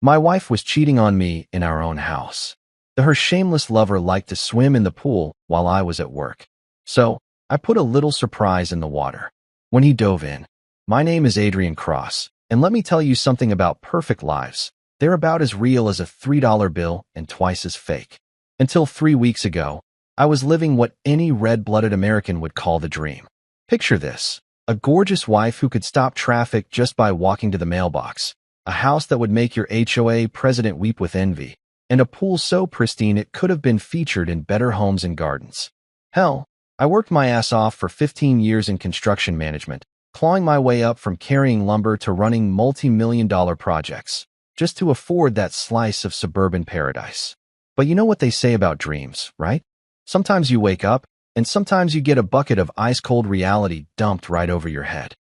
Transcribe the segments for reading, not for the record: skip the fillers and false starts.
My wife was cheating on me in our own house. Her shameless lover liked to swim in the pool while I was at work. So, I put a little surprise in the water. When he dove in, "My name is Adrian Cross, and let me tell you something about perfect lives. They're about as real as a $3 bill and twice as fake." Until 3 weeks ago, I was living what any red-blooded American would call the dream. Picture this: a gorgeous wife who could stop traffic just by walking to the mailbox, a house that would make your HOA president weep with envy, and a pool so pristine it could have been featured in Better Homes and Gardens. Hell, I worked my ass off for 15 years in construction management, clawing my way up from carrying lumber to running multi-million-dollar projects, just to afford that slice of suburban paradise. But you know what they say about dreams, right? Sometimes you wake up, and sometimes you get a bucket of ice-cold reality dumped right over your head.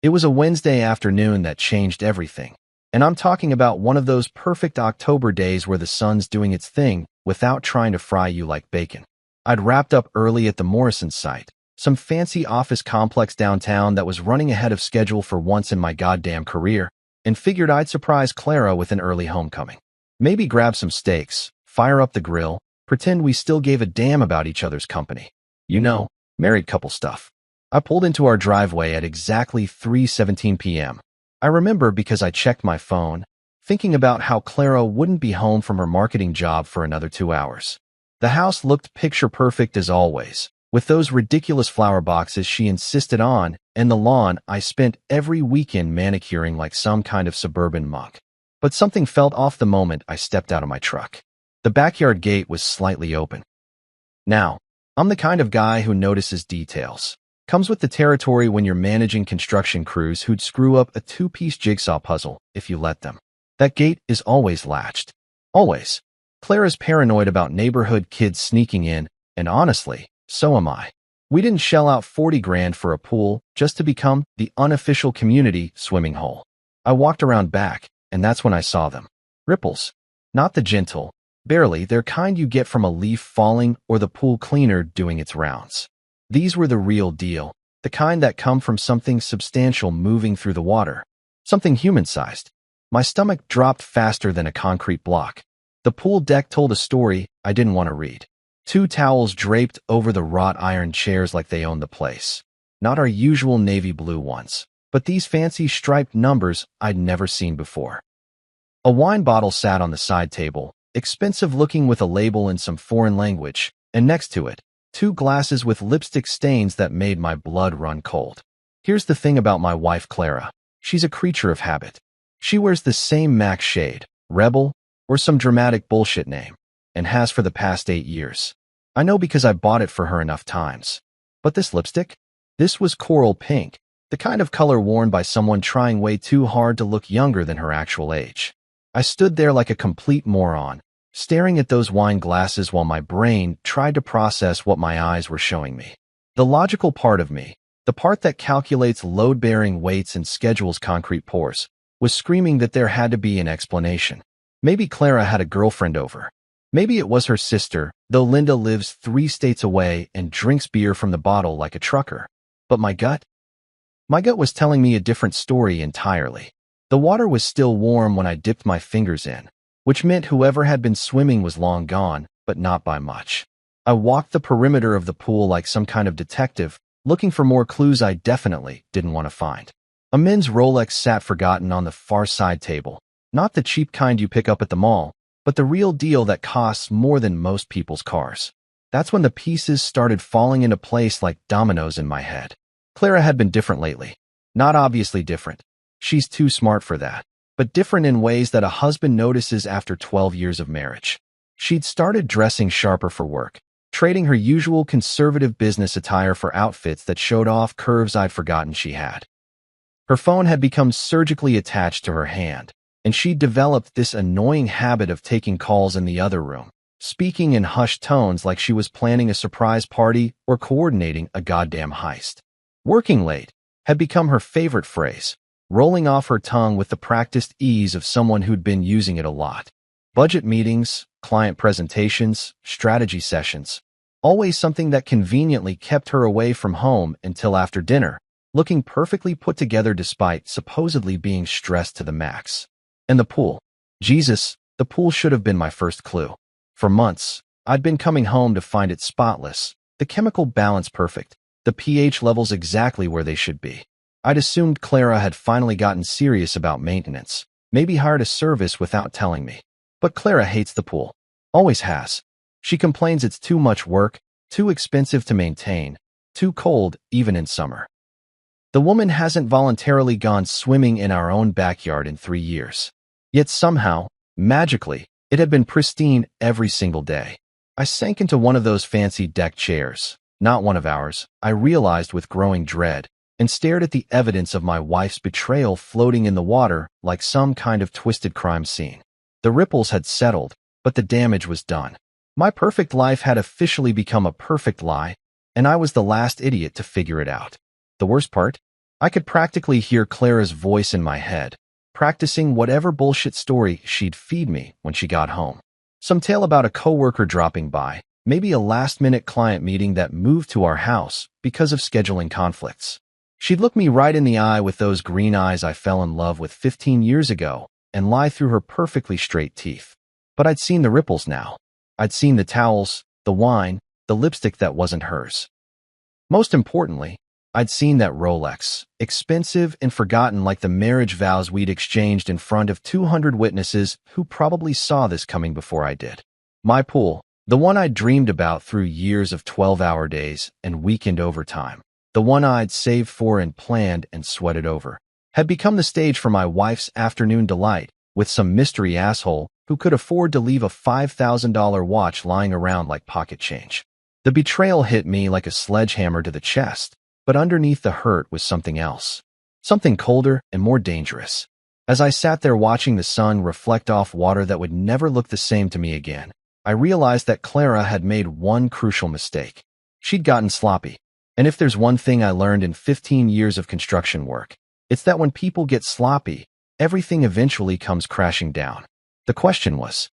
It was a Wednesday afternoon that changed everything, and I'm talking about one of those perfect October days where the sun's doing its thing without trying to fry you like bacon. I'd wrapped up early at the Morrison site, some fancy office complex downtown that was running ahead of schedule for once in my goddamn career, and figured I'd surprise Clara with an early homecoming. Maybe grab some steaks, fire up the grill, pretend we still gave a damn about each other's company. You know, married couple stuff. I pulled into our driveway at exactly 3:17 p.m. I remember because I checked my phone, thinking about how Clara wouldn't be home from her marketing job for another 2 hours. The house looked picture perfect as always, with those ridiculous flower boxes she insisted on, and the lawn I spent every weekend manicuring like some kind of suburban monk. But something felt off the moment I stepped out of my truck. The backyard gate was slightly open. Now, I'm the kind of guy who notices details. Comes with the territory when you're managing construction crews who'd screw up a two-piece jigsaw puzzle if you let them. That gate is always latched. Always. Clara's paranoid about neighborhood kids sneaking in, and honestly, so am I. We didn't shell out 40 grand for a pool just to become the unofficial community swimming hole. I walked around back, and that's when I saw them. Ripples. Not the gentle, barely, they're kind you get from a leaf falling or the pool cleaner doing its rounds. These were the real deal, the kind that come from something substantial moving through the water. Something human-sized. My stomach dropped faster than a concrete block. The pool deck told a story I didn't want to read. 2 towels draped over the wrought iron chairs like they owned the place. Not our usual navy blue ones, but these fancy striped numbers I'd never seen before. A wine bottle sat on the side table, expensive looking with a label in some foreign language, and next to it, 2 glasses with lipstick stains that made my blood run cold. Here's the thing about my wife Clara. She's a creature of habit. She wears the same MAC shade, Rebel, or some dramatic bullshit name, and has for the past 8 years. I know because I bought it for her enough times. But this lipstick? This was coral pink, the kind of color worn by someone trying way too hard to look younger than her actual age. I stood there like a complete moron, staring at those wine glasses while my brain tried to process what my eyes were showing me. The logical part of me, the part that calculates load-bearing weights and schedules concrete pours, was screaming that there had to be an explanation. Maybe Clara had a girlfriend over. Maybe it was her sister, though Linda lives 3 states away and drinks beer from the bottle like a trucker. But my gut? My gut was telling me a different story entirely. The water was still warm when I dipped my fingers in, which meant whoever had been swimming was long gone, but not by much. I walked the perimeter of the pool like some kind of detective, looking for more clues I definitely didn't want to find. A men's Rolex sat forgotten on the far side table, not the cheap kind you pick up at the mall, but the real deal that costs more than most people's cars. That's when the pieces started falling into place like dominoes in my head. Clara had been different lately. Not obviously different. She's too smart for that. But different in ways that a husband notices after 12 years of marriage. She'd started dressing sharper for work, trading her usual conservative business attire for outfits that showed off curves I'd forgotten she had. Her phone had become surgically attached to her hand, and she'd developed this annoying habit of taking calls in the other room, speaking in hushed tones like she was planning a surprise party or coordinating a goddamn heist. Working late had become her favorite phrase, rolling off her tongue with the practiced ease of someone who'd been using it a lot. Budget meetings, client presentations, strategy sessions. Always something that conveniently kept her away from home until after dinner, looking perfectly put together despite supposedly being stressed to the max. And the pool. Jesus, the pool should have been my first clue. For months, I'd been coming home to find it spotless, the chemical balance perfect, the pH levels exactly where they should be. I'd assumed Clara had finally gotten serious about maintenance, maybe hired a service without telling me. But Clara hates the pool. Always has. She complains it's too much work, too expensive to maintain, too cold even in summer. The woman hasn't voluntarily gone swimming in our own backyard in 3 years. Yet somehow, magically, it had been pristine every single day. I sank into one of those fancy deck chairs, not one of ours, I realized with growing dread, and stared at the evidence of my wife's betrayal floating in the water like some kind of twisted crime scene. The ripples had settled, but the damage was done. My perfect life had officially become a perfect lie, and I was the last idiot to figure it out. The worst part? I could practically hear Clara's voice in my head, practicing whatever bullshit story she'd feed me when she got home. Some tale about a coworker dropping by, maybe a last-minute client meeting that moved to our house because of scheduling conflicts. She'd look me right in the eye with those green eyes I fell in love with 15 years ago and lie through her perfectly straight teeth. But I'd seen the ripples now. I'd seen the towels, the wine, the lipstick that wasn't hers. Most importantly, I'd seen that Rolex, expensive and forgotten like the marriage vows we'd exchanged in front of 200 witnesses who probably saw this coming before I did. My pool, the one I'd dreamed about through years of 12-hour days and weekend overtime, the one I'd saved for and planned and sweated over, had become the stage for my wife's afternoon delight with some mystery asshole who could afford to leave a $5,000 watch lying around like pocket change. The betrayal hit me like a sledgehammer to the chest. But underneath the hurt was something else, something colder and more dangerous. As I sat there watching the sun reflect off water that would never look the same to me again, I realized that Clara had made one crucial mistake. She'd gotten sloppy. And if there's one thing I learned in 15 years of construction work, it's that when people get sloppy, everything eventually comes crashing down. The question was,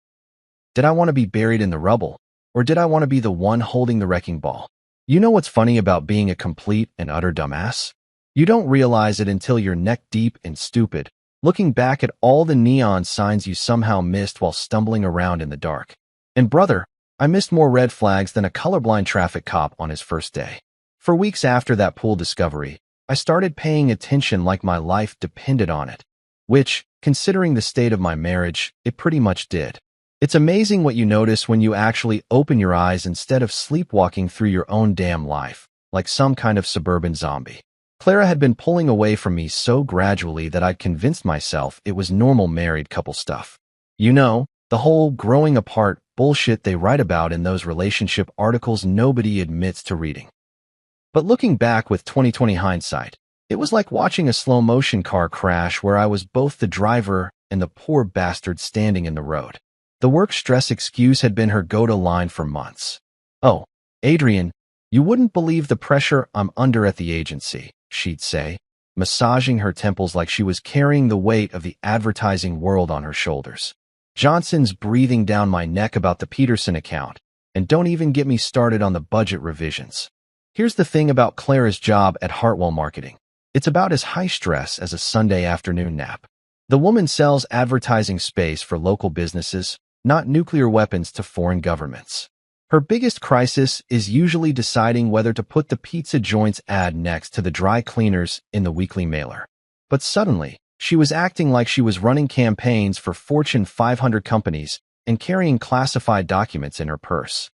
did I want to be buried in the rubble, or did I want to be the one holding the wrecking ball? You know what's funny about being a complete and utter dumbass? You don't realize it until you're neck deep and stupid, looking back at all the neon signs you somehow missed while stumbling around in the dark. And brother, I missed more red flags than a colorblind traffic cop on his first day. For weeks after that pool discovery, I started paying attention like my life depended on it, which, considering the state of my marriage, it pretty much did. It's amazing what you notice when you actually open your eyes instead of sleepwalking through your own damn life, like some kind of suburban zombie. Clara had been pulling away from me so gradually that I'd convinced myself it was normal married couple stuff. You know, the whole growing apart bullshit they write about in those relationship articles nobody admits to reading. But looking back with 20/20 hindsight, it was like watching a slow-motion car crash where I was both the driver and the poor bastard standing in the road. The work stress excuse had been her go-to line for months. "Oh, Adrian, you wouldn't believe the pressure I'm under at the agency," she'd say, massaging her temples like she was carrying the weight of the advertising world on her shoulders. "Johnson's breathing down my neck about the Peterson account, and don't even get me started on the budget revisions." Here's the thing about Clara's job at Hartwell Marketing. It's about as high stress as a Sunday afternoon nap. The woman sells advertising space for local businesses, not nuclear weapons to foreign governments. Her biggest crisis is usually deciding whether to put the pizza joint's ad next to the dry cleaners in the weekly mailer. But suddenly, she was acting like she was running campaigns for Fortune 500 companies and carrying classified documents in her purse.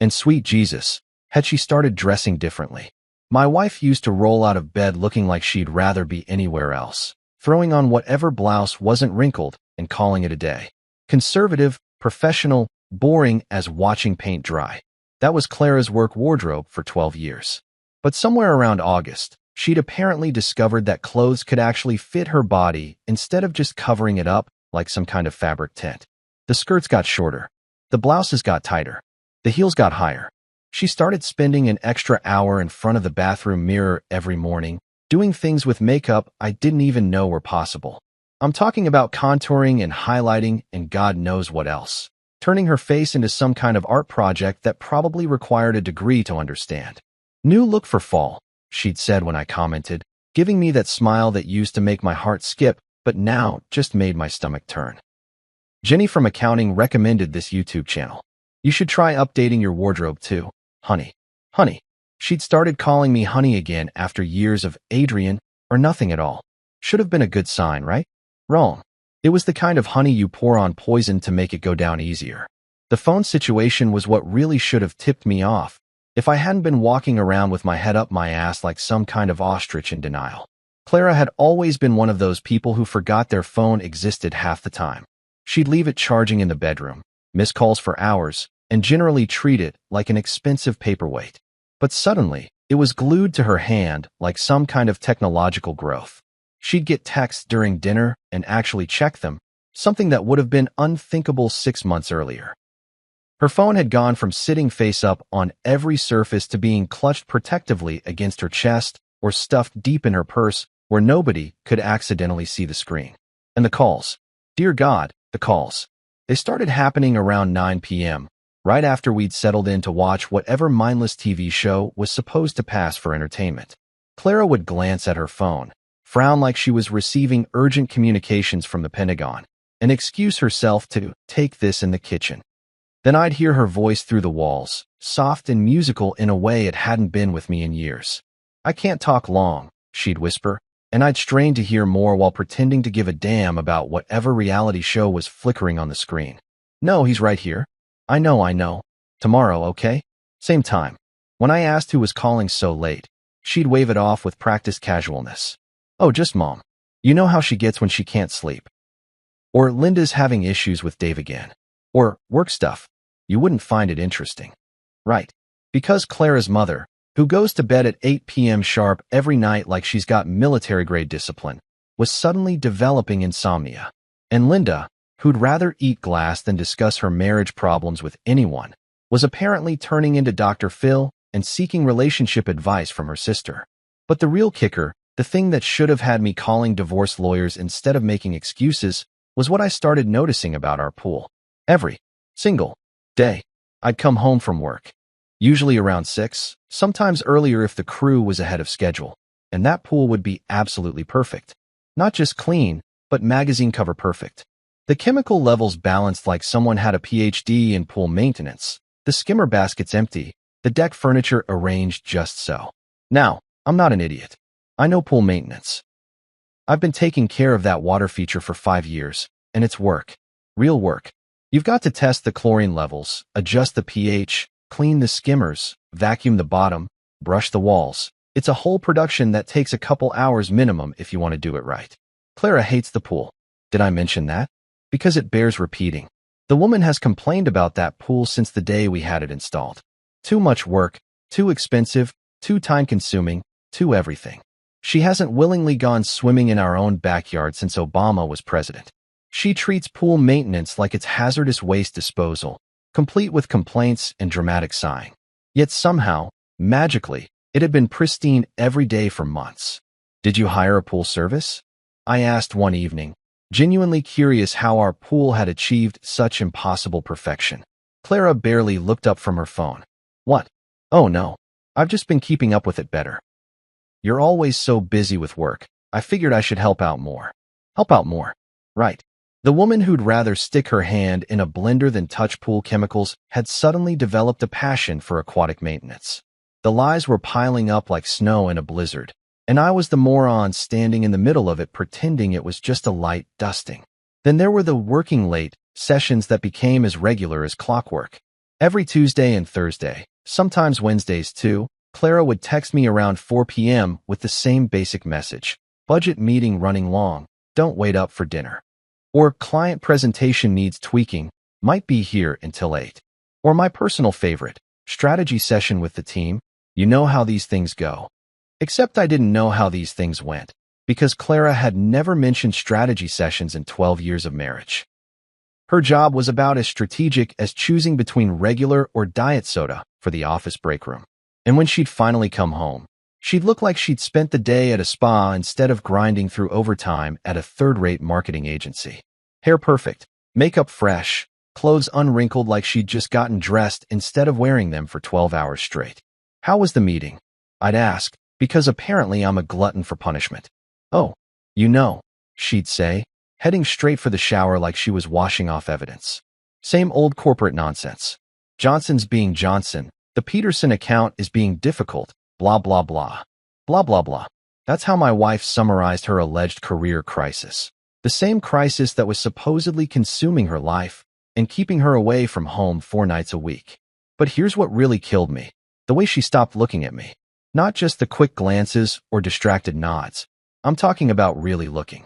And sweet Jesus, had she started dressing differently. My wife used to roll out of bed looking like she'd rather be anywhere else, throwing on whatever blouse wasn't wrinkled and calling it a day. Conservative, professional, boring as watching paint dry. That was Clara's work wardrobe for 12 years. But somewhere around August, she'd apparently discovered that clothes could actually fit her body instead of just covering it up like some kind of fabric tent. The skirts got shorter. The blouses got tighter. The heels got higher. She started spending an extra hour in front of the bathroom mirror every morning, doing things with makeup I didn't even know were possible. I'm talking about contouring and highlighting and God knows what else. Turning her face into some kind of art project that probably required a degree to understand. "New look for fall," she'd said when I commented, giving me that smile that used to make my heart skip, but now just made my stomach turn. Jenny from accounting recommended this YouTube channel. You should try updating your wardrobe too, honey. Honey. She'd started calling me honey again after years of Adrian or nothing at all. Should have been a good sign, right? Wrong. It was the kind of honey you pour on poison to make it go down easier. The phone situation was what really should have tipped me off if I hadn't been walking around with my head up my ass like some kind of ostrich in denial. Clara had always been one of those people who forgot their phone existed half the time. She'd leave it charging in the bedroom, miss calls for hours, and generally treat it like an expensive paperweight. But suddenly, it was glued to her hand like some kind of technological growth. She'd get texts during dinner and actually check them, something that would have been unthinkable 6 months earlier. Her phone had gone from sitting face up on every surface to being clutched protectively against her chest or stuffed deep in her purse where nobody could accidentally see the screen. And the calls. Dear God, the calls. They started happening around 9 p.m., right after we'd settled in to watch whatever mindless TV show was supposed to pass for entertainment. Clara would glance at her phone, frown like she was receiving urgent communications from the Pentagon, and excuse herself to take this in the kitchen. Then I'd hear her voice through the walls, soft and musical in a way it hadn't been with me in years. I can't talk long, she'd whisper, and I'd strain to hear more while pretending to give a damn about whatever reality show was flickering on the screen. No, he's right here. I know. Tomorrow, okay? Same time. When I asked who was calling so late, she'd wave it off with practiced casualness. Oh, just Mom. You know how she gets when she can't sleep. Or Linda's having issues with Dave again. Or work stuff. You wouldn't find it interesting. Right. Because Clara's mother, who goes to bed at 8 p.m. sharp every night like she's got military-grade discipline, was suddenly developing insomnia. And Linda, who'd rather eat glass than discuss her marriage problems with anyone, was apparently turning into Dr. Phil and seeking relationship advice from her sister. But the real kicker, the thing that should have had me calling divorce lawyers instead of making excuses, was what I started noticing about our pool. Every single day, I'd come home from work, usually around 6, sometimes earlier if the crew was ahead of schedule, and that pool would be absolutely perfect. Not just clean, but magazine cover perfect. The chemical levels balanced like someone had a PhD in pool maintenance, the skimmer baskets empty, the deck furniture arranged just so. Now, I'm not an idiot. I know pool maintenance. I've been taking care of that water feature for 5 years, and it's work. Real work. You've got to test the chlorine levels, adjust the pH, clean the skimmers, vacuum the bottom, brush the walls. It's a whole production that takes a couple hours minimum if you want to do it right. Clara hates the pool. Did I mention that? Because it bears repeating. The woman has complained about that pool since the day we had it installed. Too much work, too expensive, too time-consuming, too everything. She hasn't willingly gone swimming in our own backyard since Obama was president. She treats pool maintenance like it's hazardous waste disposal, complete with complaints and dramatic sighing. Yet somehow, magically, it had been pristine every day for months. Did you hire a pool service? I asked one evening, genuinely curious how our pool had achieved such impossible perfection. Clara barely looked up from her phone. What? Oh no, I've just been keeping up with it better. You're always so busy with work. I figured I should help out more. Help out more. Right. The woman who'd rather stick her hand in a blender than touch pool chemicals had suddenly developed a passion for aquatic maintenance. The lies were piling up like snow in a blizzard, and I was the moron standing in the middle of it pretending it was just a light dusting. Then there were the working late sessions that became as regular as clockwork. Every Tuesday and Thursday, sometimes Wednesdays too, Clara would text me around 4 p.m. with the same basic message. Budget meeting running long, don't wait up for dinner. Or client presentation needs tweaking, might be here until 8. Or my personal favorite, strategy session with the team. You know how these things go. Except I didn't know how these things went, because Clara had never mentioned strategy sessions in 12 years of marriage. Her job was about as strategic as choosing between regular or diet soda for the office break room. And when she'd finally come home, she'd look like she'd spent the day at a spa instead of grinding through overtime at a third-rate marketing agency. Hair perfect, makeup fresh, clothes unwrinkled like she'd just gotten dressed instead of wearing them for 12 hours straight. How was the meeting? I'd ask, because apparently I'm a glutton for punishment. Oh, you know, she'd say, heading straight for the shower like she was washing off evidence. Same old corporate nonsense. Johnson's being Johnson. The Peterson account is being difficult. Blah, blah, blah. Blah, blah, blah. That's how my wife summarized her alleged career crisis. The same crisis that was supposedly consuming her life and keeping her away from home 4 nights a week. But here's what really killed me. The way she stopped looking at me. Not just the quick glances or distracted nods. I'm talking about really looking.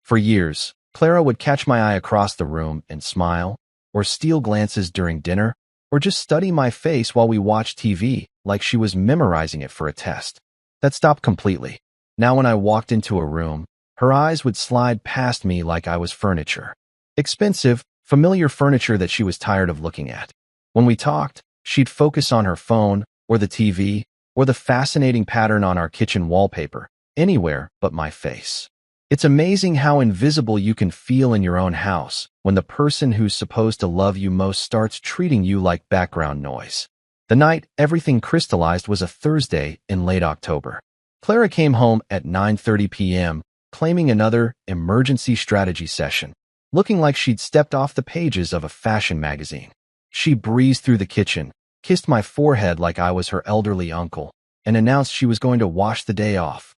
For years, Clara would catch my eye across the room and smile, or steal glances during dinner, or just study my face while we watched TV like she was memorizing it for a test. That stopped completely. Now when I walked into a room, her eyes would slide past me like I was furniture. Expensive, familiar furniture that she was tired of looking at. When we talked, she'd focus on her phone, or the TV, or the fascinating pattern on our kitchen wallpaper, anywhere but my face. It's amazing how invisible you can feel in your own house when the person who's supposed to love you most starts treating you like background noise. The night everything crystallized was a Thursday in late October. Clara came home at 9:30 p.m., claiming another emergency strategy session, looking like she'd stepped off the pages of a fashion magazine. She breezed through the kitchen, kissed my forehead like I was her elderly uncle, and announced she was going to wash the day off.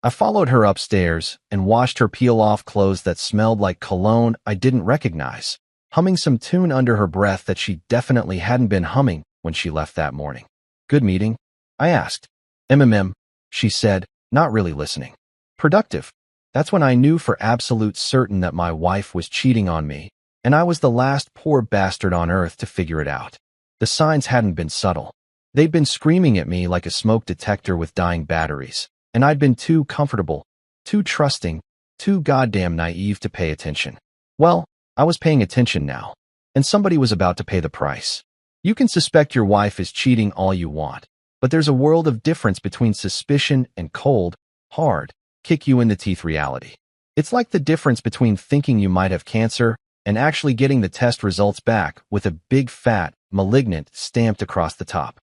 I followed her upstairs and watched her peel off clothes that smelled like cologne I didn't recognize, humming some tune under her breath that she definitely hadn't been humming when she left that morning. "Good meeting?" I asked. She said, not really listening. "Productive." That's when I knew for absolute certain that my wife was cheating on me, and I was the last poor bastard on earth to figure it out. The signs hadn't been subtle. They'd been screaming at me like a smoke detector with dying batteries, and I'd been too comfortable, too trusting, too goddamn naive to pay attention. Well, I was paying attention now, and somebody was about to pay the price. You can suspect your wife is cheating all you want, but there's a world of difference between suspicion and cold, hard, kick-you-in-the-teeth reality. It's like the difference between thinking you might have cancer and actually getting the test results back with a big fat, malignant stamped across the top.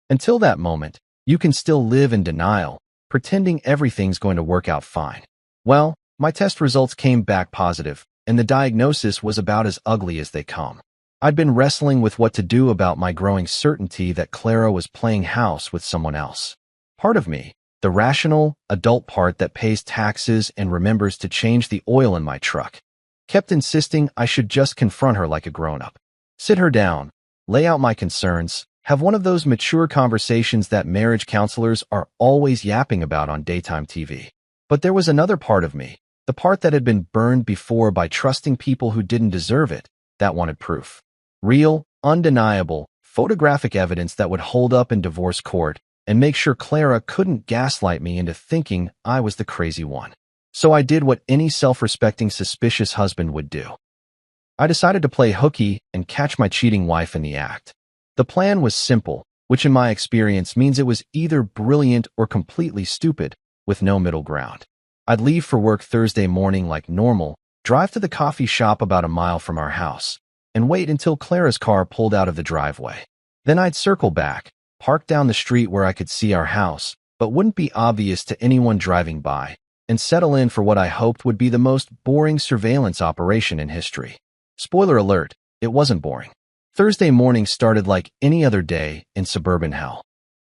Until that moment, you can still live in denial, pretending everything's going to work out fine. Well, my test results came back positive, and the diagnosis was about as ugly as they come. I'd been wrestling with what to do about my growing certainty that Clara was playing house with someone else. Part of me, the rational, adult part that pays taxes and remembers to change the oil in my truck, kept insisting I should just confront her like a grown-up. Sit her down, lay out my concerns, have one of those mature conversations that marriage counselors are always yapping about on daytime TV. But there was another part of me, the part that had been burned before by trusting people who didn't deserve it, that wanted proof. Real, undeniable, photographic evidence that would hold up in divorce court and make sure Clara couldn't gaslight me into thinking I was the crazy one. So I did what any self-respecting suspicious husband would do. I decided to play hooky and catch my cheating wife in the act. The plan was simple, which in my experience means it was either brilliant or completely stupid, with no middle ground. I'd leave for work Thursday morning like normal, drive to the coffee shop about a mile from our house, and wait until Clara's car pulled out of the driveway. Then I'd circle back, park down the street where I could see our house, but wouldn't be obvious to anyone driving by, and settle in for what I hoped would be the most boring surveillance operation in history. Spoiler alert, it wasn't boring. Thursday morning started like any other day in suburban hell.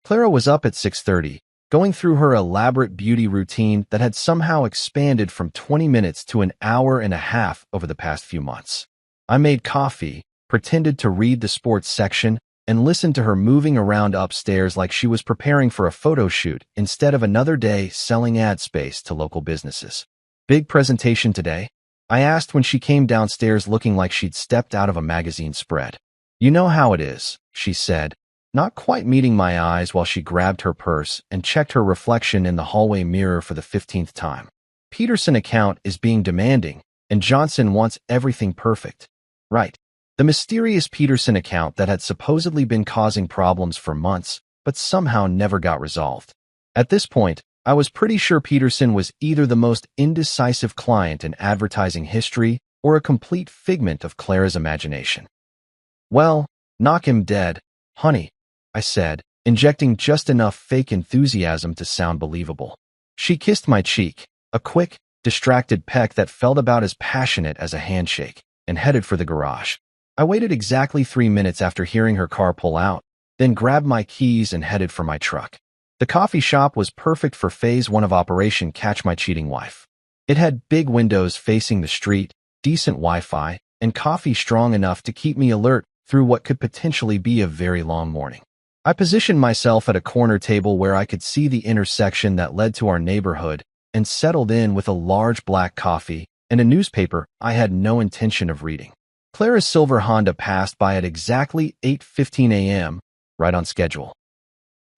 Clara was up at 6:30, going through her elaborate beauty routine that had somehow expanded from 20 minutes to an hour and a half over the past few months. I made coffee, pretended to read the sports section, and listened to her moving around upstairs like she was preparing for a photo shoot instead of another day selling ad space to local businesses. "Big presentation today?" I asked when she came downstairs looking like she'd stepped out of a magazine spread. "You know how it is," she said, not quite meeting my eyes while she grabbed her purse and checked her reflection in the hallway mirror for the 15th time. "Peterson account is being demanding, and Johnson wants everything perfect." Right. The mysterious Peterson account that had supposedly been causing problems for months, but somehow never got resolved. At this point, I was pretty sure Peterson was either the most indecisive client in advertising history or a complete figment of Clara's imagination. "Well, knock him dead, honey," I said, injecting just enough fake enthusiasm to sound believable. She kissed my cheek, a quick, distracted peck that felt about as passionate as a handshake, and headed for the garage. I waited exactly 3 minutes after hearing her car pull out, then grabbed my keys and headed for my truck. The coffee shop was perfect for phase 1 of Operation Catch My Cheating Wife. It had big windows facing the street, decent Wi-Fi, and coffee strong enough to keep me alert through what could potentially be a very long morning. I positioned myself at a corner table where I could see the intersection that led to our neighborhood and settled in with a large black coffee and a newspaper I had no intention of reading. Clara's silver Honda passed by at exactly 8:15 a.m., right on schedule.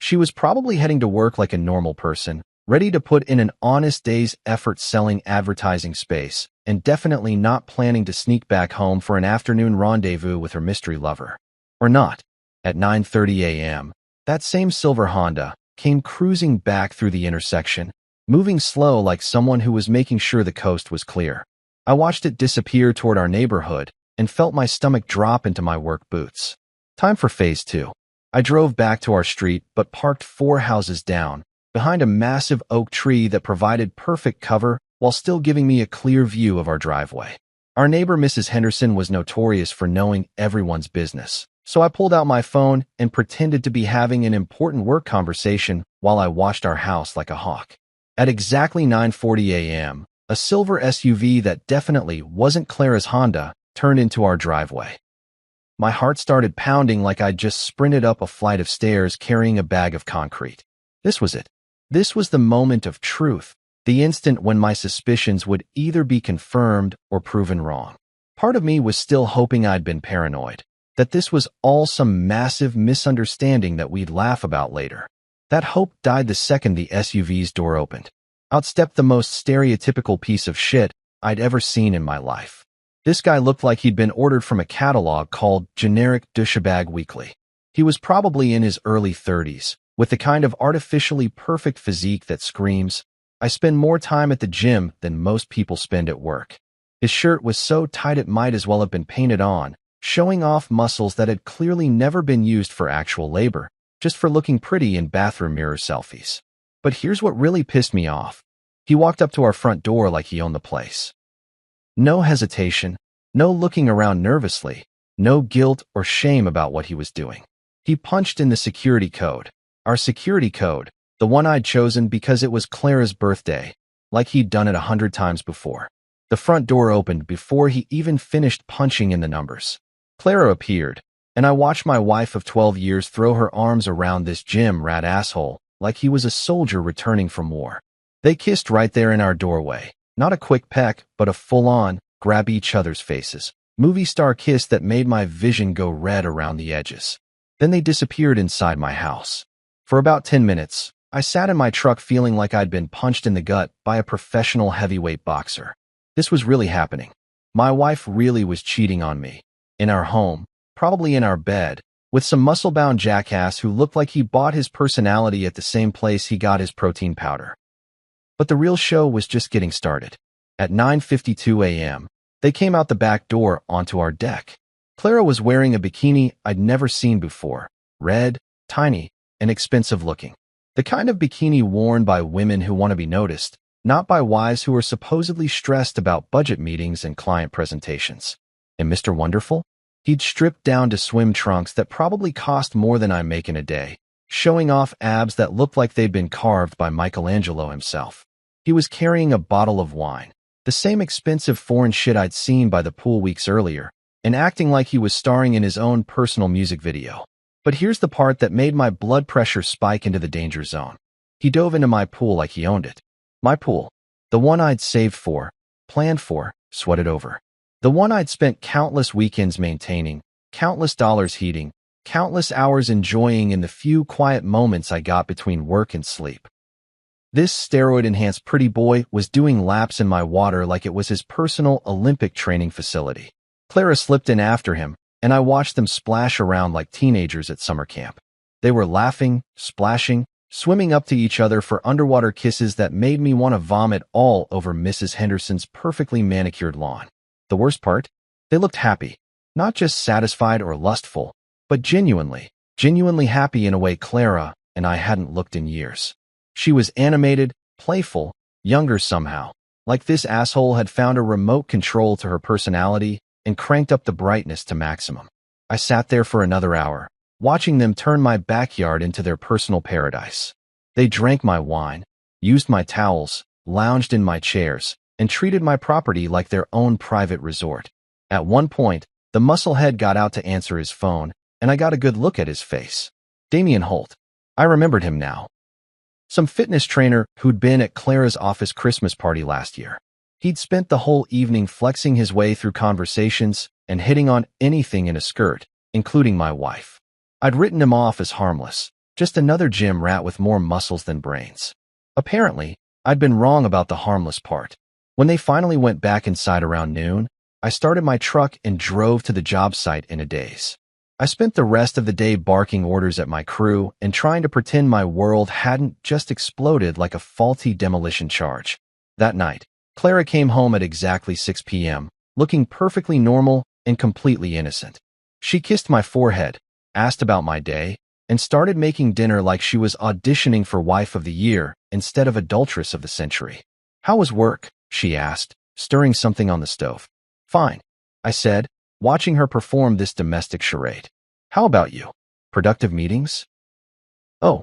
She was probably heading to work like a normal person, ready to put in an honest day's effort selling advertising space, and definitely not planning to sneak back home for an afternoon rendezvous with her mystery lover. Or not. At 9:30 a.m., that same silver Honda came cruising back through the intersection, moving slow like someone who was making sure the coast was clear. I watched it disappear toward our neighborhood and felt my stomach drop into my work boots. Time for phase 2. I drove back to our street but parked 4 houses down, behind a massive oak tree that provided perfect cover while still giving me a clear view of our driveway. Our neighbor Mrs. Henderson was notorious for knowing everyone's business, so I pulled out my phone and pretended to be having an important work conversation while I watched our house like a hawk. At exactly 9:40 a.m., a silver SUV that definitely wasn't Clara's Honda turned into our driveway. My heart started pounding like I'd just sprinted up a flight of stairs carrying a bag of concrete. This was it. This was the moment of truth, the instant when my suspicions would either be confirmed or proven wrong. Part of me was still hoping I'd been paranoid, that this was all some massive misunderstanding that we'd laugh about later. That hope died the second the SUV's door opened. Out stepped the most stereotypical piece of shit I'd ever seen in my life. This guy looked like he'd been ordered from a catalog called Generic Douchebag Weekly. He was probably in his early 30s, with the kind of artificially perfect physique that screams, "I spend more time at the gym than most people spend at work." His shirt was so tight it might as well have been painted on, showing off muscles that had clearly never been used for actual labor, just for looking pretty in bathroom mirror selfies. But here's what really pissed me off. He walked up to our front door like he owned the place. No hesitation, no looking around nervously, no guilt or shame about what he was doing. He punched in the security code, our security code, the one I'd chosen because it was Clara's birthday, like he'd done it 100 times before. The front door opened before he even finished punching in the numbers. Clara appeared, and I watched my wife of 12 years throw her arms around this gym rat asshole like he was a soldier returning from war. They kissed right there in our doorway. Not a quick peck, but a full-on, grab each other's faces. Movie star kiss that made my vision go red around the edges. Then they disappeared inside my house. For about 10 minutes, I sat in my truck feeling like I'd been punched in the gut by a professional heavyweight boxer. This was really happening. My wife really was cheating on me. In our home, probably in our bed, with some muscle-bound jackass who looked like he bought his personality at the same place he got his protein powder. But the real show was just getting started. At 9:52 a.m., they came out the back door onto our deck. Clara was wearing a bikini I'd never seen before, red, tiny, and expensive looking. The kind of bikini worn by women who want to be noticed, not by wives who are supposedly stressed about budget meetings and client presentations. And Mr. Wonderful? He'd stripped down to swim trunks that probably cost more than I make in a day, showing off abs that looked like they'd been carved by Michelangelo himself. He was carrying a bottle of wine, the same expensive foreign shit I'd seen by the pool weeks earlier, and acting like he was starring in his own personal music video. But here's the part that made my blood pressure spike into the danger zone. He dove into my pool like he owned it. My pool. The one I'd saved for, planned for, sweated over. The one I'd spent countless weekends maintaining, countless dollars heating, countless hours enjoying in the few quiet moments I got between work and sleep. This steroid-enhanced pretty boy was doing laps in my water like it was his personal Olympic training facility. Clara slipped in after him, and I watched them splash around like teenagers at summer camp. They were laughing, splashing, swimming up to each other for underwater kisses that made me want to vomit all over Mrs. Henderson's perfectly manicured lawn. The worst part? They looked happy. Not just satisfied or lustful, but genuinely happy in a way Clara and I hadn't looked in years. She was animated, playful, younger somehow, Like this asshole had found a remote control to her personality and cranked up the brightness to maximum. I sat there for another hour, watching them turn my backyard into their personal paradise. They drank my wine, used my towels, lounged in my chairs, and treated my property like their own private resort. At one point, the musclehead got out to answer his phone, and I got a good look at his face. Damien Holt. I remembered him now. Some fitness trainer who'd been at Clara's office Christmas party last year. He'd spent the whole evening flexing his way through conversations and hitting on anything in a skirt, including my wife. I'd written him off as harmless, just another gym rat with more muscles than brains. Apparently, I'd been wrong about the harmless part. When they finally went back inside around noon, I started my truck and drove to the job site in a daze. I spent the rest of the day barking orders at my crew and trying to pretend my world hadn't just exploded like a faulty demolition charge. That night, Clara came home at exactly 6 p.m., looking perfectly normal and completely innocent. She kissed my forehead, asked about my day, and started making dinner like she was auditioning for Wife of the Year instead of Adulteress of the Century. "How was work?" she asked, stirring something on the stove. "Fine," I said, watching her perform this domestic charade. "How about you? Productive meetings?" "Oh,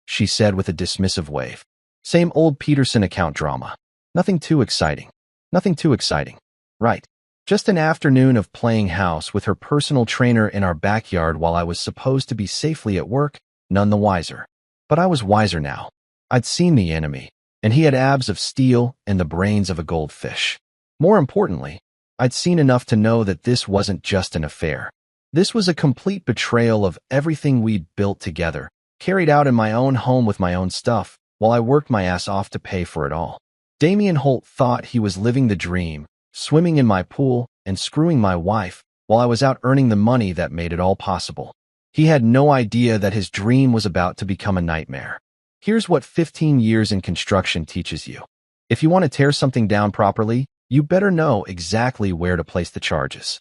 she said with a dismissive wave. "Same old Peterson account drama. Nothing too exciting. Nothing too exciting. Right. Just an afternoon of playing house with her personal trainer in our backyard while I was supposed to be safely at work, none the wiser. But I was wiser now. I'd seen the enemy, and he had abs of steel and the brains of a goldfish. More importantly, I'd seen enough to know that this wasn't just an affair. This was a complete betrayal of everything we'd built together, carried out in my own home with my own stuff, while I worked my ass off to pay for it all. Damien Holt thought he was living the dream, swimming in my pool and screwing my wife, while I was out earning the money that made it all possible. He had no idea that his dream was about to become a nightmare. Here's what 15 years in construction teaches you. If you want to tear something down properly, you better know exactly where to place the charges.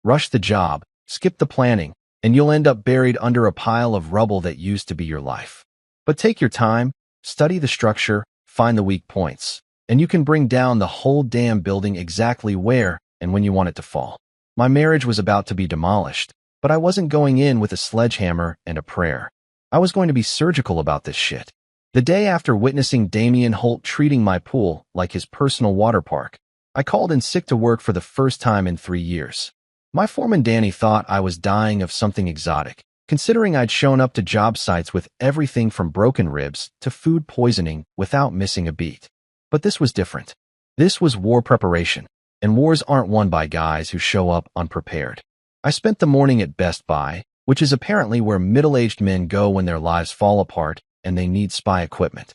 Rush the job, skip the planning, and you'll end up buried under a pile of rubble that used to be your life. But take your time, study the structure, find the weak points, and you can bring down the whole damn building exactly where and when you want it to fall. My marriage was about to be demolished, but I wasn't going in with a sledgehammer and a prayer. I was going to be surgical about this shit. The day after witnessing Damien Holt treating my pool like his personal water park, I called in sick to work for the first time in 3 years. My foreman Danny thought I was dying of something exotic, considering I'd shown up to job sites with everything from broken ribs to food poisoning without missing a beat. But this was different. This was war preparation, and wars aren't won by guys who show up unprepared. I spent the morning at Best Buy, which is apparently where middle-aged men go when their lives fall apart and they need spy equipment.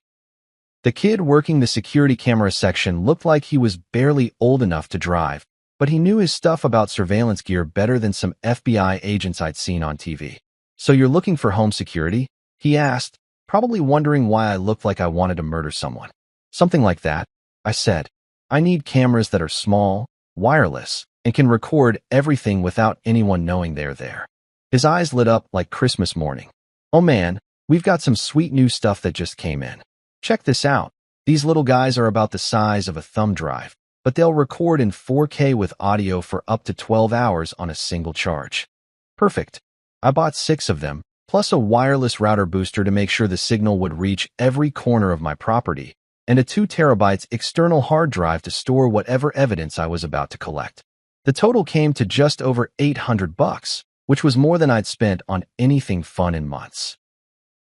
The kid working the security camera section looked like he was barely old enough to drive, but he knew his stuff about surveillance gear better than some FBI agents I'd seen on TV. "So you're looking for home security?" he asked, probably wondering why I looked like I wanted to murder someone. "Something like that," I said. "I need cameras that are small, wireless, and can record everything without anyone knowing they're there." His eyes lit up like Christmas morning. "Oh man, we've got some sweet new stuff that just came in. Check this out. These little guys are about the size of a thumb drive, but they'll record in 4K with audio for up to 12 hours on a single charge." Perfect. I bought 6 of them, plus a wireless router booster to make sure the signal would reach every corner of my property, and a 2 terabytes external hard drive to store whatever evidence I was about to collect. The total came to just over $800, which was more than I'd spent on anything fun in months.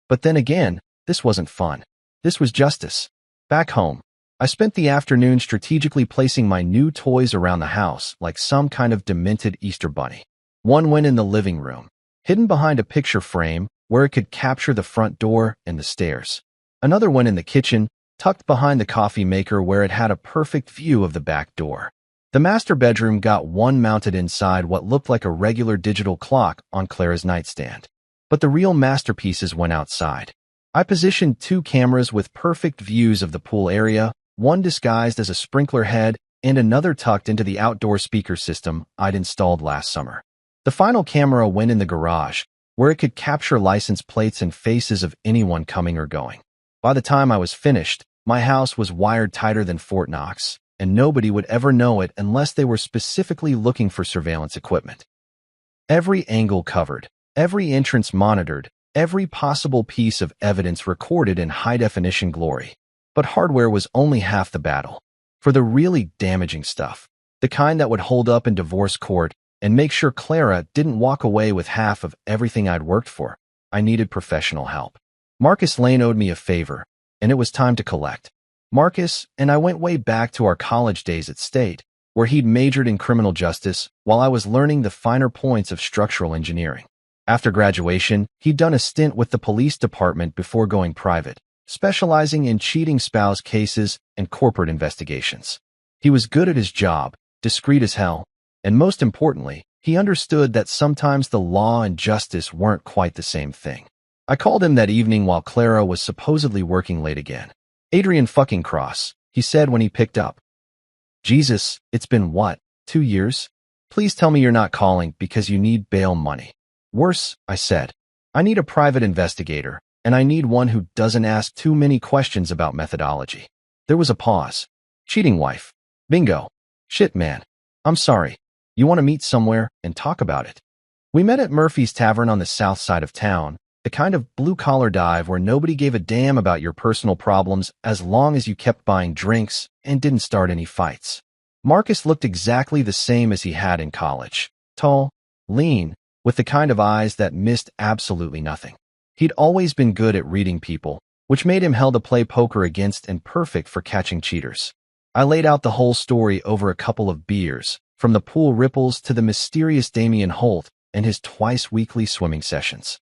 But then again, this wasn't fun. This was justice. Back home, I spent the afternoon strategically placing my new toys around the house like some kind of demented Easter bunny. One went in the living room, hidden behind a picture frame where it could capture the front door and the stairs. Another went in the kitchen, tucked behind the coffee maker where it had a perfect view of the back door. The master bedroom got one mounted inside what looked like a regular digital clock on Clara's nightstand. But the real masterpieces went outside. I positioned 2 cameras with perfect views of the pool area, one disguised as a sprinkler head and another tucked into the outdoor speaker system I'd installed last summer. The final camera went in the garage, where it could capture license plates and faces of anyone coming or going. By the time I was finished, My house was wired tighter than Fort Knox, and nobody would ever know it unless they were specifically looking for surveillance equipment. Every angle covered, every entrance monitored, every possible piece of evidence recorded in high-definition glory. But hardware was only half the battle. For the really damaging stuff, the kind that would hold up in divorce court and make sure Clara didn't walk away with half of everything I'd worked for, I needed professional help. Marcus Lane owed me a favor, and it was time to collect. Marcus and I went way back to our college days at State, where he'd majored in criminal justice while I was learning the finer points of structural engineering. After graduation, he'd done a stint with the police department before going private, specializing in cheating spouse cases and corporate investigations. He was good at his job, discreet as hell, and most importantly, he understood that sometimes the law and justice weren't quite the same thing. I called him that evening while Clara was supposedly working late again. "Adrian fucking Cross," he said when he picked up. "Jesus, it's been what, 2 years? Please tell me you're not calling because you need bail money." "Worse," I said. "I need a private investigator, and I need one who doesn't ask too many questions about methodology." There was a pause. "Cheating wife. Bingo. Shit, man. I'm sorry. You want to meet somewhere and talk about it?" We met at Murphy's Tavern on the south side of town, the kind of blue-collar dive where nobody gave a damn about your personal problems as long as you kept buying drinks and didn't start any fights. Marcus looked exactly the same as he had in college. Tall, lean, with the kind of eyes that missed absolutely nothing. He'd always been good at reading people, which made him hell to play poker against and perfect for catching cheaters. I laid out the whole story over a couple of beers, from the pool ripples to the mysterious Damien Holt and his twice-weekly swimming sessions.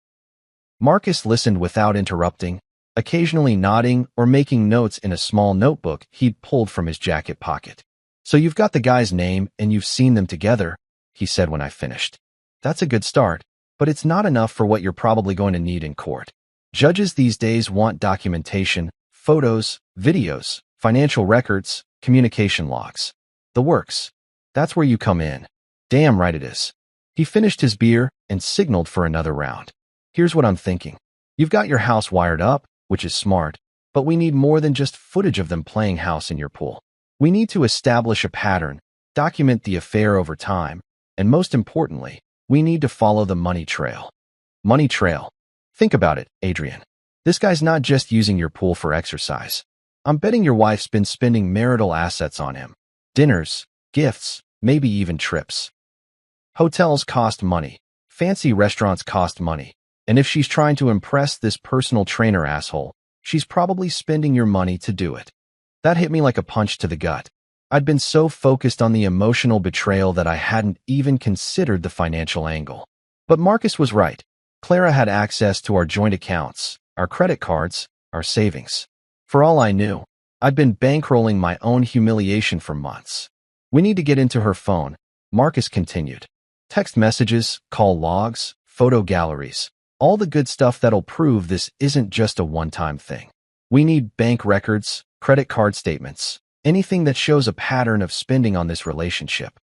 Marcus listened without interrupting, occasionally nodding or making notes in a small notebook he'd pulled from his jacket pocket. "So you've got the guy's name and you've seen them together," he said when I finished. "That's a good start, but it's not enough for what you're probably going to need in court. Judges these days want documentation, photos, videos, financial records, communication logs. The works. That's where you come in." "Damn right it is." He finished his beer and signaled for another round. "Here's what I'm thinking. You've got your house wired up, which is smart, but we need more than just footage of them playing house in your pool. We need to establish a pattern, document the affair over time, and most importantly, we need to follow the money trail." Money trail. Think about it, Adrian. This guy's not just using your pool for exercise. I'm betting your wife's been spending marital assets on him. Dinners, gifts, maybe even trips. Hotels cost money. Fancy restaurants cost money. And if she's trying to impress this personal trainer asshole, she's probably spending your money to do it. That hit me like a punch to the gut. I'd been so focused on the emotional betrayal that I hadn't even considered the financial angle. But Marcus was right. Clara had access to our joint accounts, our credit cards, our savings. For all I knew, I'd been bankrolling my own humiliation for months. "We need to get into her phone," Marcus continued. "Text messages, call logs, photo galleries. All the good stuff that'll prove this isn't just a one-time thing. We need bank records, credit card statements, anything that shows a pattern of spending on this relationship.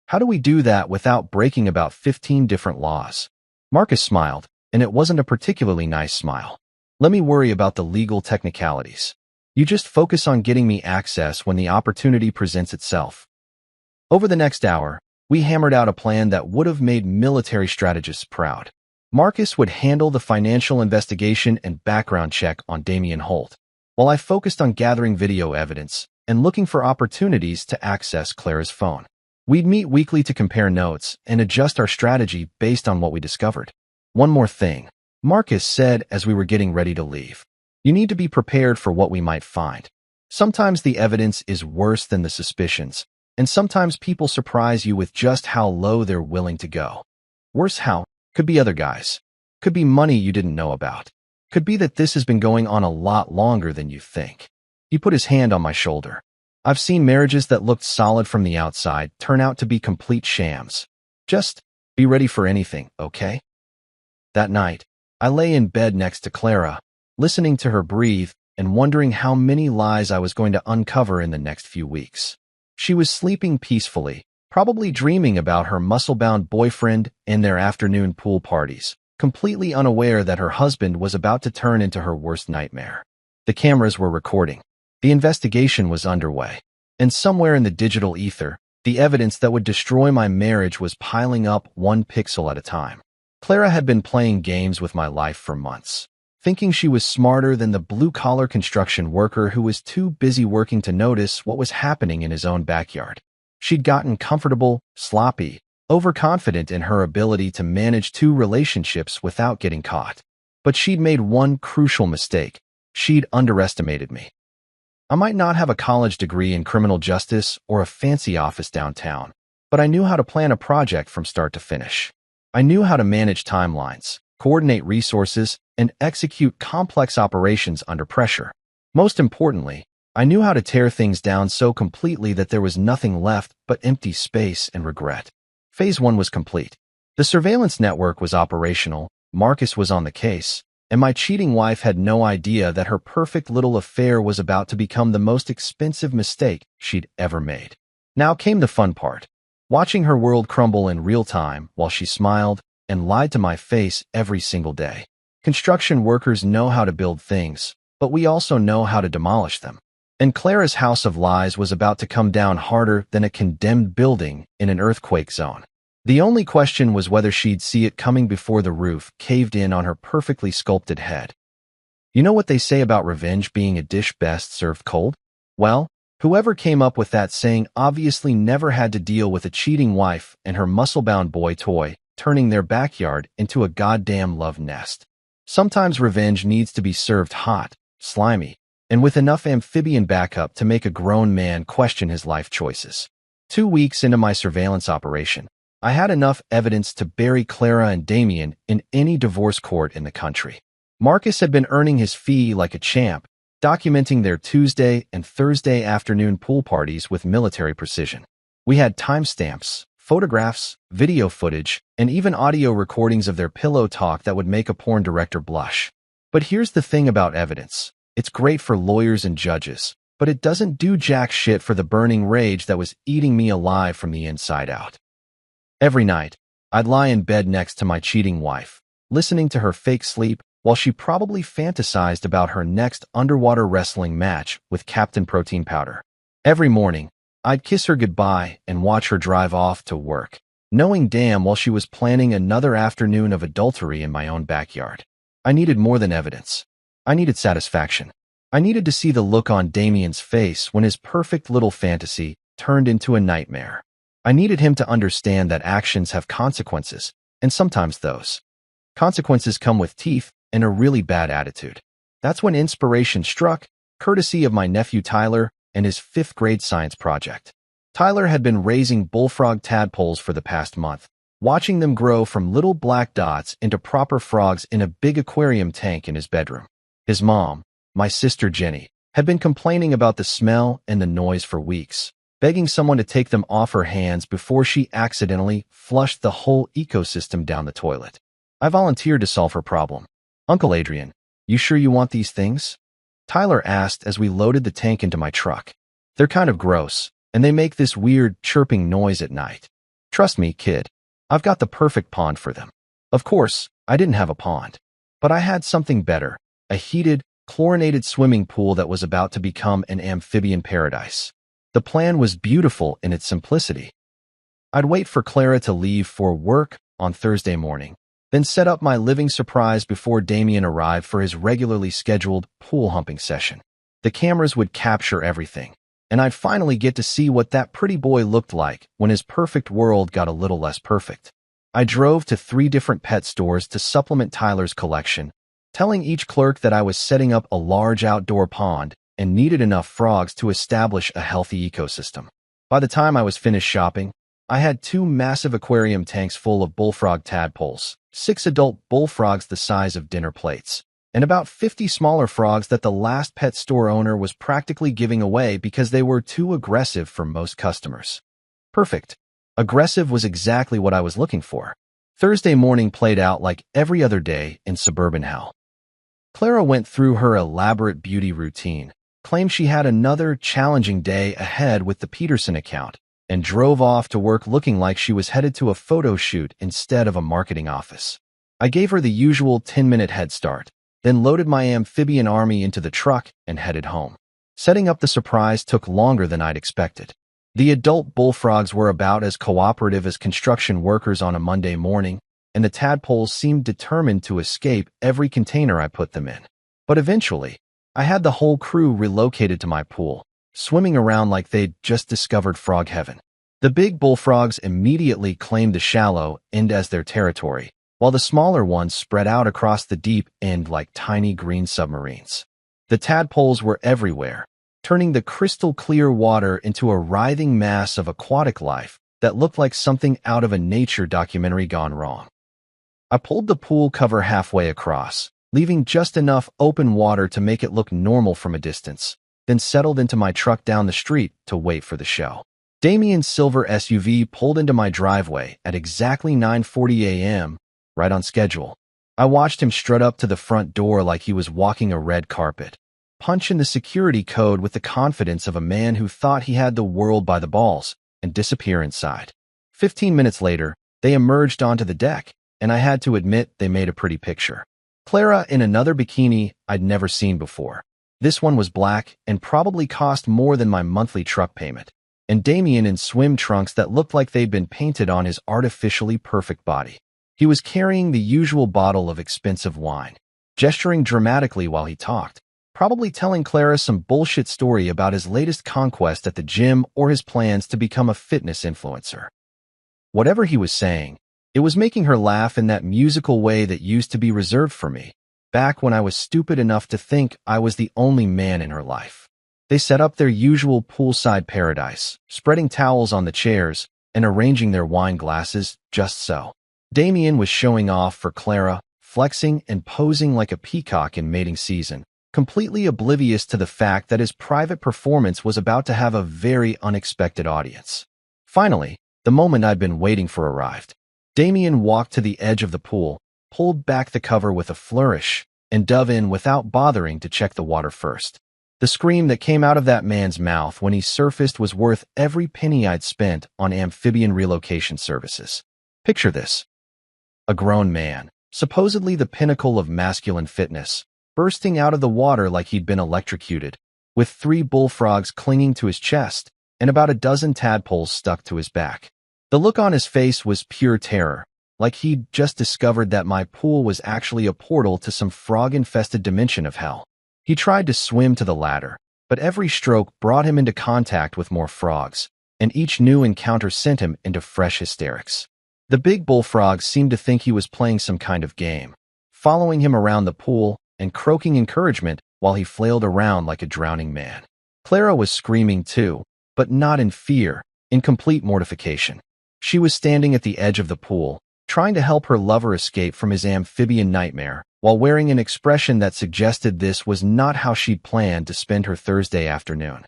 How do we do that without breaking about 15 different laws?" Marcus smiled, and it wasn't a particularly nice smile. "Let me worry about the legal technicalities. You just focus on getting me access when the opportunity presents itself." Over the next hour, we hammered out a plan that would have made military strategists proud. Marcus would handle the financial investigation and background check on Damien Holt, while I focused on gathering video evidence and looking for opportunities to access Clara's phone. We'd meet weekly to compare notes and adjust our strategy based on what we discovered. "One more thing," Marcus said as we were getting ready to leave. "You need to be prepared for what we might find. Sometimes the evidence is worse than the suspicions, and sometimes people surprise you with just how low they're willing to go. Worse how? Could be other guys. Could be money you didn't know about. Could be that this has been going on a lot longer than you think." He put his hand on my shoulder. "I've seen marriages that looked solid from the outside turn out to be complete shams. Just be ready for anything, okay?" That night, I lay in bed next to Clara, listening to her breathe and wondering how many lies I was going to uncover in the next few weeks. She was sleeping peacefully, probably dreaming about her muscle-bound boyfriend and their afternoon pool parties, completely unaware that her husband was about to turn into her worst nightmare. The cameras were recording. The investigation was underway, and somewhere in the digital ether, the evidence that would destroy my marriage was piling up one pixel at a time. Clara had been playing games with my life for months, thinking she was smarter than the blue-collar construction worker who was too busy working to notice what was happening in his own backyard. She'd gotten comfortable, sloppy, overconfident in her ability to manage two relationships without getting caught. But she'd made one crucial mistake. She'd underestimated me. I might not have a college degree in criminal justice or a fancy office downtown, but I knew how to plan a project from start to finish. I knew how to manage timelines, coordinate resources, and execute complex operations under pressure. Most importantly, I knew how to tear things down so completely that there was nothing left but empty space and regret. Phase 1 was complete. The surveillance network was operational, Marcus was on the case, and my cheating wife had no idea that her perfect little affair was about to become the most expensive mistake she'd ever made. Now came the fun part. Watching her world crumble in real time while she smiled and lied to my face every single day. Construction workers know how to build things, but we also know how to demolish them. And Clara's house of lies was about to come down harder than a condemned building in an earthquake zone. The only question was whether she'd see it coming before the roof caved in on her perfectly sculpted head. You know what they say about revenge being a dish best served cold? Well, whoever came up with that saying obviously never had to deal with a cheating wife and her muscle-bound boy toy, turning their backyard into a goddamn love nest. Sometimes revenge needs to be served hot, slimy, and with enough amphibian backup to make a grown man question his life choices. 2 weeks into my surveillance operation, I had enough evidence to bury Clara and Damien in any divorce court in the country. Marcus had been earning his fee like a champ, documenting their Tuesday and Thursday afternoon pool parties with military precision. We had timestamps, photographs, video footage, and even audio recordings of their pillow talk that would make a porn director blush. But here's the thing about evidence. It's great for lawyers and judges, but it doesn't do jack shit for the burning rage that was eating me alive from the inside out. Every night, I'd lie in bed next to my cheating wife, listening to her fake sleep while she probably fantasized about her next underwater wrestling match with Captain Protein Powder. Every morning, I'd kiss her goodbye and watch her drive off to work, knowing damn well she was planning another afternoon of adultery in my own backyard. I needed more than evidence. I needed satisfaction. I needed to see the look on Damien's face when his perfect little fantasy turned into a nightmare. I needed him to understand that actions have consequences, and sometimes those consequences come with teeth and a really bad attitude. That's when inspiration struck, courtesy of my nephew Tyler and his 5th grade science project. Tyler had been raising bullfrog tadpoles for the past month, watching them grow from little black dots into proper frogs in a big aquarium tank in his bedroom. His mom, my sister Jenny, had been complaining about the smell and the noise for weeks, begging someone to take them off her hands before she accidentally flushed the whole ecosystem down the toilet. I volunteered to solve her problem. "Uncle Adrian, you sure you want these things?" Tyler asked as we loaded the tank into my truck. "They're kind of gross, and they make this weird chirping noise at night." "Trust me, kid. I've got the perfect pond for them." Of course, I didn't have a pond. But I had something better, a heated, chlorinated swimming pool that was about to become an amphibian paradise. The plan was beautiful in its simplicity. I'd wait for Clara to leave for work on Thursday morning, then set up my living surprise before Damien arrived for his regularly scheduled pool humping session. The cameras would capture everything, and I'd finally get to see what that pretty boy looked like when his perfect world got a little less perfect. I drove to 3 different pet stores to supplement Tyler's collection, telling each clerk that I was setting up a large outdoor pond and needed enough frogs to establish a healthy ecosystem. By the time I was finished shopping, I had 2 massive aquarium tanks full of bullfrog tadpoles, 6 adult bullfrogs the size of dinner plates, and about 50 smaller frogs that the last pet store owner was practically giving away because they were too aggressive for most customers. Perfect. Aggressive was exactly what I was looking for. Thursday morning played out like every other day in suburban hell. Clara went through her elaborate beauty routine, claimed she had another challenging day ahead with the Peterson account, and drove off to work looking like she was headed to a photo shoot instead of a marketing office. I gave her the usual 10-minute head start, then loaded my amphibian army into the truck and headed home. Setting up the surprise took longer than I'd expected. The adult bullfrogs were about as cooperative as construction workers on a Monday morning, and the tadpoles seemed determined to escape every container I put them in. But eventually, I had the whole crew relocated to my pool, swimming around like they'd just discovered frog heaven. The big bullfrogs immediately claimed the shallow end as their territory, while the smaller ones spread out across the deep end like tiny green submarines. The tadpoles were everywhere, turning the crystal-clear water into a writhing mass of aquatic life that looked like something out of a nature documentary gone wrong. I pulled the pool cover halfway across, leaving just enough open water to make it look normal from a distance, then settled into my truck down the street to wait for the show. Damien's silver SUV pulled into my driveway at exactly 9:40 a.m., right on schedule. I watched him strut up to the front door like he was walking a red carpet, punch in the security code with the confidence of a man who thought he had the world by the balls, and disappear inside. 15 minutes later, they emerged onto the deck, and I had to admit they made a pretty picture. Clara in another bikini I'd never seen before. This one was black and probably cost more than my monthly truck payment, and Damien in swim trunks that looked like they'd been painted on his artificially perfect body. He was carrying the usual bottle of expensive wine, gesturing dramatically while he talked, probably telling Clara some bullshit story about his latest conquest at the gym or his plans to become a fitness influencer. Whatever he was saying, it was making her laugh in that musical way that used to be reserved for me, back when I was stupid enough to think I was the only man in her life. They set up their usual poolside paradise, spreading towels on the chairs and arranging their wine glasses just so. Damien was showing off for Clara, flexing and posing like a peacock in mating season, completely oblivious to the fact that his private performance was about to have a very unexpected audience. Finally, the moment I'd been waiting for arrived. Damien walked to the edge of the pool, pulled back the cover with a flourish, and dove in without bothering to check the water first. The scream that came out of that man's mouth when he surfaced was worth every penny I'd spent on amphibian relocation services. Picture this. A grown man, supposedly the pinnacle of masculine fitness, bursting out of the water like he'd been electrocuted, with 3 bullfrogs clinging to his chest and about a dozen tadpoles stuck to his back. The look on his face was pure terror, like he'd just discovered that my pool was actually a portal to some frog-infested dimension of hell. He tried to swim to the ladder, but every stroke brought him into contact with more frogs, and each new encounter sent him into fresh hysterics. The big bullfrogs seemed to think he was playing some kind of game, following him around the pool and croaking encouragement while he flailed around like a drowning man. Clara was screaming too, but not in fear, in complete mortification. She was standing at the edge of the pool, trying to help her lover escape from his amphibian nightmare, while wearing an expression that suggested this was not how she'd planned to spend her Thursday afternoon.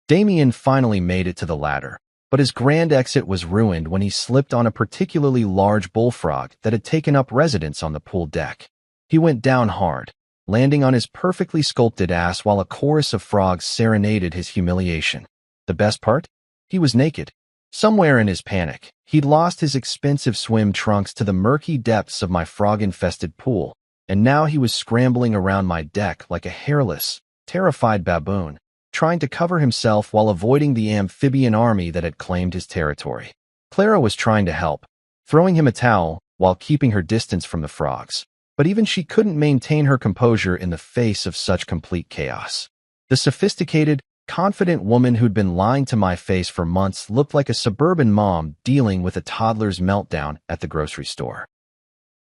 Damien finally made it to the ladder, but his grand exit was ruined when he slipped on a particularly large bullfrog that had taken up residence on the pool deck. He went down hard, landing on his perfectly sculpted ass while a chorus of frogs serenaded his humiliation. The best part? He was naked. Somewhere in his panic, he'd lost his expensive swim trunks to the murky depths of my frog-infested pool, and now he was scrambling around my deck like a hairless, terrified baboon, trying to cover himself while avoiding the amphibian army that had claimed his territory. Clara was trying to help, throwing him a towel while keeping her distance from the frogs, but even she couldn't maintain her composure in the face of such complete chaos. The sophisticated, confident woman who'd been lying to my face for months looked like a suburban mom dealing with a toddler's meltdown at the grocery store.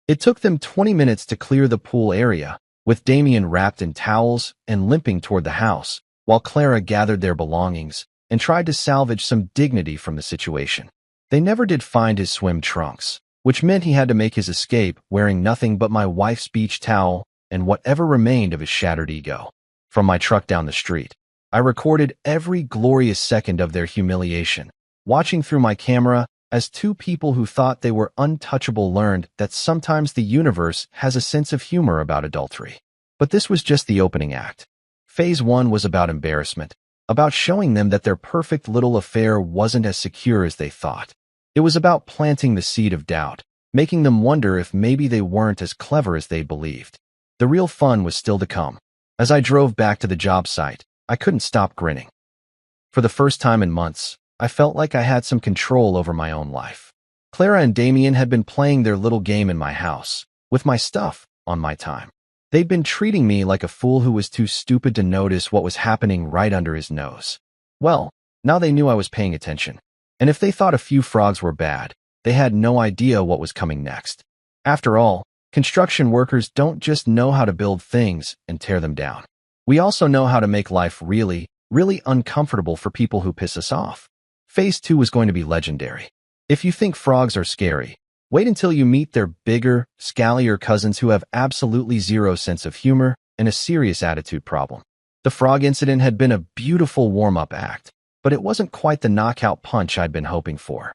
It took them 20 minutes to clear the pool area, with Damien wrapped in towels and limping toward the house, while Clara gathered their belongings and tried to salvage some dignity from the situation. They never did find his swim trunks, which meant he had to make his escape wearing nothing but my wife's beach towel and whatever remained of his shattered ego. From my truck down the street, I recorded every glorious second of their humiliation, watching through my camera as 2 people who thought they were untouchable learned that sometimes the universe has a sense of humor about adultery. But this was just the opening act. Phase 1 was about embarrassment, about showing them that their perfect little affair wasn't as secure as they thought. It was about planting the seed of doubt, making them wonder if maybe they weren't as clever as they believed. The real fun was still to come. As I drove back to the job site, I couldn't stop grinning. For the first time in months, I felt like I had some control over my own life. Clara and Damien had been playing their little game in my house, with my stuff on my time. They'd been treating me like a fool who was too stupid to notice what was happening right under his nose. Well, now they knew I was paying attention. And if they thought a few frogs were bad, they had no idea what was coming next. After all, construction workers don't just know how to build things and tear them down. We also know how to make life really, really uncomfortable for people who piss us off. Phase 2 was going to be legendary. If you think frogs are scary, wait until you meet their bigger, scallier cousins who have absolutely zero sense of humor and a serious attitude problem. The frog incident had been a beautiful warm-up act, but it wasn't quite the knockout punch I'd been hoping for.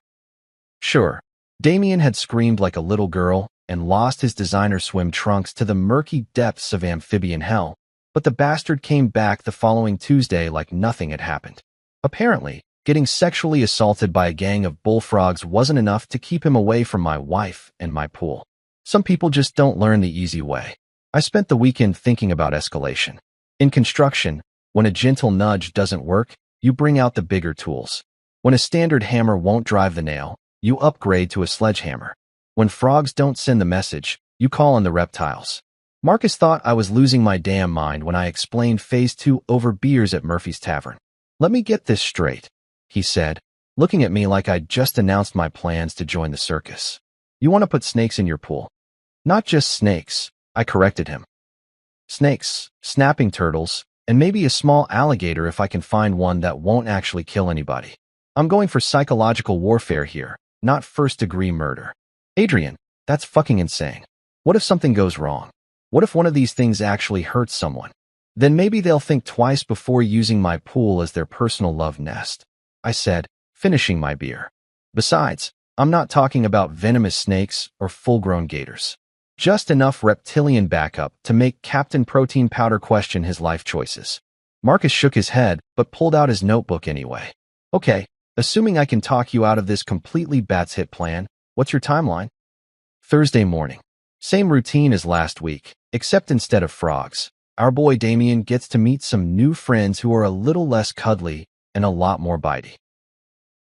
Sure, Damien had screamed like a little girl and lost his designer swim trunks to the murky depths of amphibian hell, but the bastard came back the following Tuesday like nothing had happened. Apparently, getting sexually assaulted by a gang of bullfrogs wasn't enough to keep him away from my wife and my pool. Some people just don't learn the easy way. I spent the weekend thinking about escalation. In construction, when a gentle nudge doesn't work, you bring out the bigger tools. When a standard hammer won't drive the nail, you upgrade to a sledgehammer. When frogs don't send the message, you call on the reptiles. Marcus thought I was losing my damn mind when I explained Phase 2 over beers at Murphy's Tavern. Let me get this straight, he said, looking at me like I'd just announced my plans to join the circus. You want to put snakes in your pool? Not just snakes, I corrected him. Snakes, snapping turtles, and maybe a small alligator if I can find one that won't actually kill anybody. I'm going for psychological warfare here, not first-degree murder. Adrian, that's fucking insane. What if something goes wrong? What if one of these things actually hurts someone? Then maybe they'll think twice before using my pool as their personal love nest, I said, finishing my beer. Besides, I'm not talking about venomous snakes or full-grown gators. Just enough reptilian backup to make Captain Protein Powder question his life choices. Marcus shook his head, but pulled out his notebook anyway. Okay, assuming I can talk you out of this completely Bats hit plan, what's your timeline? Thursday morning. Same routine as last week, except instead of frogs, our boy Damien gets to meet some new friends who are a little less cuddly and a lot more bitey.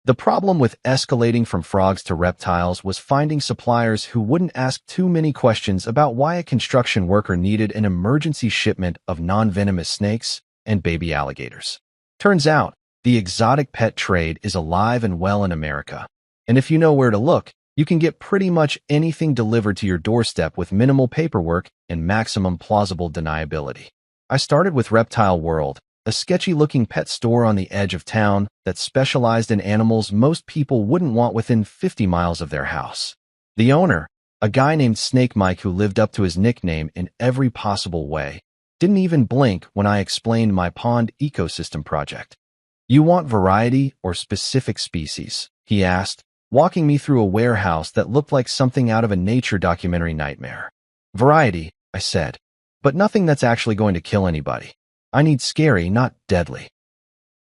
The problem with escalating from frogs to reptiles was finding suppliers who wouldn't ask too many questions about why a construction worker needed an emergency shipment of non-venomous snakes and baby alligators. Turns out, the exotic pet trade is alive and well in America, and if you know where to look, you can get pretty much anything delivered to your doorstep with minimal paperwork and maximum plausible deniability. I started with Reptile World, a sketchy-looking pet store on the edge of town that specialized in animals most people wouldn't want within 50 miles of their house. The owner, a guy named Snake Mike who lived up to his nickname in every possible way, didn't even blink when I explained my pond ecosystem project. You want variety or specific species? He asked, walking me through a warehouse that looked like something out of a nature documentary nightmare. Variety, I said, but nothing that's actually going to kill anybody. I need scary, not deadly.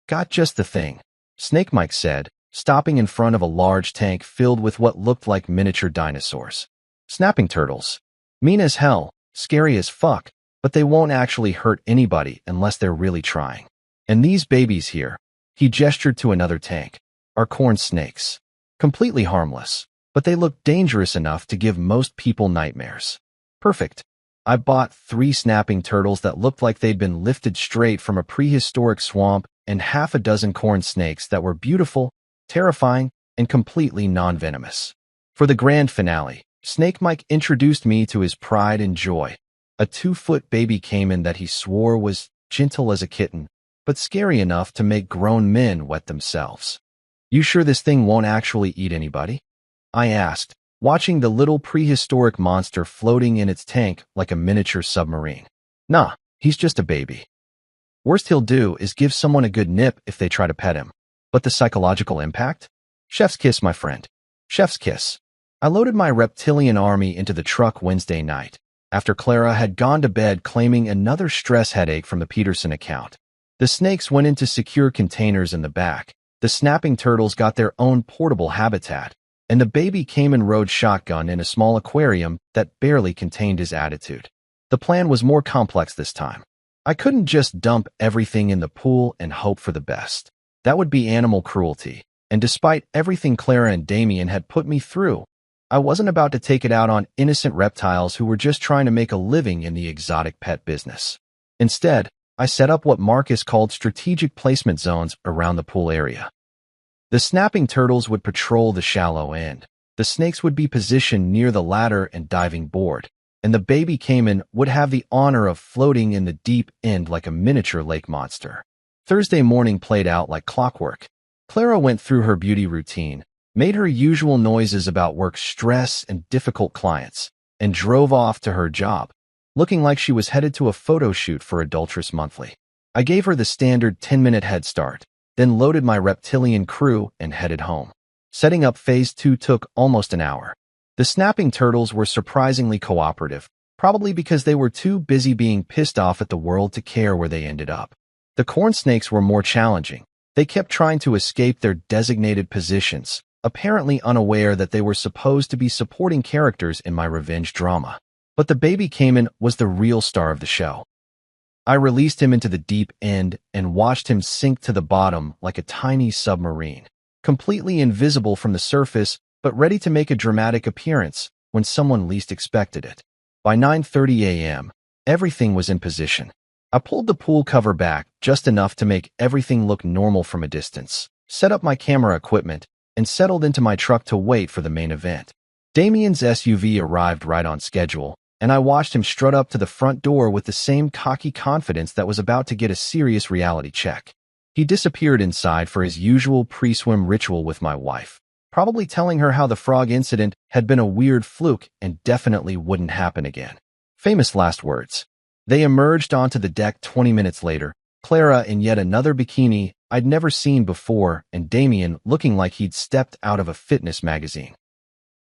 Got just the thing, Snake Mike said, stopping in front of a large tank filled with what looked like miniature dinosaurs. Snapping turtles. Mean as hell, scary as fuck, but they won't actually hurt anybody unless they're really trying. And these babies here, he gestured to another tank, are corn snakes. Completely harmless, but they look dangerous enough to give most people nightmares. Perfect. I bought 3 snapping turtles that looked like they'd been lifted straight from a prehistoric swamp and half a dozen corn snakes that were beautiful, terrifying, and completely non-venomous. For the grand finale, Snake Mike introduced me to his pride and joy, a 2-foot baby caiman that he swore was gentle as a kitten, but scary enough to make grown men wet themselves. You sure this thing won't actually eat anybody? I asked, watching the little prehistoric monster floating in its tank like a miniature submarine. Nah, he's just a baby. Worst he'll do is give someone a good nip if they try to pet him. But the psychological impact? Chef's kiss, my friend. Chef's kiss. I loaded my reptilian army into the truck Wednesday night, after Clara had gone to bed claiming another stress headache from the Peterson account. The snakes went into secure containers in the back, the snapping turtles got their own portable habitat, and the baby caiman rode shotgun in a small aquarium that barely contained his attitude. The plan was more complex this time. I couldn't just dump everything in the pool and hope for the best. That would be animal cruelty. And despite everything Clara and Damien had put me through, I wasn't about to take it out on innocent reptiles who were just trying to make a living in the exotic pet business. Instead, I set up what Marcus called strategic placement zones around the pool area. The snapping turtles would patrol the shallow end. The snakes would be positioned near the ladder and diving board, and the baby caiman would have the honor of floating in the deep end like a miniature lake monster. Thursday morning played out like clockwork. Clara went through her beauty routine, made her usual noises about work stress and difficult clients, and drove off to her job, looking like she was headed to a photo shoot for Adulteress Monthly. I gave her the standard 10-minute head start, then loaded my reptilian crew and headed home. Setting up Phase 2 took almost an hour. The snapping turtles were surprisingly cooperative, probably because they were too busy being pissed off at the world to care where they ended up. The corn snakes were more challenging. They kept trying to escape their designated positions, apparently unaware that they were supposed to be supporting characters in my revenge drama. But the baby caiman was the real star of the show. I released him into the deep end and watched him sink to the bottom like a tiny submarine, completely invisible from the surface but ready to make a dramatic appearance when someone least expected it. By 9:30 a.m., everything was in position. I pulled the pool cover back just enough to make everything look normal from a distance, set up my camera equipment, and settled into my truck to wait for the main event. Damien's SUV arrived right on schedule, and I watched him strut up to the front door with the same cocky confidence that was about to get a serious reality check. He disappeared inside for his usual pre-swim ritual with my wife, probably telling her how the frog incident had been a weird fluke and definitely wouldn't happen again. Famous last words. They emerged onto the deck 20 minutes later, Clara in yet another bikini I'd never seen before and Damien looking like he'd stepped out of a fitness magazine.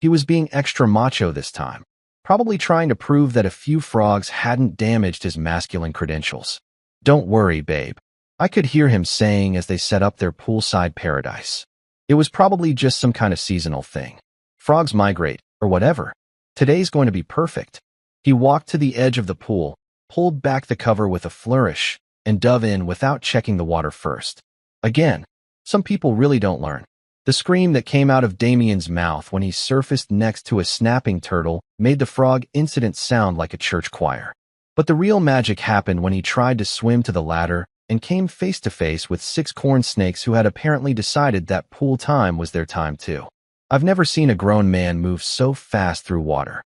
He was being extra macho this time, probably trying to prove that a few frogs hadn't damaged his masculine credentials. "Don't worry, babe," I could hear him saying as they set up their poolside paradise. It was probably just some kind of seasonal thing. Frogs migrate, or whatever. Today's going to be perfect. He walked to the edge of the pool, pulled back the cover with a flourish, and dove in without checking the water first. Again, some people really don't learn. The scream that came out of Damien's mouth when he surfaced next to a snapping turtle made the frog incident sound like a church choir. But the real magic happened when he tried to swim to the ladder and came face to face with 6 corn snakes who had apparently decided that pool time was their time too. I've never seen a grown man move so fast through water.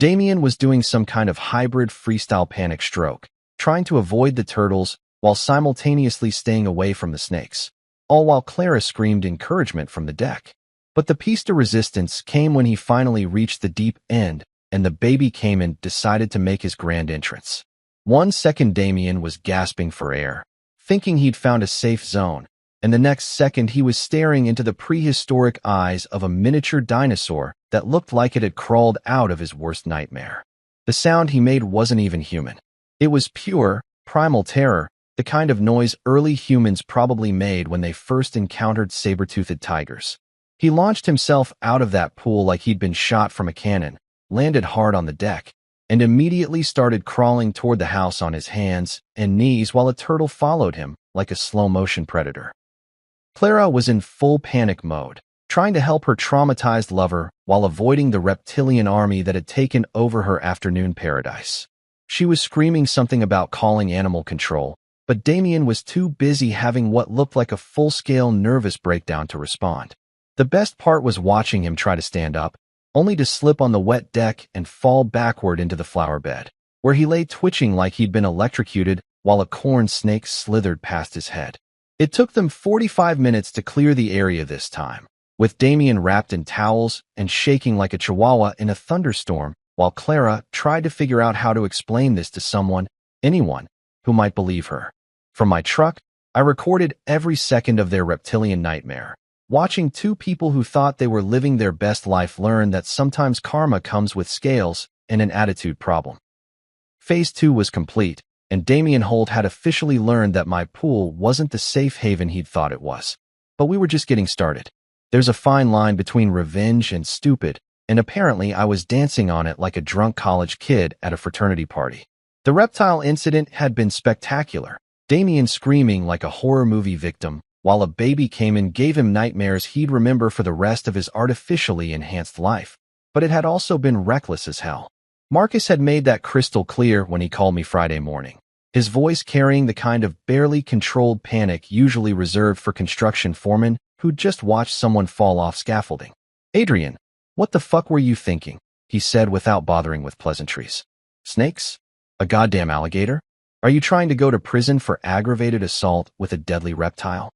Damien was doing some kind of hybrid freestyle panic stroke, trying to avoid the turtles while simultaneously staying away from the snakes, all while Clara screamed encouragement from the deck. But the piece de resistance came when he finally reached the deep end and the baby caiman decided to make his grand entrance. 1 second Damien was gasping for air, thinking he'd found a safe zone, and the next second he was staring into the prehistoric eyes of a miniature dinosaur that looked like it had crawled out of his worst nightmare. The sound he made wasn't even human. It was pure, primal terror, the kind of noise early humans probably made when they first encountered saber-toothed tigers. He launched himself out of that pool like he'd been shot from a cannon, landed hard on the deck, and immediately started crawling toward the house on his hands and knees while a turtle followed him like a slow-motion predator. Clara was in full panic mode, trying to help her traumatized lover while avoiding the reptilian army that had taken over her afternoon paradise. She was screaming something about calling animal control, but Damien was too busy having what looked like a full-scale nervous breakdown to respond. The best part was watching him try to stand up, only to slip on the wet deck and fall backward into the flower bed, where he lay twitching like he'd been electrocuted while a corn snake slithered past his head. It took them 45 minutes to clear the area this time, with Damien wrapped in towels and shaking like a chihuahua in a thunderstorm, while Clara tried to figure out how to explain this to someone, anyone, who might believe her. From my truck, I recorded every second of their reptilian nightmare, watching 2 people who thought they were living their best life learn that sometimes karma comes with scales and an attitude problem. Phase 2 was complete, and Damien Holt had officially learned that my pool wasn't the safe haven he'd thought it was. But we were just getting started. There's a fine line between revenge and stupid, and apparently I was dancing on it like a drunk college kid at a fraternity party. The reptile incident had been spectacular. Damien screaming like a horror movie victim, while a baby came and gave him nightmares he'd remember for the rest of his artificially enhanced life. But it had also been reckless as hell. Marcus had made that crystal clear when he called me Friday morning, his voice carrying the kind of barely controlled panic usually reserved for construction foremen who'd just watched someone fall off scaffolding. "Adrian, what the fuck were you thinking?" he said without bothering with pleasantries. "Snakes? A goddamn alligator? Are you trying to go to prison for aggravated assault with a deadly reptile?"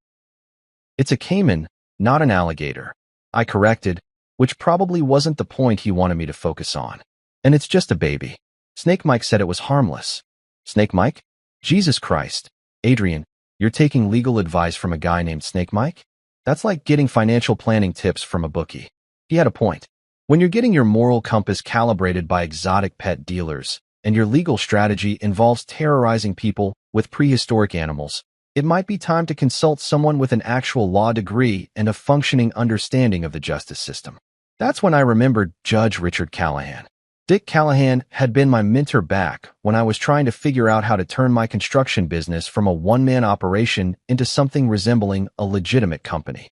"It's a caiman, not an alligator," I corrected, which probably wasn't the point he wanted me to focus on. "And it's just a baby. Snake Mike said it was harmless." "Snake Mike? Jesus Christ. Adrian, you're taking legal advice from a guy named Snake Mike? That's like getting financial planning tips from a bookie." He had a point. When you're getting your moral compass calibrated by exotic pet dealers, and your legal strategy involves terrorizing people with prehistoric animals, it might be time to consult someone with an actual law degree and a functioning understanding of the justice system. That's when I remembered Judge Richard Callahan. Dick Callahan had been my mentor back when I was trying to figure out how to turn my construction business from a one-man operation into something resembling a legitimate company.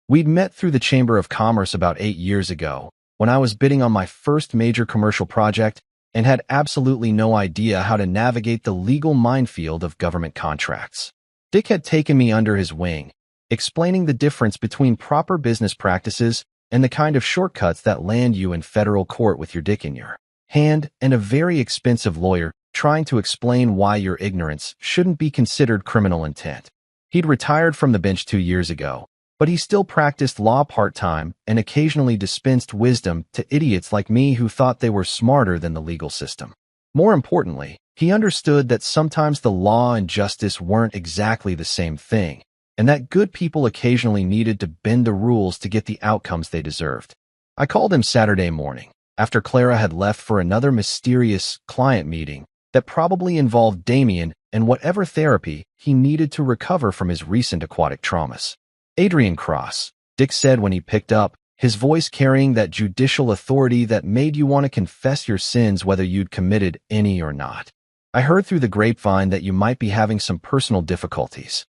We'd met through the Chamber of Commerce about 8 years ago when I was bidding on my first major commercial project and had absolutely no idea how to navigate the legal minefield of government contracts. Dick had taken me under his wing, explaining the difference between proper business practices and the kind of shortcuts that land you in federal court with your dick in your hand, and a very expensive lawyer trying to explain why your ignorance shouldn't be considered criminal intent. He'd retired from the bench 2 years ago, but he still practiced law part-time and occasionally dispensed wisdom to idiots like me who thought they were smarter than the legal system. More importantly, he understood that sometimes the law and justice weren't exactly the same thing, and that good people occasionally needed to bend the rules to get the outcomes they deserved. I called him Saturday morning, after Clara had left for another mysterious client meeting that probably involved Damien and whatever therapy he needed to recover from his recent aquatic traumas. "Adrian Cross," Dick said when he picked up, his voice carrying that judicial authority that made you want to confess your sins whether you'd committed any or not. "I heard through the grapevine that you might be having some personal difficulties."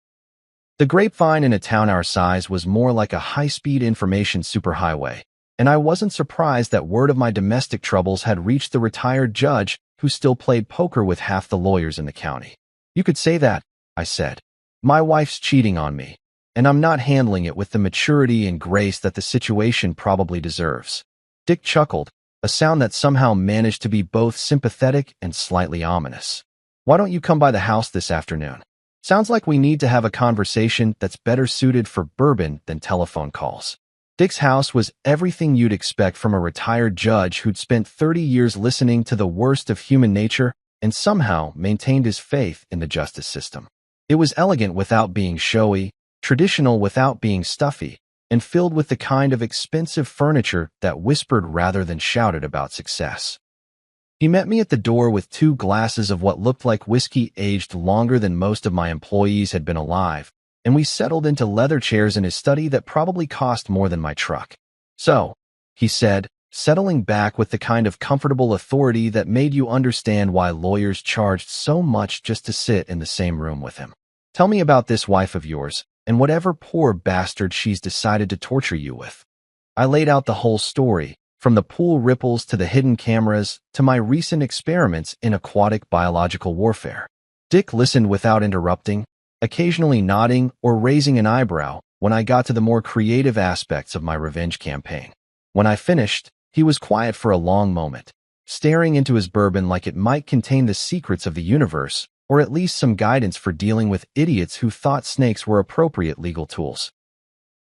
The grapevine in a town our size was more like a high-speed information superhighway, and I wasn't surprised that word of my domestic troubles had reached the retired judge who still played poker with half the lawyers in the county. "You could say that," I said. "My wife's cheating on me, and I'm not handling it with the maturity and grace that the situation probably deserves." Dick chuckled, a sound that somehow managed to be both sympathetic and slightly ominous. "Why don't you come by the house this afternoon? Sounds like we need to have a conversation that's better suited for bourbon than telephone calls." Dick's house was everything you'd expect from a retired judge who'd spent 30 years listening to the worst of human nature and somehow maintained his faith in the justice system. It was elegant without being showy, traditional without being stuffy, and filled with the kind of expensive furniture that whispered rather than shouted about success. He met me at the door with 2 glasses of what looked like whiskey aged longer than most of my employees had been alive, and we settled into leather chairs in his study that probably cost more than my truck. "So," he said, settling back with the kind of comfortable authority that made you understand why lawyers charged so much just to sit in the same room with him. "Tell me about this wife of yours, and whatever poor bastard she's decided to torture you with." I laid out the whole story, from the pool ripples to the hidden cameras to my recent experiments in aquatic biological warfare. Dick listened without interrupting, occasionally nodding or raising an eyebrow when I got to the more creative aspects of my revenge campaign. When I finished, he was quiet for a long moment, staring into his bourbon like it might contain the secrets of the universe, or at least some guidance for dealing with idiots who thought snakes were appropriate legal tools.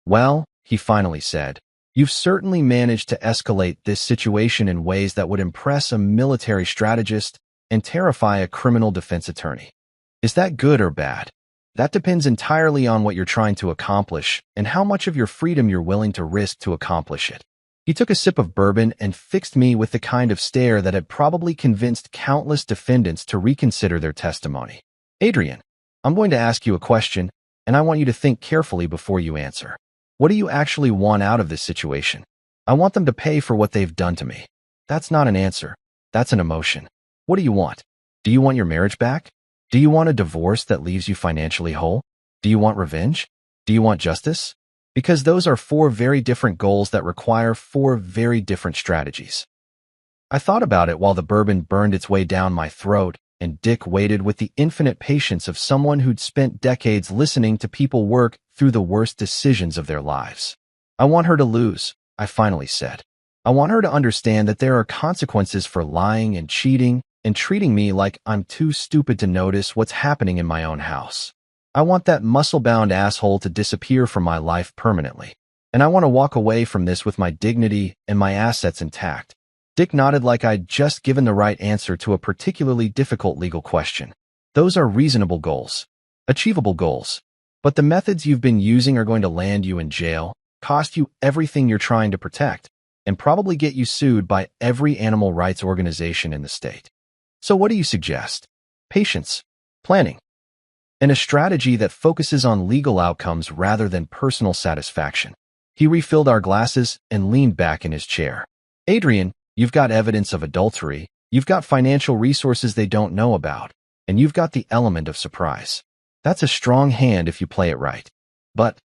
"Well," he finally said, "you've certainly managed to escalate this situation in ways that would impress a military strategist and terrify a criminal defense attorney. Is that good or bad? That depends entirely on what you're trying to accomplish and how much of your freedom you're willing to risk to accomplish it." He took a sip of bourbon and fixed me with the kind of stare that had probably convinced countless defendants to reconsider their testimony. "Adrian, I'm going to ask you a question, and I want you to think carefully before you answer. What do you actually want out of this situation?" "I want them to pay for what they've done to me." "That's not an answer. That's an emotion. What do you want?" Do you want your marriage back? Do you want a divorce that leaves you financially whole? Do you want revenge? Do you want justice? Because those are four very different goals that require four very different strategies. I thought about it while the bourbon burned its way down my throat, and Dick waited with the infinite patience of someone who'd spent decades listening to people work through the worst decisions of their lives. I want her to lose, I finally said. I want her to understand that there are consequences for lying and cheating and treating me like I'm too stupid to notice what's happening in my own house. I want that muscle-bound asshole to disappear from my life permanently. And I want to walk away from this with my dignity and my assets intact. Dick nodded like I'd just given the right answer to a particularly difficult legal question. Those are reasonable goals, achievable goals. But the methods you've been using are going to land you in jail, cost you everything you're trying to protect, and probably get you sued by every animal rights organization in the state. So what do you suggest? Patience, planning, and a strategy that focuses on legal outcomes rather than personal satisfaction. He refilled our glasses and leaned back in his chair. Adrian, you've got evidence of adultery, you've got financial resources they don't know about, and you've got the element of surprise. That's a strong hand if you play it right. But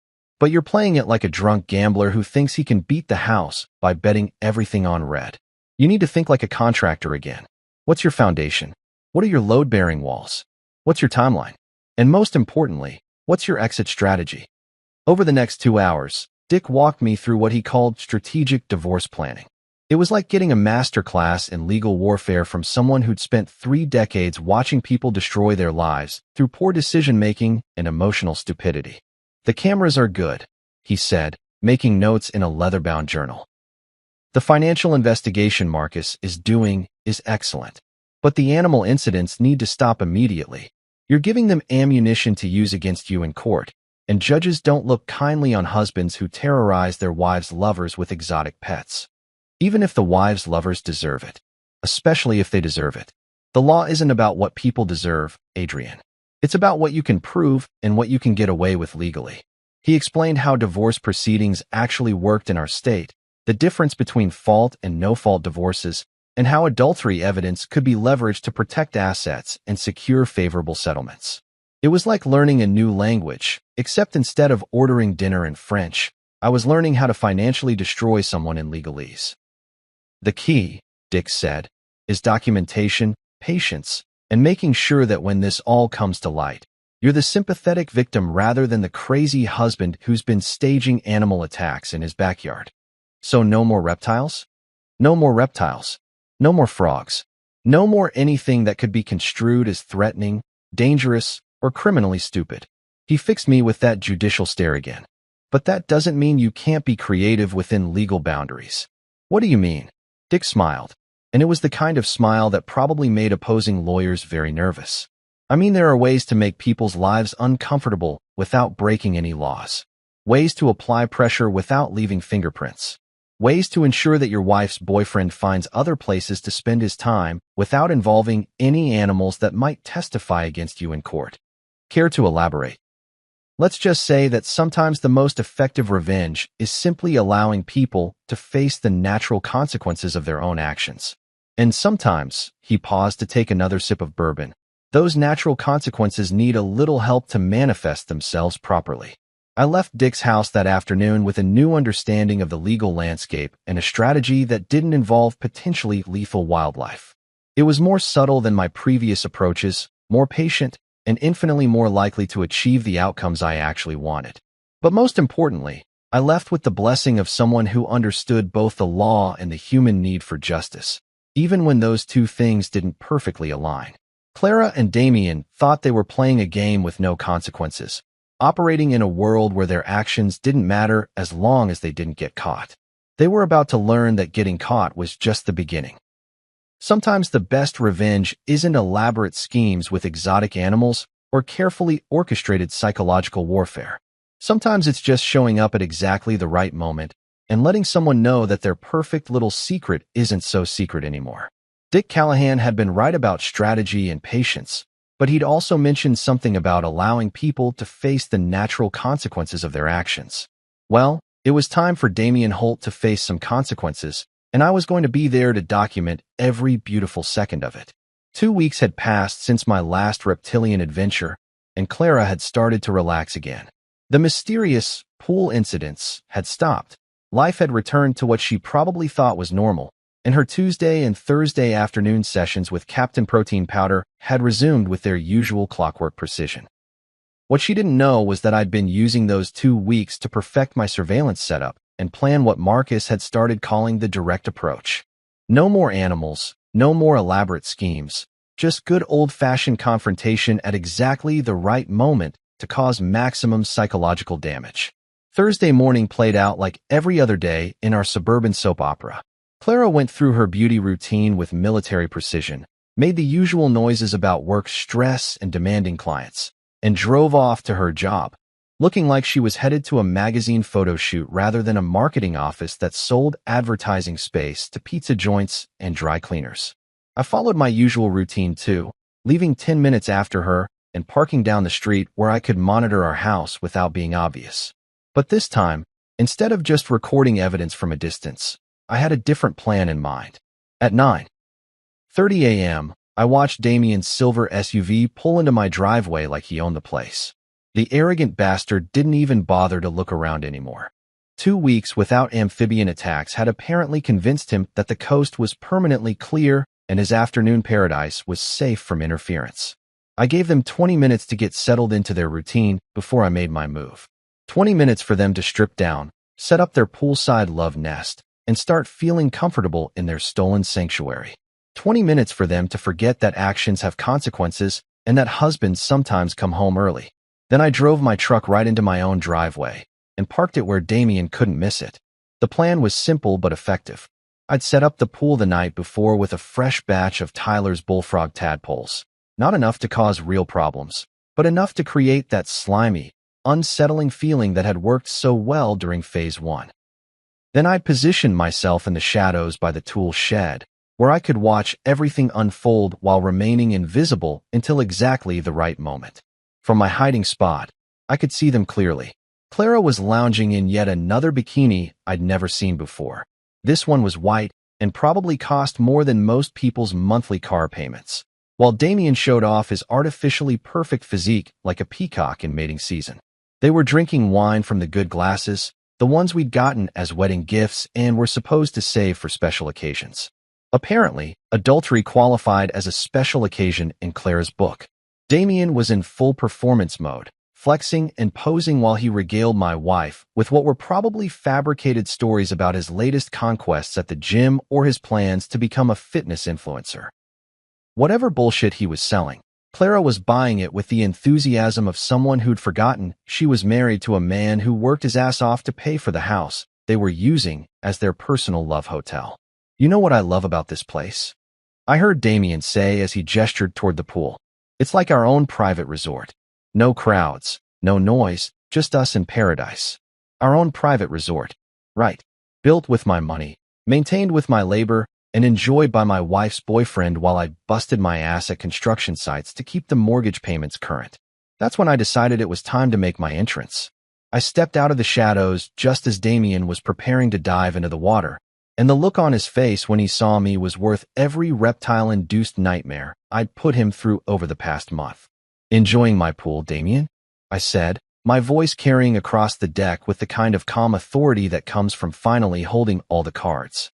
you're playing it like a drunk gambler who thinks he can beat the house by betting everything on red. You need to think like a contractor again. What's your foundation? What are your load-bearing walls? What's your timeline? And most importantly, what's your exit strategy? Over the next 2 hours, Dick walked me through what he called strategic divorce planning. It was like getting a masterclass in legal warfare from someone who'd spent 3 decades watching people destroy their lives through poor decision-making and emotional stupidity. The cameras are good, he said, making notes in a leather-bound journal. The financial investigation Marcus is doing is excellent. But the animal incidents need to stop immediately. You're giving them ammunition to use against you in court, and judges don't look kindly on husbands who terrorize their wives' lovers with exotic pets. Even if the wives' lovers deserve it, especially if they deserve it. The law isn't about what people deserve, Adrian. It's about what you can prove and what you can get away with legally. He explained how divorce proceedings actually worked in our state, the difference between fault and no-fault divorces, and how adultery evidence could be leveraged to protect assets and secure favorable settlements. It was like learning a new language, except instead of ordering dinner in French, I was learning how to financially destroy someone in legalese. The key, Dick said, is documentation, patience, and making sure that when this all comes to light, you're the sympathetic victim rather than the crazy husband who's been staging animal attacks in his backyard. So no more reptiles? No more reptiles. No more frogs. No more anything that could be construed as threatening, dangerous, or criminally stupid. He fixed me with that judicial stare again. But that doesn't mean you can't be creative within legal boundaries. What do you mean? Dick smiled, and it was the kind of smile that probably made opposing lawyers very nervous. I mean, there are ways to make people's lives uncomfortable without breaking any laws. Ways to apply pressure without leaving fingerprints. Ways to ensure that your wife's boyfriend finds other places to spend his time without involving any animals that might testify against you in court. Care to elaborate? Let's just say that sometimes the most effective revenge is simply allowing people to face the natural consequences of their own actions. And sometimes, he paused to take another sip of bourbon, those natural consequences need a little help to manifest themselves properly. I left Dick's house that afternoon with a new understanding of the legal landscape and a strategy that didn't involve potentially lethal wildlife. It was more subtle than my previous approaches, more patient, and infinitely more likely to achieve the outcomes I actually wanted. But most importantly, I left with the blessing of someone who understood both the law and the human need for justice, even when those two things didn't perfectly align. Clara and Damien thought they were playing a game with no consequences, operating in a world where their actions didn't matter as long as they didn't get caught. They were about to learn that getting caught was just the beginning. Sometimes the best revenge isn't elaborate schemes with exotic animals or carefully orchestrated psychological warfare. Sometimes it's just showing up at exactly the right moment and letting someone know that their perfect little secret isn't so secret anymore. Dick Callahan had been right about strategy and patience, but he'd also mentioned something about allowing people to face the natural consequences of their actions. Well, it was time for Damien Holt to face some consequences, and I was going to be there to document every beautiful second of it. 2 weeks had passed since my last reptilian adventure, and Clara had started to relax again. The mysterious pool incidents had stopped. Life had returned to what she probably thought was normal, and her Tuesday and Thursday afternoon sessions with Captain Protein Powder had resumed with their usual clockwork precision. What she didn't know was that I'd been using those 2 weeks to perfect my surveillance setup and plan what Marcus had started calling the direct approach. No more animals, no more elaborate schemes, just good old-fashioned confrontation at exactly the right moment to cause maximum psychological damage. Thursday morning played out like every other day in our suburban soap opera. Clara went through her beauty routine with military precision, made the usual noises about work stress and demanding clients, and drove off to her job, looking like she was headed to a magazine photo shoot rather than a marketing office that sold advertising space to pizza joints and dry cleaners. I followed my usual routine too, leaving 10 minutes after her and parking down the street where I could monitor our house without being obvious. But this time, instead of just recording evidence from a distance, I had a different plan in mind. At 9:30 a.m., I watched Damien's silver SUV pull into my driveway like he owned the place. The arrogant bastard didn't even bother to look around anymore. 2 weeks without amphibian attacks had apparently convinced him that the coast was permanently clear and his afternoon paradise was safe from interference. I gave them 20 minutes to get settled into their routine before I made my move. 20 minutes for them to strip down, set up their poolside love nest, and start feeling comfortable in their stolen sanctuary. 20 minutes for them to forget that actions have consequences and that husbands sometimes come home early. Then I drove my truck right into my own driveway and parked it where Damien couldn't miss it. The plan was simple but effective. I'd set up the pool the night before with a fresh batch of Tyler's bullfrog tadpoles. Not enough to cause real problems, but enough to create that slimy, unsettling feeling that had worked so well during Phase 1. Then I'd positioned myself in the shadows by the tool shed, where I could watch everything unfold while remaining invisible until exactly the right moment. From my hiding spot, I could see them clearly. Clara was lounging in yet another bikini I'd never seen before. This one was white and probably cost more than most people's monthly car payments, while Damien showed off his artificially perfect physique like a peacock in mating season. They were drinking wine from the good glasses, the ones we'd gotten as wedding gifts and were supposed to save for special occasions. Apparently, adultery qualified as a special occasion in Clara's book. Damien was in full performance mode, flexing and posing while he regaled my wife with what were probably fabricated stories about his latest conquests at the gym or his plans to become a fitness influencer. Whatever bullshit he was selling, Clara was buying it with the enthusiasm of someone who'd forgotten she was married to a man who worked his ass off to pay for the house they were using as their personal love hotel. You know what I love about this place? I heard Damien say as he gestured toward the pool. It's like our own private resort. No crowds, no noise, just us in paradise. Our own private resort. Right. Built with my money, maintained with my labor, and enjoyed by my wife's boyfriend while I busted my ass at construction sites to keep the mortgage payments current. That's when I decided it was time to make my entrance. I stepped out of the shadows just as Damien was preparing to dive into the water, and the look on his face when he saw me was worth every reptile-induced nightmare I'd put him through over the past month. "Enjoying my pool, Damien?" I said, my voice carrying across the deck with the kind of calm authority that comes from finally holding all the cards.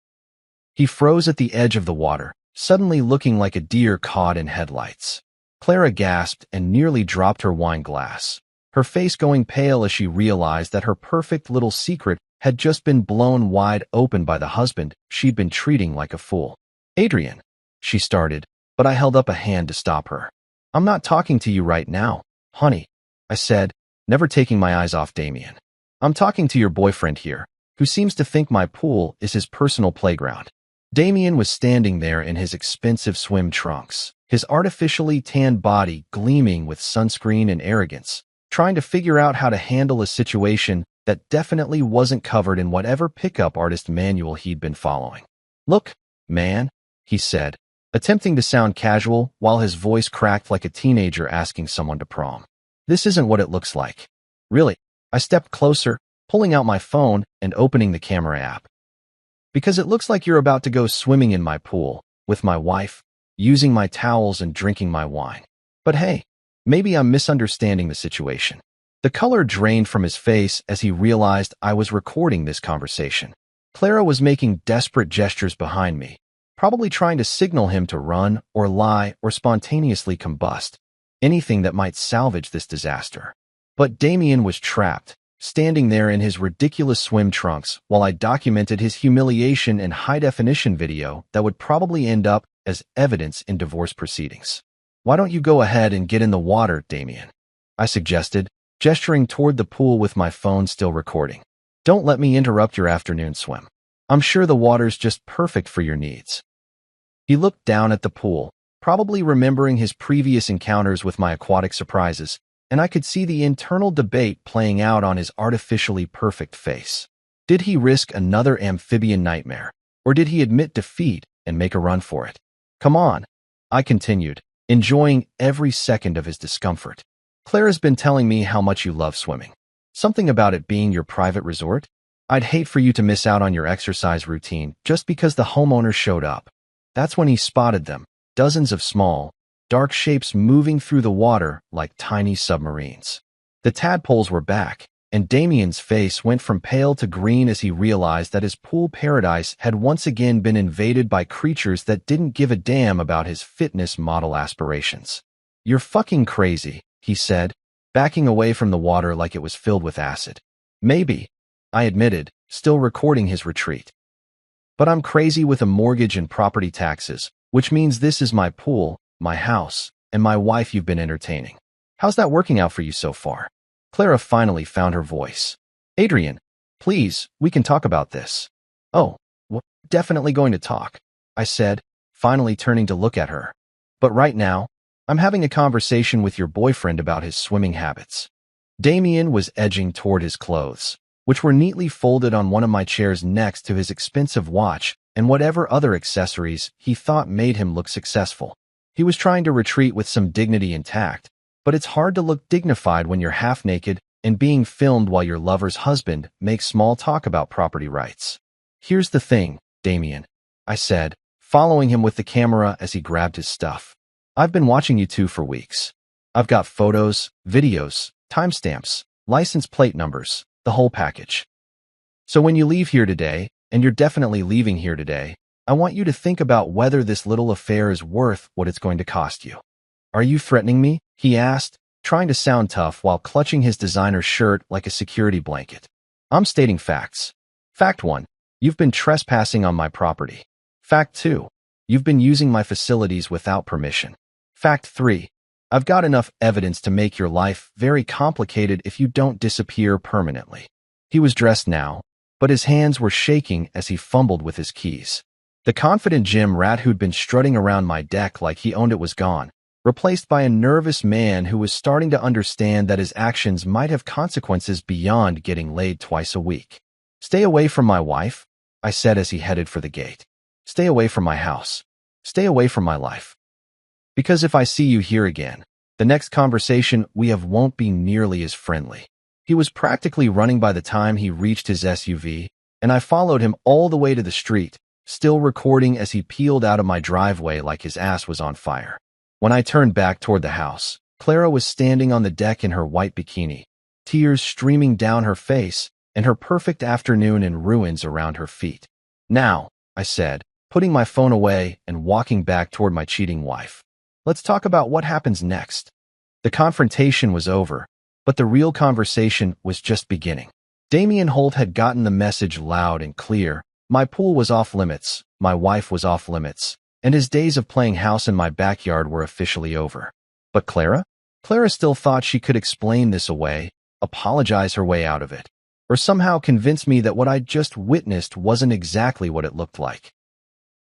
He froze at the edge of the water, suddenly looking like a deer caught in headlights. Clara gasped and nearly dropped her wine glass, her face going pale as she realized that her perfect little secret had just been blown wide open by the husband she'd been treating like a fool. "Adrian," she started, but I held up a hand to stop her. "I'm not talking to you right now, honey," I said, never taking my eyes off Damien. "I'm talking to your boyfriend here, who seems to think my pool is his personal playground." Damien was standing there in his expensive swim trunks, his artificially tanned body gleaming with sunscreen and arrogance, trying to figure out how to handle a situation that definitely wasn't covered in whatever pickup artist manual he'd been following. "Look, man," he said, attempting to sound casual while his voice cracked like a teenager asking someone to prom. "This isn't what it looks like. Really." I stepped closer, pulling out my phone and opening the camera app. "Because it looks like you're about to go swimming in my pool, with my wife." using my towels and drinking my wine. But hey, maybe I'm misunderstanding the situation. The color drained from his face as he realized I was recording this conversation. Clara was making desperate gestures behind me, probably trying to signal him to run or lie or spontaneously combust, anything that might salvage this disaster. But Damien was trapped, standing there in his ridiculous swim trunks while I documented his humiliation in high-definition video that would probably end up as evidence in divorce proceedings. "Why don't you go ahead and get in the water, Damien?" I suggested, gesturing toward the pool with my phone still recording. "Don't let me interrupt your afternoon swim. I'm sure the water's just perfect for your needs." He looked down at the pool, probably remembering his previous encounters with my aquatic surprises, and I could see the internal debate playing out on his artificially perfect face. Did he risk another amphibian nightmare, or did he admit defeat and make a run for it? "Come on," I continued, enjoying every second of his discomfort. "Clara's been telling me how much you love swimming. Something about it being your private resort? I'd hate for you to miss out on your exercise routine just because the homeowners showed up." That's when he spotted them, dozens of small, dark shapes moving through the water like tiny submarines. The tadpoles were back, and Damien's face went from pale to green as he realized that his pool paradise had once again been invaded by creatures that didn't give a damn about his fitness model aspirations. "You're fucking crazy," he said, backing away from the water like it was filled with acid. "Maybe," I admitted, still recording his retreat. "But I'm crazy with a mortgage and property taxes, which means this is my pool, my house, and my wife you've been entertaining. How's that working out for you so far?" Clara finally found her voice. "Adrian, please, we can talk about this." "Oh, we're definitely going to talk," I said, finally turning to look at her. "But right now, I'm having a conversation with your boyfriend about his swimming habits." Damien was edging toward his clothes, which were neatly folded on one of my chairs next to his expensive watch and whatever other accessories he thought made him look successful. He was trying to retreat with some dignity intact, but it's hard to look dignified when you're half naked and being filmed while your lover's husband makes small talk about property rights. "Here's the thing, Damien," I said, following him with the camera as he grabbed his stuff. "I've been watching you two for weeks. I've got photos, videos, timestamps, license plate numbers, the whole package. So when you leave here today, and you're definitely leaving here today, I want you to think about whether this little affair is worth what it's going to cost you." "Are you threatening me?" he asked, trying to sound tough while clutching his designer shirt like a security blanket. "I'm stating facts. Fact 1, you've been trespassing on my property. Fact 2, you've been using my facilities without permission. Fact 3, I've got enough evidence to make your life very complicated if you don't disappear permanently." He was dressed now, but his hands were shaking as he fumbled with his keys. The confident gym rat who'd been strutting around my deck like he owned it was gone, replaced by a nervous man who was starting to understand that his actions might have consequences beyond getting laid twice a week. "Stay away from my wife," I said as he headed for the gate. "Stay away from my house. Stay away from my life. Because if I see you here again, the next conversation we have won't be nearly as friendly." He was practically running by the time he reached his SUV, and I followed him all the way to the street, still recording as he peeled out of my driveway like his ass was on fire. When I turned back toward the house, Clara was standing on the deck in her white bikini, tears streaming down her face and her perfect afternoon in ruins around her feet. "Now," I said, putting my phone away and walking back toward my cheating wife, "let's talk about what happens next." The confrontation was over, but the real conversation was just beginning. Damien Holt had gotten the message loud and clear. My pool was off limits, my wife was off limits, and his days of playing house in my backyard were officially over. But Clara? Clara still thought she could explain this away, apologize her way out of it, or somehow convince me that what I'd just witnessed wasn't exactly what it looked like.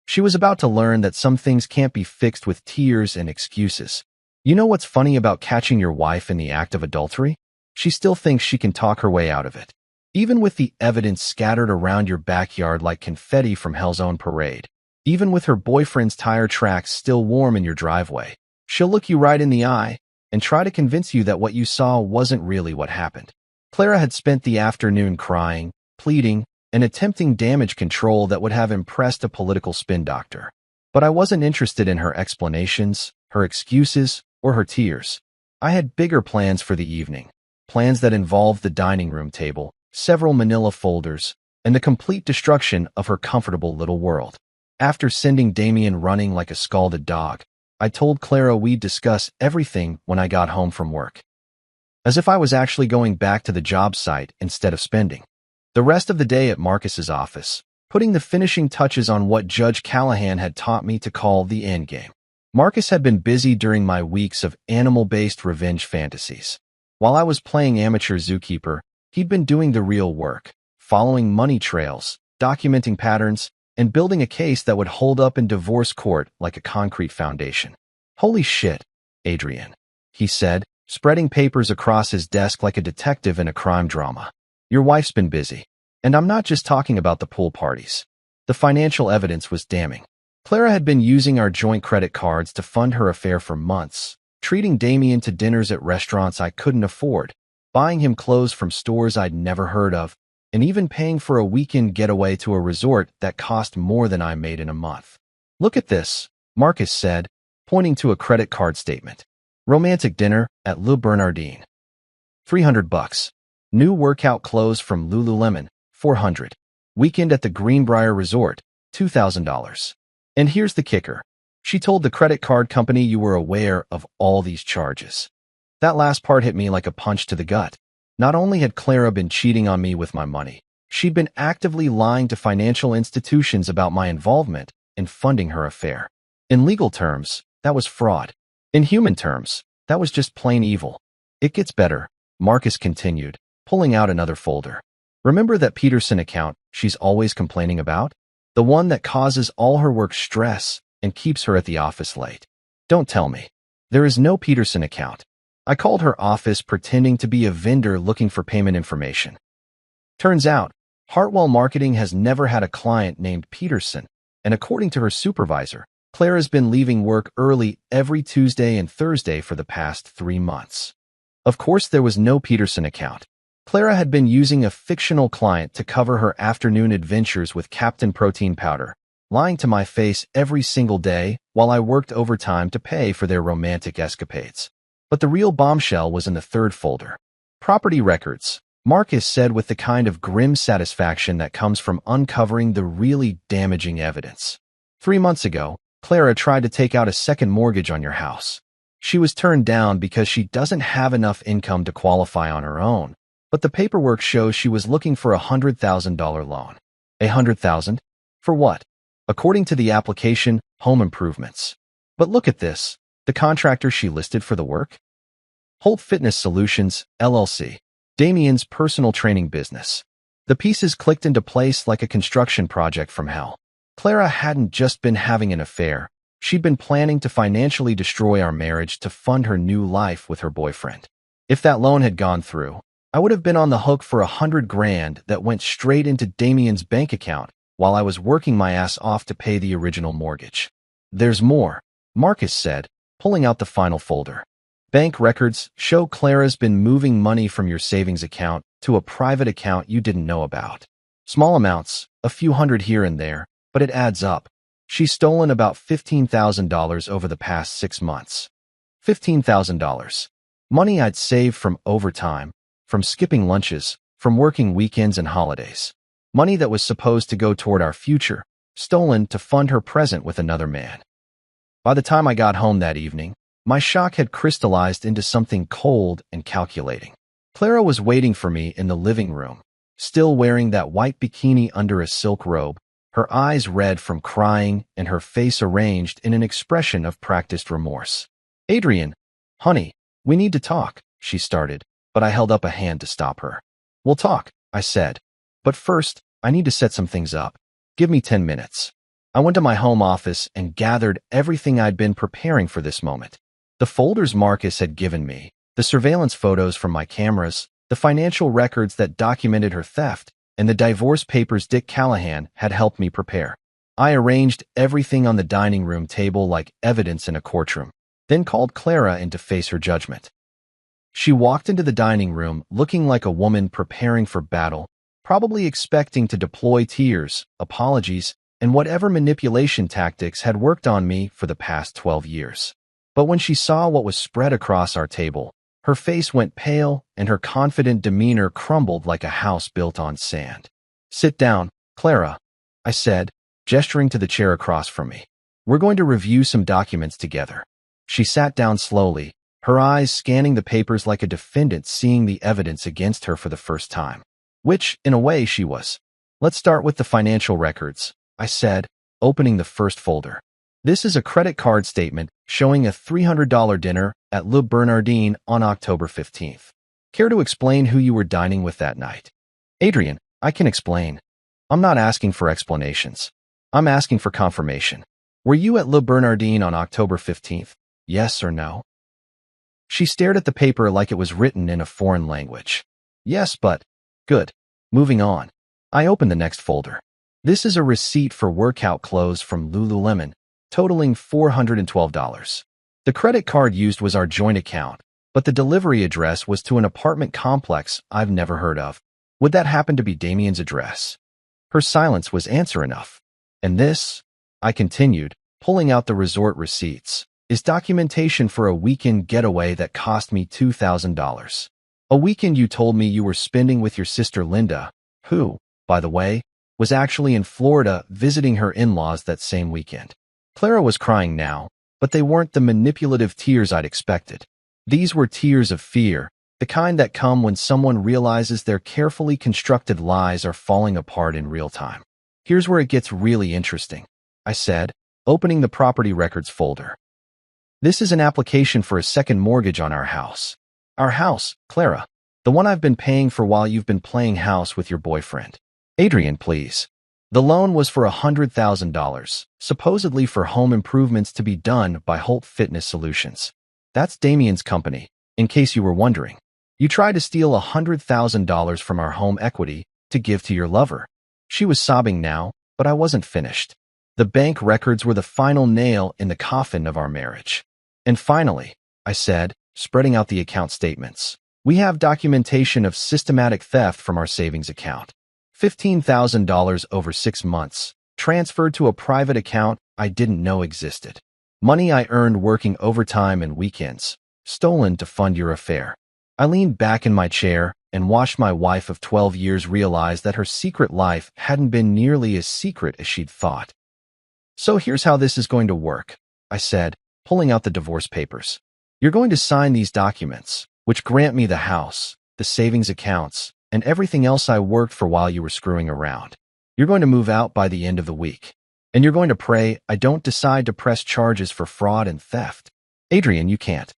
She was about to learn that some things can't be fixed with tears and excuses. You know what's funny about catching your wife in the act of adultery? She still thinks she can talk her way out of it. Even with the evidence scattered around your backyard like confetti from Hell's Own Parade, even with her boyfriend's tire tracks still warm in your driveway, she'll look you right in the eye and try to convince you that what you saw wasn't really what happened. Clara had spent the afternoon crying, pleading, and attempting damage control that would have impressed a political spin doctor. But I wasn't interested in her explanations, her excuses, or her tears. I had bigger plans for the evening, plans that involved the dining room table, several manila folders, and the complete destruction of her comfortable little world. After sending Damien running like a scalded dog, I told Clara we'd discuss everything when I got home from work. As if I was actually going back to the job site instead of spending the rest of the day at Marcus's office, putting the finishing touches on what Judge Callahan had taught me to call the endgame. Marcus had been busy during my weeks of animal-based revenge fantasies. While I was playing amateur zookeeper, he'd been doing the real work, following money trails, documenting patterns, and building a case that would hold up in divorce court like a concrete foundation. "Holy shit, Adrian," he said, spreading papers across his desk like a detective in a crime drama. "Your wife's been busy. And I'm not just talking about the pool parties." The financial evidence was damning. Clara had been using our joint credit cards to fund her affair for months, treating Damien to dinners at restaurants I couldn't afford, buying him clothes from stores I'd never heard of, and even paying for a weekend getaway to a resort that cost more than I made in a month. "Look at this," Marcus said, pointing to a credit card statement. "Romantic dinner at Le Bernardin. $300. New workout clothes from Lululemon. $400. Weekend at the Greenbrier Resort. $2,000. And here's the kicker. She told the credit card company you were aware of all these charges." That last part hit me like a punch to the gut. Not only had Clara been cheating on me with my money, she'd been actively lying to financial institutions about my involvement in funding her affair. In legal terms, that was fraud. In human terms, that was just plain evil. "It gets better," Marcus continued, pulling out another folder. "Remember that Peterson account she's always complaining about? The one that causes all her work stress and keeps her at the office late? Don't tell me. There is no Peterson account." I called her office pretending to be a vendor looking for payment information. Turns out, Hartwell Marketing has never had a client named Peterson, and according to her supervisor, Clara's been leaving work early every Tuesday and Thursday for the past 3 months. Of course, there was no Peterson account. Clara had been using a fictional client to cover her afternoon adventures with Captain Protein Powder, lying to my face every single day while I worked overtime to pay for their romantic escapades. But the real bombshell was in the third folder. Property records, Marcus said with the kind of grim satisfaction that comes from uncovering the really damaging evidence. 3 months ago, Clara tried to take out a second mortgage on your house. She was turned down because she doesn't have enough income to qualify on her own. But the paperwork shows she was looking for a $100,000 loan. $100,000? For what? According to the application, home improvements. But look at this. The contractor she listed for the work? Holt Fitness Solutions, LLC. Damien's personal training business. The pieces clicked into place like a construction project from hell. Clara hadn't just been having an affair. She'd been planning to financially destroy our marriage to fund her new life with her boyfriend. If that loan had gone through, I would have been on the hook for $100,000 that went straight into Damien's bank account while I was working my ass off to pay the original mortgage. "There's more," Marcus said, pulling out the final folder. "Bank records show Clara's been moving money from your savings account to a private account you didn't know about. Small amounts, a few hundred here and there, but it adds up. She's stolen about $15,000 over the past 6 months. $15,000. Money I'd saved from overtime, from skipping lunches, from working weekends and holidays. Money that was supposed to go toward our future, stolen to fund her present with another man." By the time I got home that evening, my shock had crystallized into something cold and calculating. Clara was waiting for me in the living room, still wearing that white bikini under a silk robe, her eyes red from crying and her face arranged in an expression of practiced remorse. "Adrian, honey, we need to talk," she started, but I held up a hand to stop her. "We'll talk," I said. "But first, I need to set some things up. Give me 10 minutes. I went to my home office and gathered everything I'd been preparing for this moment. The folders Marcus had given me, the surveillance photos from my cameras, the financial records that documented her theft, and the divorce papers Dick Callahan had helped me prepare. I arranged everything on the dining room table like evidence in a courtroom, then called Clara in to face her judgment. She walked into the dining room looking like a woman preparing for battle, probably expecting to deploy tears, apologies, and whatever manipulation tactics had worked on me for the past 12 years. But when she saw what was spread across our table, her face went pale and her confident demeanor crumbled like a house built on sand. "Sit down, Clara," I said, gesturing to the chair across from me. "We're going to review some documents together." She sat down slowly, her eyes scanning the papers like a defendant seeing the evidence against her for the first time. Which, in a way, she was. "Let's start with the financial records," I said, opening the first folder. "This is a credit card statement showing a $300 dinner at Le Bernardin on October 15th. Care to explain who you were dining with that night?" "Adrian, I can explain. I'm not asking for explanations. I'm asking for confirmation. Were you at Le Bernardin on October 15th? Yes or no?" She stared at the paper like it was written in a foreign language. "Yes, but..." "Good. Moving on." I opened the next folder. This is a receipt for workout clothes from Lululemon, totaling $412. The credit card used was our joint account, but the delivery address was to an apartment complex I've never heard of. Would that happen to be Damien's address? Her silence was answer enough. "And this," I continued, pulling out the resort receipts, "is documentation for a weekend getaway that cost me $2,000. A weekend you told me you were spending with your sister Linda, who, by the way, was actually in Florida visiting her in-laws that same weekend." Clara was crying now, but they weren't the manipulative tears I'd expected. These were tears of fear, the kind that come when someone realizes their carefully constructed lies are falling apart in real time. "Here's where it gets really interesting," I said, opening the property records folder. "This is an application for a second mortgage on our house. Our house, Clara. The one I've been paying for while you've been playing house with your boyfriend. Adrian, please." The loan was for $100,000, supposedly for home improvements to be done by Holt Fitness Solutions. That's Damien's company, in case you were wondering. You tried to steal $100,000 from our home equity to give to your lover. She was sobbing now, but I wasn't finished. The bank records were the final nail in the coffin of our marriage. "And finally," I said, spreading out the account statements, "we have documentation of systematic theft from our savings account. $15,000 over 6 months, transferred to a private account I didn't know existed. Money I earned working overtime and weekends, stolen to fund your affair." I leaned back in my chair and watched my wife of 12 years realize that her secret life hadn't been nearly as secret as she'd thought. "So here's how this is going to work," I said, pulling out the divorce papers. "You're going to sign these documents, which grant me the house, the savings accounts, and everything else I worked for while you were screwing around. You're going to move out by the end of the week. And you're going to pray I don't decide to press charges for fraud and theft." "Adrian, you can't."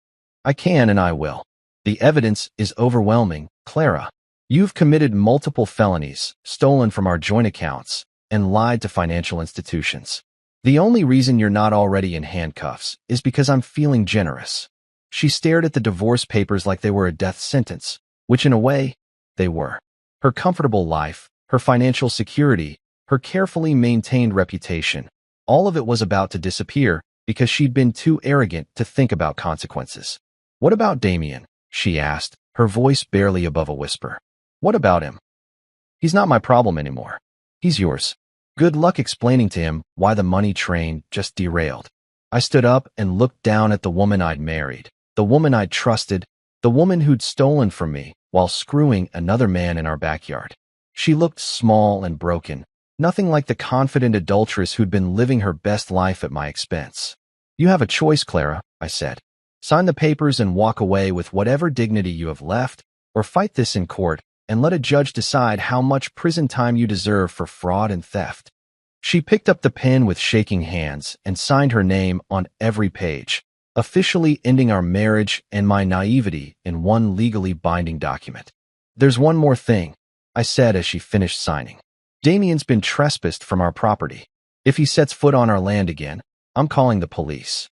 "I can and I will. The evidence is overwhelming, Clara. You've committed multiple felonies, stolen from our joint accounts, and lied to financial institutions. The only reason you're not already in handcuffs is because I'm feeling generous." She stared at the divorce papers like they were a death sentence, which in a way, they were. Her comfortable life, her financial security, her carefully maintained reputation, all of it was about to disappear because she'd been too arrogant to think about consequences. "What about Damien?" she asked, her voice barely above a whisper. "What about him?" "He's not my problem anymore. He's yours. Good luck explaining to him why the money train just derailed." I stood up and looked down at the woman I'd married, the woman I'd trusted, the woman who'd stolen from me while screwing another man in our backyard. She looked small and broken, nothing like the confident adulteress who'd been living her best life at my expense. "You have a choice, Clara," I said. "Sign the papers and walk away with whatever dignity you have left, or fight this in court and let a judge decide how much prison time you deserve for fraud and theft." She picked up the pen with shaking hands and signed her name on every page, officially ending our marriage and my naivety in one legally binding document. "There's one more thing," I said as she finished signing. "Damien's been trespassed from our property. If he sets foot on our land again, I'm calling the police.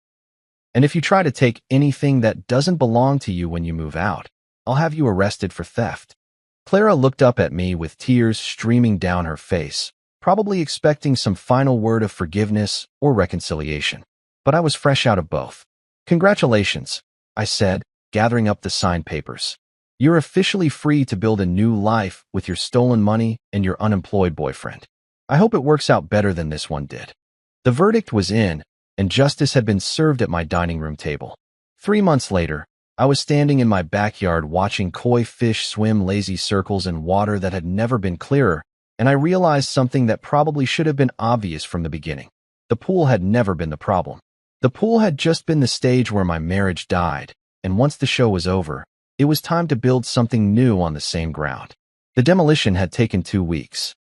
And if you try to take anything that doesn't belong to you when you move out, I'll have you arrested for theft." Clara looked up at me with tears streaming down her face, probably expecting some final word of forgiveness or reconciliation. But I was fresh out of both. "Congratulations," I said, gathering up the signed papers. "You're officially free to build a new life with your stolen money and your unemployed boyfriend." I hope it works out better than this one did. The verdict was in, and justice had been served at my dining room table. 3 months later, I was standing in my backyard watching koi fish swim lazy circles in water that had never been clearer, and I realized something that probably should have been obvious from the beginning. The pool had never been the problem. The pool had just been the stage where my marriage died, and once the show was over, it was time to build something new on the same ground. The demolition had taken 2 weeks.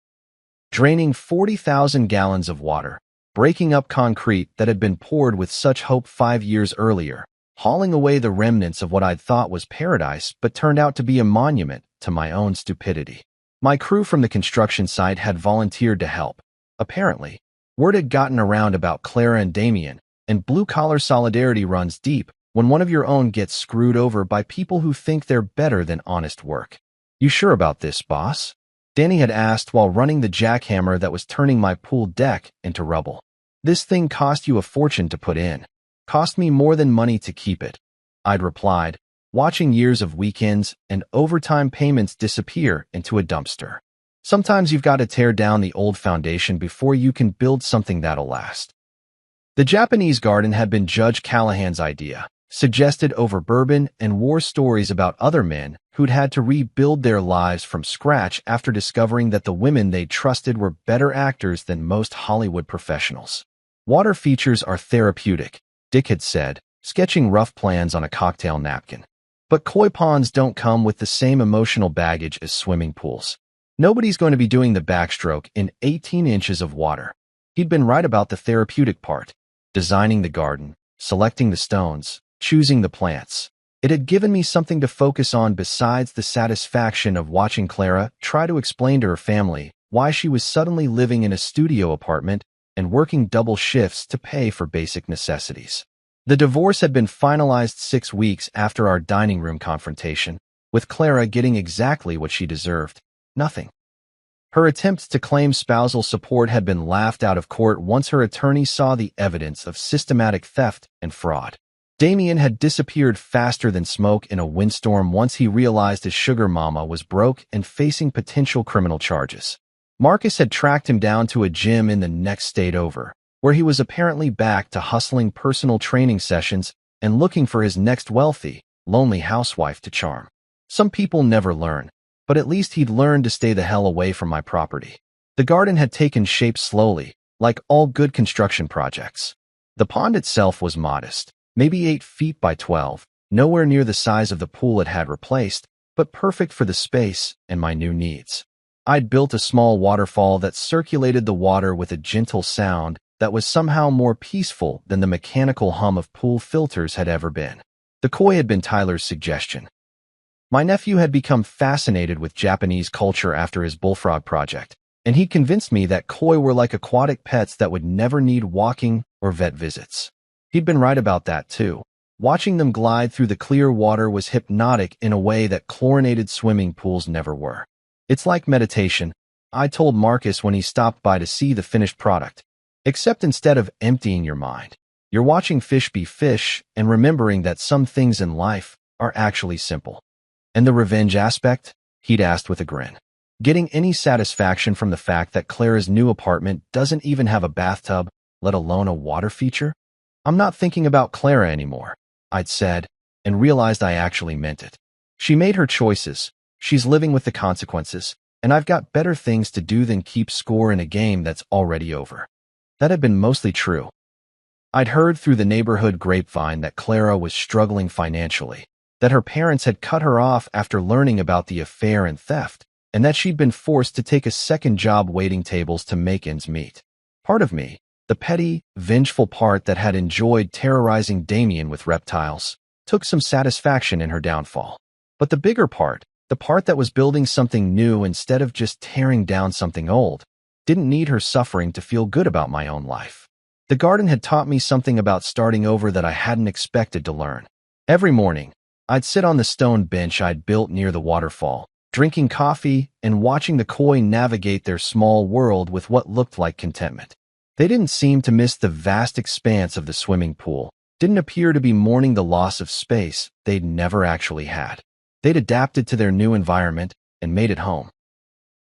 Draining 40,000 gallons of water, breaking up concrete that had been poured with such hope 5 years earlier, hauling away the remnants of what I'd thought was paradise but turned out to be a monument to my own stupidity. My crew from the construction site had volunteered to help. Apparently, word had gotten around about Clara and Damien, and blue-collar solidarity runs deep when one of your own gets screwed over by people who think they're better than honest work. "You sure about this, boss?" Danny had asked while running the jackhammer that was turning my pool deck into rubble. "This thing cost you a fortune to put in. Cost me more than money to keep it," I'd replied, watching years of weekends and overtime payments disappear into a dumpster. Sometimes you've got to tear down the old foundation before you can build something that'll last. The Japanese garden had been Judge Callahan's idea, suggested over bourbon and war stories about other men who'd had to rebuild their lives from scratch after discovering that the women they trusted were better actors than most Hollywood professionals. "Water features are therapeutic," Dick had said, sketching rough plans on a cocktail napkin. "But koi ponds don't come with the same emotional baggage as swimming pools. Nobody's going to be doing the backstroke in 18 inches of water." He'd been right about the therapeutic part. Designing the garden, selecting the stones, choosing the plants. It had given me something to focus on besides the satisfaction of watching Clara try to explain to her family why she was suddenly living in a studio apartment and working double shifts to pay for basic necessities. The divorce had been finalized 6 weeks after our dining room confrontation, with Clara getting exactly what she deserved: nothing. Her attempts to claim spousal support had been laughed out of court once her attorney saw the evidence of systematic theft and fraud. Damien had disappeared faster than smoke in a windstorm once he realized his sugar mama was broke and facing potential criminal charges. Marcus had tracked him down to a gym in the next state over, where he was apparently back to hustling personal training sessions and looking for his next wealthy, lonely housewife to charm. Some people never learn, but at least he'd learned to stay the hell away from my property. The garden had taken shape slowly, like all good construction projects. The pond itself was modest, maybe 8 feet by 12, nowhere near the size of the pool it had replaced, but perfect for the space and my new needs. I'd built a small waterfall that circulated the water with a gentle sound that was somehow more peaceful than the mechanical hum of pool filters had ever been. The koi had been Tyler's suggestion. My nephew had become fascinated with Japanese culture after his bullfrog project, and he convinced me that koi were like aquatic pets that would never need walking or vet visits. He'd been right about that too. Watching them glide through the clear water was hypnotic in a way that chlorinated swimming pools never were. "It's like meditation," I told Marcus when he stopped by to see the finished product. "Except instead of emptying your mind, you're watching fish be fish and remembering that some things in life are actually simple." "And the revenge aspect?" he'd asked with a grin. "Getting any satisfaction from the fact that Clara's new apartment doesn't even have a bathtub, let alone a water feature?" "I'm not thinking about Clara anymore," I'd said, and realized I actually meant it. She made her choices. She's living with the consequences, and I've got better things to do than keep score in a game that's already over. That had been mostly true. I'd heard through the neighborhood grapevine that Clara was struggling financially, that her parents had cut her off after learning about the affair and theft, and that she'd been forced to take a second job waiting tables to make ends meet. Part of me, the petty, vengeful part that had enjoyed terrorizing Damien with reptiles, took some satisfaction in her downfall. But the bigger part, the part that was building something new instead of just tearing down something old, didn't need her suffering to feel good about my own life. The garden had taught me something about starting over that I hadn't expected to learn. Every morning, I'd sit on the stone bench I'd built near the waterfall, drinking coffee and watching the koi navigate their small world with what looked like contentment. They didn't seem to miss the vast expanse of the swimming pool, didn't appear to be mourning the loss of space they'd never actually had. They'd adapted to their new environment and made it home.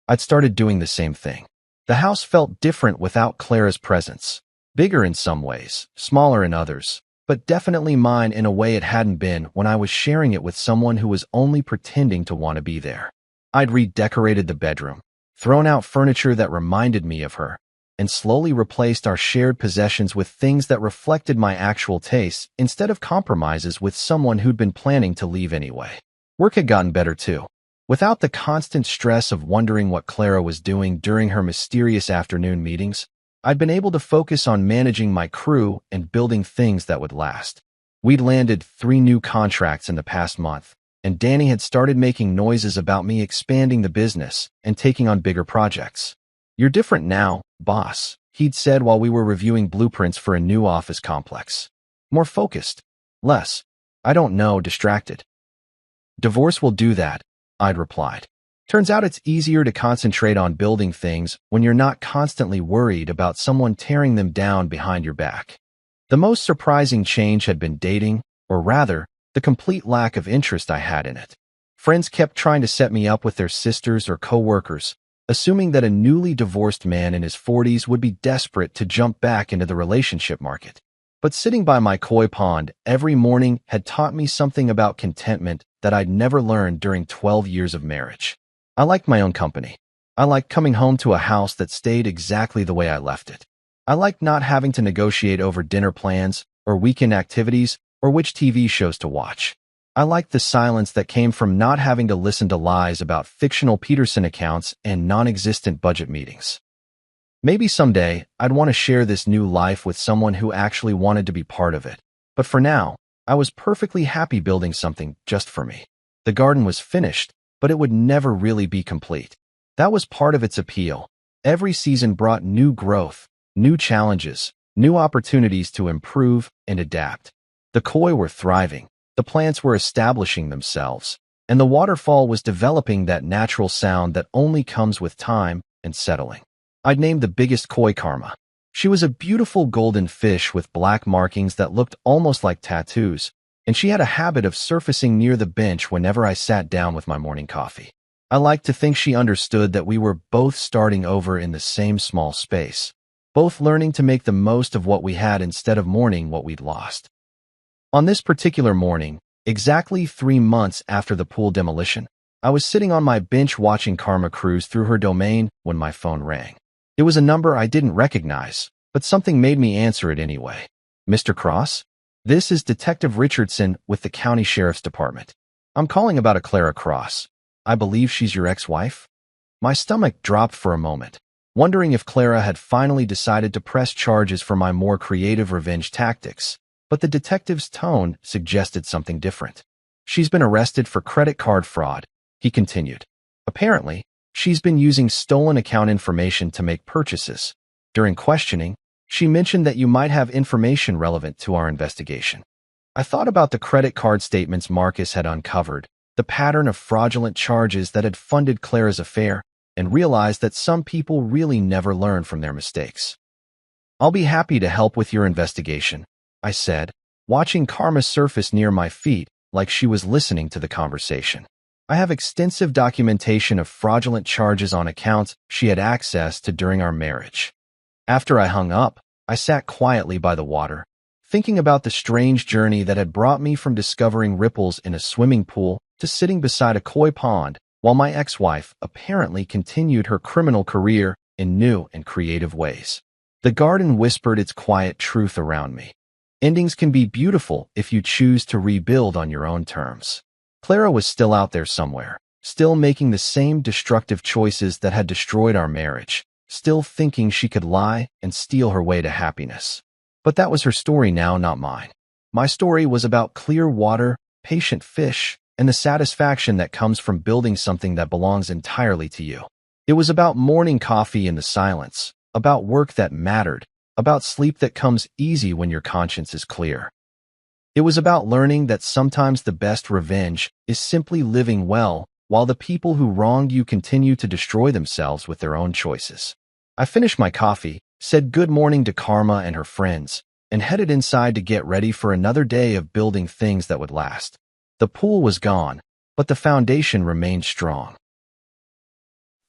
I'd started doing the same thing. The house felt different without Clara's presence. Bigger in some ways, smaller in others, but definitely mine in a way it hadn't been when I was sharing it with someone who was only pretending to want to be there. I'd redecorated the bedroom, thrown out furniture that reminded me of her, and slowly replaced our shared possessions with things that reflected my actual tastes instead of compromises with someone who'd been planning to leave anyway. Work had gotten better too. Without the constant stress of wondering what Clara was doing during her mysterious afternoon meetings, I'd been able to focus on managing my crew and building things that would last. We'd landed 3 new contracts in the past month, and Danny had started making noises about me expanding the business and taking on bigger projects. "You're different now, boss," he'd said while we were reviewing blueprints for a new office complex. "More focused. Less, I don't know, distracted." "Divorce will do that," I'd replied. "Turns out it's easier to concentrate on building things when you're not constantly worried about someone tearing them down behind your back." The most surprising change had been dating, or rather, the complete lack of interest I had in it. Friends kept trying to set me up with their sisters or co-workers, assuming that a newly divorced man in his 40s would be desperate to jump back into the relationship market. But sitting by my koi pond every morning had taught me something about contentment that I'd never learned during 12 years of marriage. I liked my own company. I liked coming home to a house that stayed exactly the way I left it. I liked not having to negotiate over dinner plans or weekend activities or which TV shows to watch. I liked the silence that came from not having to listen to lies about fictional Peterson accounts and non-existent budget meetings. Maybe someday I'd want to share this new life with someone who actually wanted to be part of it. But for now, I was perfectly happy building something just for me. The garden was finished, but it would never really be complete. That was part of its appeal. Every season brought new growth, new challenges, new opportunities to improve and adapt. The koi were thriving, the plants were establishing themselves, and the waterfall was developing that natural sound that only comes with time and settling. I'd named the biggest koi Karma. She was a beautiful golden fish with black markings that looked almost like tattoos, and she had a habit of surfacing near the bench whenever I sat down with my morning coffee. I liked to think she understood that we were both starting over in the same small space, both learning to make the most of what we had instead of mourning what we'd lost. On this particular morning, exactly 3 months after the pool demolition, I was sitting on my bench watching Karma cruise through her domain when my phone rang. It was a number I didn't recognize, but something made me answer it anyway. "Mr. Cross? This is Detective Richardson with the County Sheriff's Department. I'm calling about a Clara Cross. I believe she's your ex-wife?" My stomach dropped for a moment, wondering if Clara had finally decided to press charges for my more creative revenge tactics, but the detective's tone suggested something different. "She's been arrested for credit card fraud," he continued. "Apparently, she's been using stolen account information to make purchases. During questioning, she mentioned that you might have information relevant to our investigation." I thought about the credit card statements Marcus had uncovered, the pattern of fraudulent charges that had funded Clara's affair, and realized that some people really never learn from their mistakes. "I'll be happy to help with your investigation," I said, watching Karma surface near my feet like she was listening to the conversation. "I have extensive documentation of fraudulent charges on accounts she had access to during our marriage." After I hung up, I sat quietly by the water, thinking about the strange journey that had brought me from discovering ripples in a swimming pool to sitting beside a koi pond while my ex-wife apparently continued her criminal career in new and creative ways. The garden whispered its quiet truth around me. Endings can be beautiful if you choose to rebuild on your own terms. Clara was still out there somewhere, still making the same destructive choices that had destroyed our marriage, still thinking she could lie and steal her way to happiness. But that was her story now, not mine. My story was about clear water, patient fish, and the satisfaction that comes from building something that belongs entirely to you. It was about morning coffee in the silence, about work that mattered, about sleep that comes easy when your conscience is clear. It was about learning that sometimes the best revenge is simply living well while the people who wronged you continue to destroy themselves with their own choices. I finished my coffee, said good morning to Karma and her friends, and headed inside to get ready for another day of building things that would last. The pool was gone, but the foundation remained strong.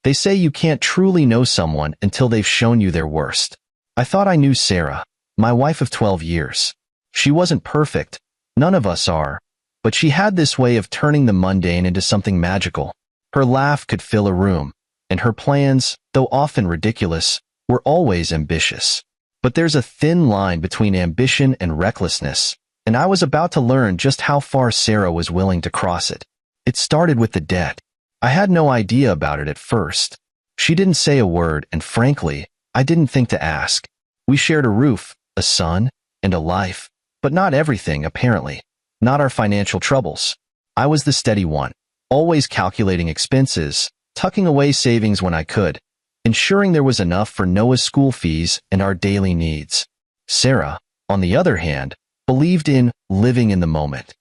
They say you can't truly know someone until they've shown you their worst. I thought I knew Sarah, my wife of 12 years. She wasn't perfect, none of us are, but she had this way of turning the mundane into something magical. Her laugh could fill a room, and her plans, though often ridiculous, were always ambitious. But there's a thin line between ambition and recklessness, and I was about to learn just how far Sarah was willing to cross it. It started with the debt. I had no idea about it at first. She didn't say a word, and frankly, I didn't think to ask. We shared a roof, a son, and a life, but not everything, apparently. Not our financial troubles. I was the steady one, always calculating expenses, tucking away savings when I could, ensuring there was enough for Noah's school fees and our daily needs. Sarah, on the other hand, believed in living in the moment.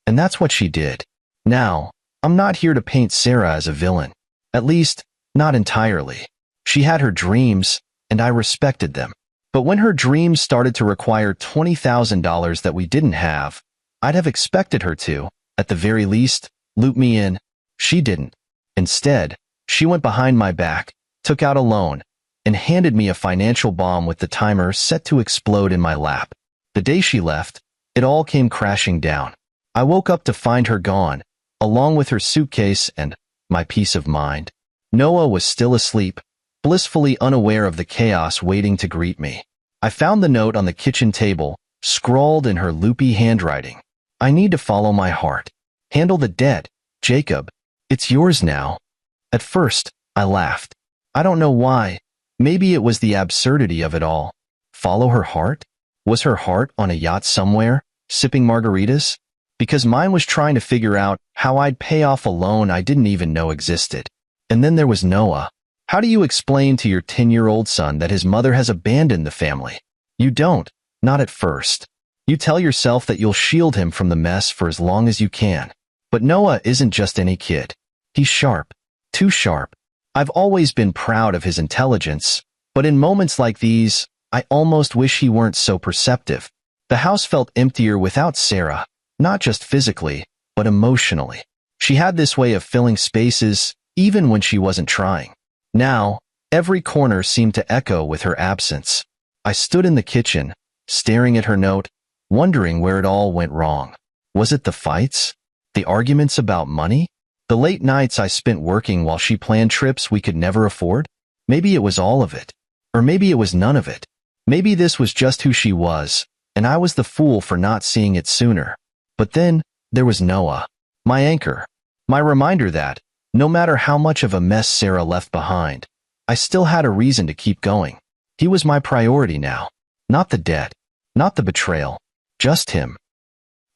And that's what she did. Now, I'm not here to paint Sarah as a villain. At least, not entirely. She had her dreams, and I respected them. But when her dreams started to require $20,000 that we didn't have, I'd have expected her to, at the very least, loop me in. She didn't. Instead, she went behind my back, took out a loan, and handed me a financial bomb with the timer set to explode in my lap. The day she left, it all came crashing down. I woke up to find her gone, along with her suitcase and my peace of mind. Noah was still asleep, blissfully unaware of the chaos waiting to greet me. I found the note on the kitchen table, scrawled in her loopy handwriting. I need to follow my heart. Handle the debt, Jacob. It's yours now. At first, I laughed. I don't know why. Maybe it was the absurdity of it all. Follow her heart? Was her heart on a yacht somewhere, sipping margaritas? Because mine was trying to figure out how I'd pay off a loan I didn't even know existed. And then there was Noah. How do you explain to your 10-year-old son that his mother has abandoned the family? You don't, not at first. You tell yourself that you'll shield him from the mess for as long as you can. But Noah isn't just any kid. He's sharp. Too sharp. I've always been proud of his intelligence, but in moments like these, I almost wish he weren't so perceptive. The house felt emptier without Sarah, not just physically, but emotionally. She had this way of filling spaces, even when she wasn't trying. Now, every corner seemed to echo with her absence. I stood in the kitchen, staring at her note, wondering where it all went wrong. Was it the fights? The arguments about money? The late nights I spent working while she planned trips we could never afford? Maybe it was all of it. Or maybe it was none of it. Maybe this was just who she was, and I was the fool for not seeing it sooner. But then, there was Noah. My anchor. My reminder that, no matter how much of a mess Sarah left behind, I still had a reason to keep going. He was my priority now. Not the debt. Not the betrayal. Just him.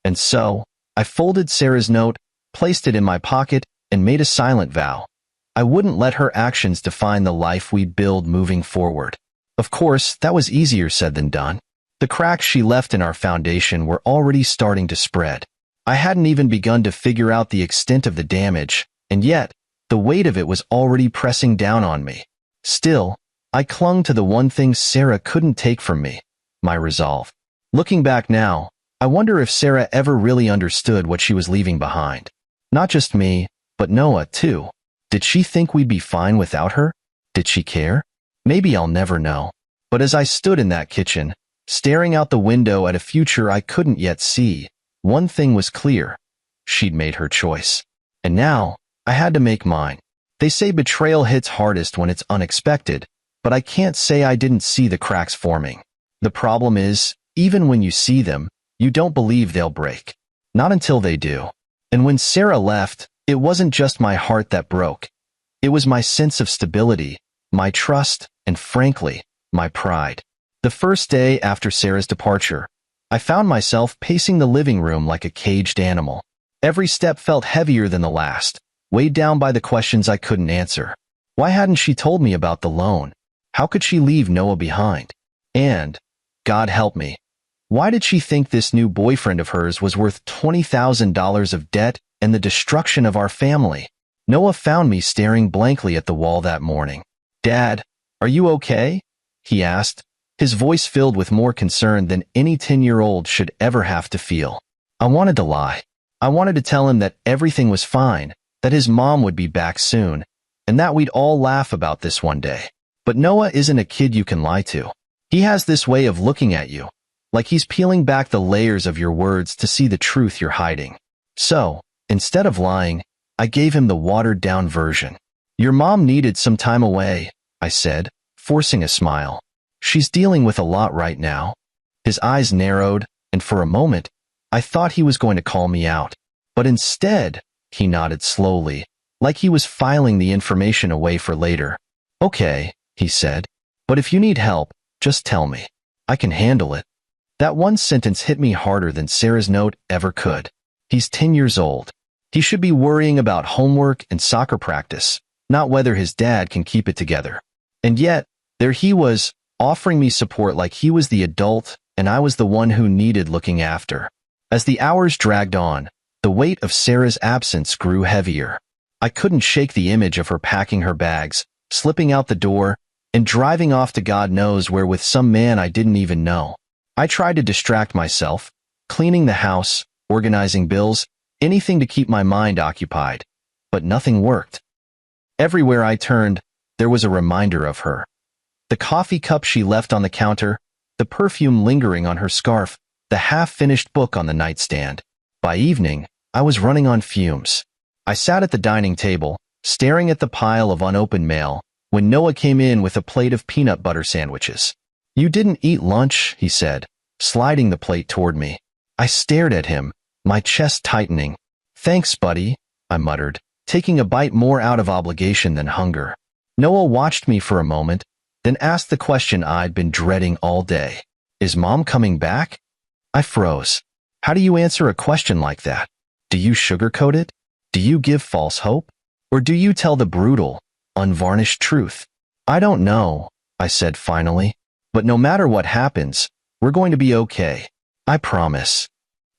And so, I folded Sarah's note, placed it in my pocket, and made a silent vow. I wouldn't let her actions define the life we'd build moving forward. Of course, that was easier said than done. The cracks she left in our foundation were already starting to spread. I hadn't even begun to figure out the extent of the damage, and yet, the weight of it was already pressing down on me. Still, I clung to the one thing Sarah couldn't take from me, my resolve. Looking back now, I wonder if Sarah ever really understood what she was leaving behind. Not just me, but Noah, too. Did she think we'd be fine without her? Did she care? Maybe I'll never know. But as I stood in that kitchen, staring out the window at a future I couldn't yet see, one thing was clear. She'd made her choice. And now, I had to make mine. They say betrayal hits hardest when it's unexpected, but I can't say I didn't see the cracks forming. The problem is, even when you see them, you don't believe they'll break. Not until they do. And when Sarah left, it wasn't just my heart that broke. It was my sense of stability, my trust, and frankly, my pride. The first day after Sarah's departure, I found myself pacing the living room like a caged animal. Every step felt heavier than the last, weighed down by the questions I couldn't answer. Why hadn't she told me about the loan? How could she leave Noah behind? And, God help me, why did she think this new boyfriend of hers was worth $20,000 of debt and the destruction of our family? Noah found me staring blankly at the wall that morning. "Dad, are you okay?" he asked, his voice filled with more concern than any 10-year-old should ever have to feel. I wanted to lie. I wanted to tell him that everything was fine, that his mom would be back soon, and that we'd all laugh about this one day. But Noah isn't a kid you can lie to. He has this way of looking at you, like he's peeling back the layers of your words to see the truth you're hiding. So, instead of lying, I gave him the watered-down version. Your mom needed some time away, I said, forcing a smile. She's dealing with a lot right now. His eyes narrowed, and for a moment, I thought he was going to call me out. But instead, he nodded slowly, like he was filing the information away for later. Okay, he said, but if you need help, just tell me. I can handle it. That one sentence hit me harder than Sarah's note ever could. He's 10 years old. He should be worrying about homework and soccer practice, not whether his dad can keep it together. And yet, there he was, offering me support like he was the adult and I was the one who needed looking after. As the hours dragged on, the weight of Sarah's absence grew heavier. I couldn't shake the image of her packing her bags, slipping out the door, and driving off to God knows where with some man I didn't even know. I tried to distract myself, cleaning the house, organizing bills, anything to keep my mind occupied, but nothing worked. Everywhere I turned, there was a reminder of her. The coffee cup she left on the counter, the perfume lingering on her scarf, the half-finished book on the nightstand. By evening, I was running on fumes. I sat at the dining table, staring at the pile of unopened mail, when Noah came in with a plate of peanut butter sandwiches. You didn't eat lunch, he said, sliding the plate toward me. I stared at him, my chest tightening. Thanks, buddy, I muttered, taking a bite more out of obligation than hunger. Noah watched me for a moment, then asked the question I'd been dreading all day. Is Mom coming back? I froze. How do you answer a question like that? Do you sugarcoat it? Do you give false hope? Or do you tell the brutal, unvarnished truth? I don't know, I said finally, but no matter what happens, we're going to be okay. I promise.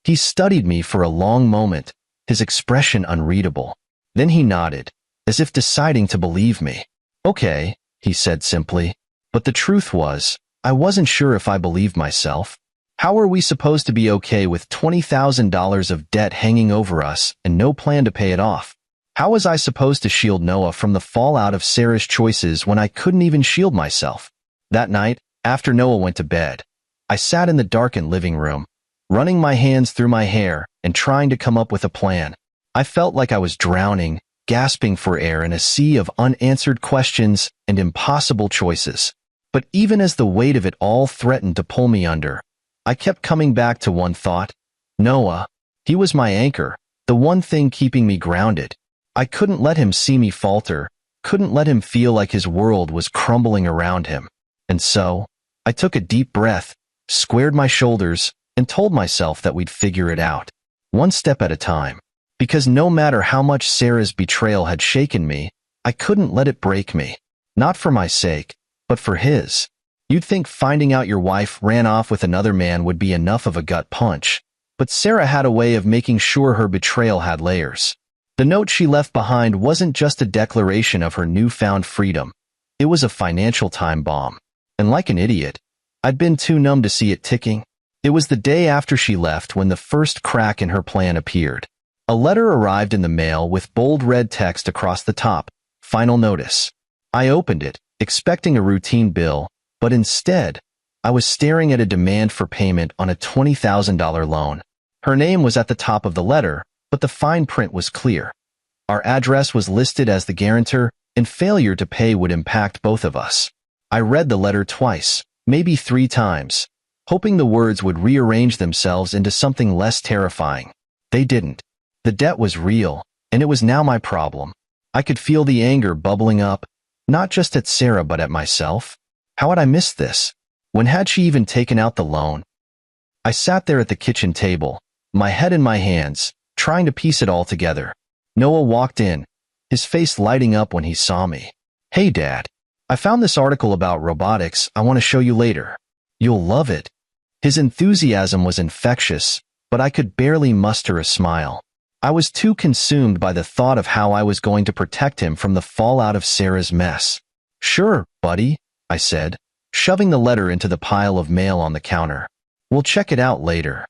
He studied me for a long moment, his expression unreadable. Then he nodded, as if deciding to believe me. Okay, he said simply, but the truth was, I wasn't sure if I believed myself. How were we supposed to be okay with $20,000 of debt hanging over us and no plan to pay it off? How was I supposed to shield Noah from the fallout of Sarah's choices when I couldn't even shield myself? That night, after Noah went to bed, I sat in the darkened living room, running my hands through my hair and trying to come up with a plan. I felt like I was drowning, gasping for air in a sea of unanswered questions and impossible choices. But even as the weight of it all threatened to pull me under, I kept coming back to one thought. Noah. He was my anchor, the one thing keeping me grounded. I couldn't let him see me falter, couldn't let him feel like his world was crumbling around him. And so, I took a deep breath, squared my shoulders, and told myself that we'd figure it out, one step at a time. Because no matter how much Sarah's betrayal had shaken me, I couldn't let it break me. Not for my sake, but for his. You'd think finding out your wife ran off with another man would be enough of a gut punch, but Sarah had a way of making sure her betrayal had layers. The note she left behind wasn't just a declaration of her newfound freedom. It was a financial time bomb. And like an idiot, I'd been too numb to see it ticking. It was the day after she left when the first crack in her plan appeared. A letter arrived in the mail with bold red text across the top, final notice. I opened it, expecting a routine bill, but instead, I was staring at a demand for payment on a $20,000 loan. Her name was at the top of the letter, but the fine print was clear. Our address was listed as the guarantor, and failure to pay would impact both of us. I read the letter twice, maybe 3 times, hoping the words would rearrange themselves into something less terrifying. They didn't. The debt was real, and it was now my problem. I could feel the anger bubbling up, not just at Sarah but at myself. How had I missed this? When had she even taken out the loan? I sat there at the kitchen table, my head in my hands, trying to piece it all together. Noah walked in, his face lighting up when he saw me. Hey, Dad. I found this article about robotics I want to show you later. You'll love it. His enthusiasm was infectious, but I could barely muster a smile. I was too consumed by the thought of how I was going to protect him from the fallout of Sarah's mess. Sure, buddy, I said, shoving the letter into the pile of mail on the counter. We'll check it out later.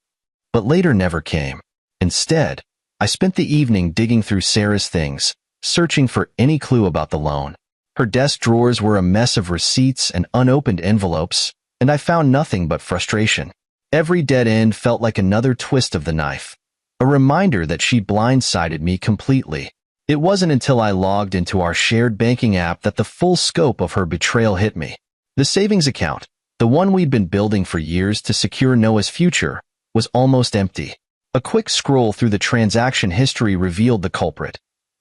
But later never came. Instead, I spent the evening digging through Sarah's things, searching for any clue about the loan. Her desk drawers were a mess of receipts and unopened envelopes, and I found nothing but frustration. Every dead end felt like another twist of the knife, a reminder that she blindsided me completely. It wasn't until I logged into our shared banking app that the full scope of her betrayal hit me. The savings account, the one we'd been building for years to secure Noah's future, was almost empty. A quick scroll through the transaction history revealed the culprit.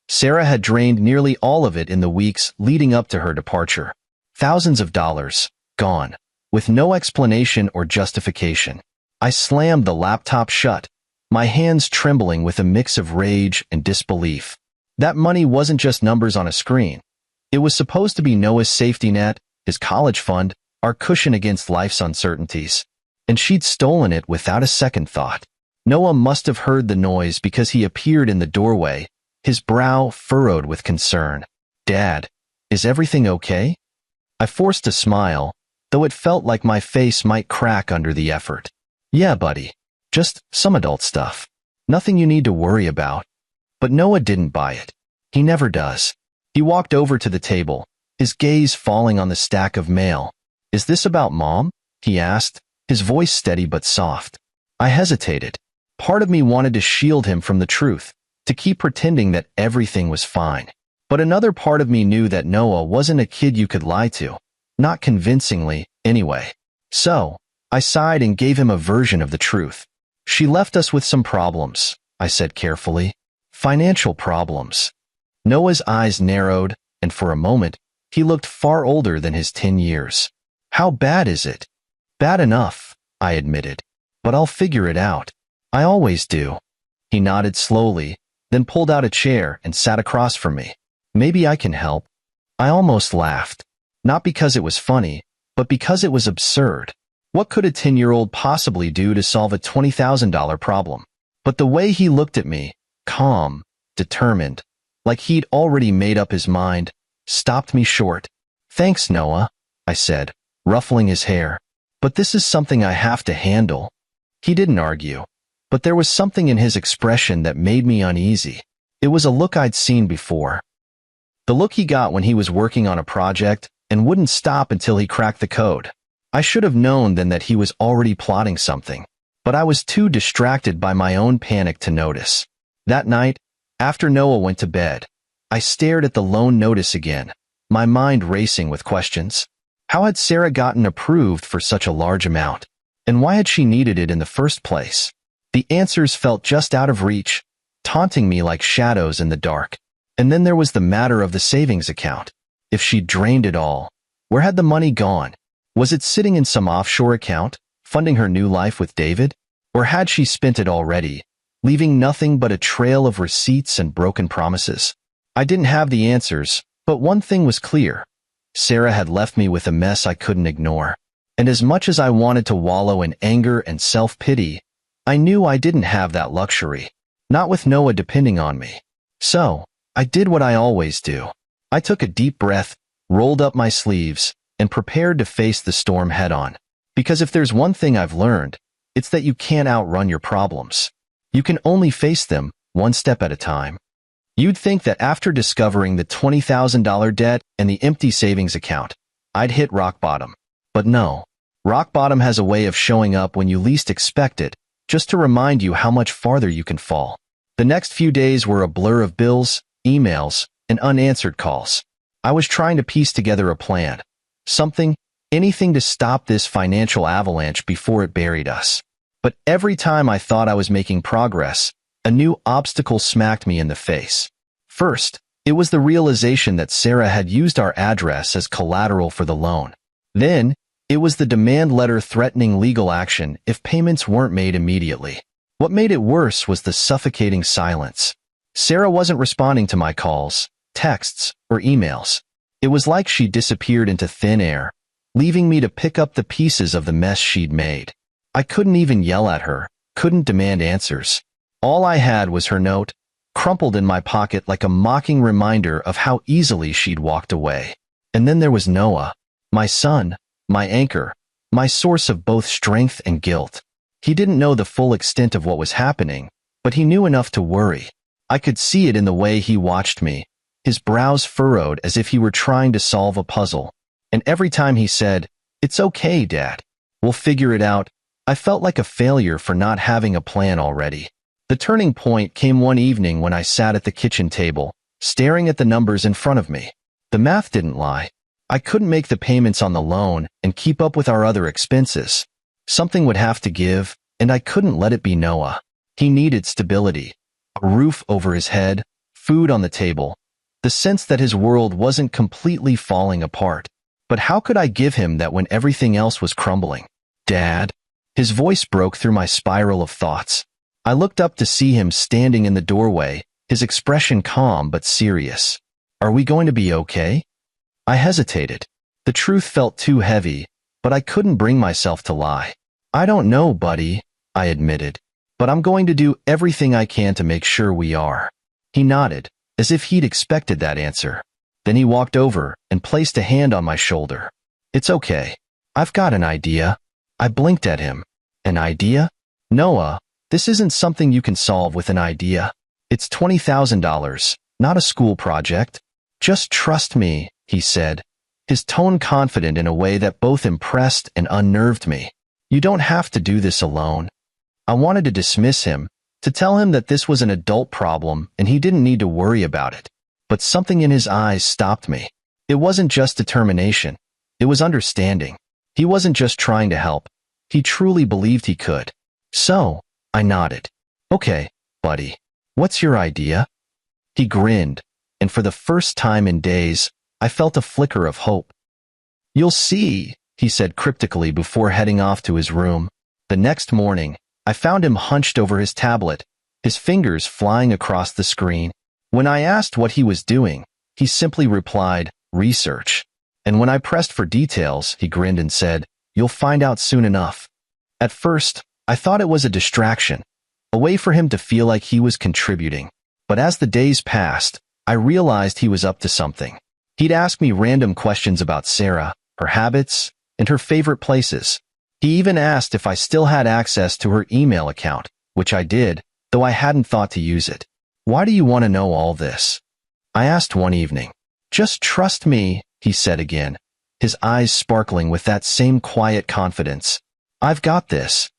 Sarah had drained nearly all of it in the weeks leading up to her departure. Thousands of dollars, gone, with no explanation or justification. I slammed the laptop shut, my hands trembling with a mix of rage and disbelief. That money wasn't just numbers on a screen. It was supposed to be Noah's safety net, his college fund, our cushion against life's uncertainties. And she'd stolen it without a second thought. Noah must have heard the noise because he appeared in the doorway, his brow furrowed with concern. "Dad, is everything okay?" I forced a smile, though it felt like my face might crack under the effort. "Yeah, buddy. Just some adult stuff. Nothing you need to worry about." But Noah didn't buy it. He never does. He walked over to the table, his gaze falling on the stack of mail. "Is this about Mom?" he asked, his voice steady but soft. I hesitated. Part of me wanted to shield him from the truth, to keep pretending that everything was fine. But another part of me knew that Noah wasn't a kid you could lie to. Not convincingly, anyway. So, I sighed and gave him a version of the truth. "She left us with some problems," I said carefully. "Financial problems." Noah's eyes narrowed, and for a moment, he looked far older than his 10 years. "How bad is it?" "Bad enough," I admitted. "But I'll figure it out. I always do." He nodded slowly, then pulled out a chair and sat across from me. "Maybe I can help." I almost laughed. Not because it was funny, but because it was absurd. What could a 10-year-old possibly do to solve a $20,000 problem? But the way he looked at me, calm, determined, like he'd already made up his mind, stopped me short. "Thanks, Noah," I said, ruffling his hair. "But this is something I have to handle." He didn't argue, but there was something in his expression that made me uneasy. It was a look I'd seen before. The look he got when he was working on a project and wouldn't stop until he cracked the code. I should have known then that he was already plotting something, but I was too distracted by my own panic to notice. That night, after Noah went to bed, I stared at the loan notice again, my mind racing with questions. How had Sarah gotten approved for such a large amount? And why had she needed it in the first place? The answers felt just out of reach, taunting me like shadows in the dark. And then there was the matter of the savings account. If she'd drained it all, where had the money gone? Was it sitting in some offshore account, funding her new life with David? Or had she spent it already, leaving nothing but a trail of receipts and broken promises? I didn't have the answers, but one thing was clear. Sarah had left me with a mess I couldn't ignore. And as much as I wanted to wallow in anger and self-pity, I knew I didn't have that luxury, not with Noah depending on me. So, I did what I always do. I took a deep breath, rolled up my sleeves, and prepared to face the storm head-on. Because if there's one thing I've learned, it's that you can't outrun your problems. You can only face them one step at a time. You'd think that after discovering the $20,000 debt and the empty savings account, I'd hit rock bottom. But no, rock bottom has a way of showing up when you least expect it, just to remind you how much farther you can fall. The next few days were a blur of bills, emails, and unanswered calls. I was trying to piece together a plan. Anything to stop this financial avalanche before it buried us. But every time I thought I was making progress, a new obstacle smacked me in the face. First, it was the realization that Sarah had used our address as collateral for the loan. Then, it was the demand letter threatening legal action if payments weren't made immediately. What made it worse was the suffocating silence. Sarah wasn't responding to my calls, texts, or emails. It was like she disappeared into thin air, leaving me to pick up the pieces of the mess she'd made. I couldn't even yell at her, couldn't demand answers. All I had was her note, crumpled in my pocket like a mocking reminder of how easily she'd walked away. And then there was Noah, my son, my anchor, my source of both strength and guilt. He didn't know the full extent of what was happening, but he knew enough to worry. I could see it in the way he watched me, his brows furrowed as if he were trying to solve a puzzle. And every time he said, "It's okay, Dad. We'll figure it out," I felt like a failure for not having a plan already. The turning point came one evening when I sat at the kitchen table, staring at the numbers in front of me. The math didn't lie. I couldn't make the payments on the loan and keep up with our other expenses. Something would have to give, and I couldn't let it be Noah. He needed stability, a roof over his head, food on the table, the sense that his world wasn't completely falling apart. But how could I give him that when everything else was crumbling? "Dad?" His voice broke through my spiral of thoughts. I looked up to see him standing in the doorway, his expression calm but serious. "Are we going to be okay?" I hesitated. The truth felt too heavy, but I couldn't bring myself to lie. "I don't know, buddy," I admitted, "but I'm going to do everything I can to make sure we are." He nodded, as if he'd expected that answer. Then he walked over and placed a hand on my shoulder. "It's okay. I've got an idea." I blinked at him. "An idea?" "Noah, this isn't something you can solve with an idea. It's $20,000, not a school project. Just trust me," he said, his tone confident in a way that both impressed and unnerved me. "You don't have to do this alone." I wanted to dismiss him, to tell him that this was an adult problem and he didn't need to worry about it. But something in his eyes stopped me. It wasn't just determination. It was understanding. He wasn't just trying to help. He truly believed he could. "So," I nodded. "Okay, buddy. What's your idea?" He grinned, and for the first time in days, I felt a flicker of hope. "You'll see," he said cryptically before heading off to his room. The next morning, I found him hunched over his tablet, his fingers flying across the screen. When I asked what he was doing, he simply replied, "Research." And when I pressed for details, he grinned and said, "You'll find out soon enough." At first, I thought it was a distraction, a way for him to feel like he was contributing. But as the days passed, I realized he was up to something. He'd ask me random questions about Sarah, her habits, and her favorite places. He even asked if I still had access to her email account, which I did, though I hadn't thought to use it. "Why do you want to know all this?" I asked one evening. "Just trust me," he said again, his eyes sparkling with that same quiet confidence. "I've got this."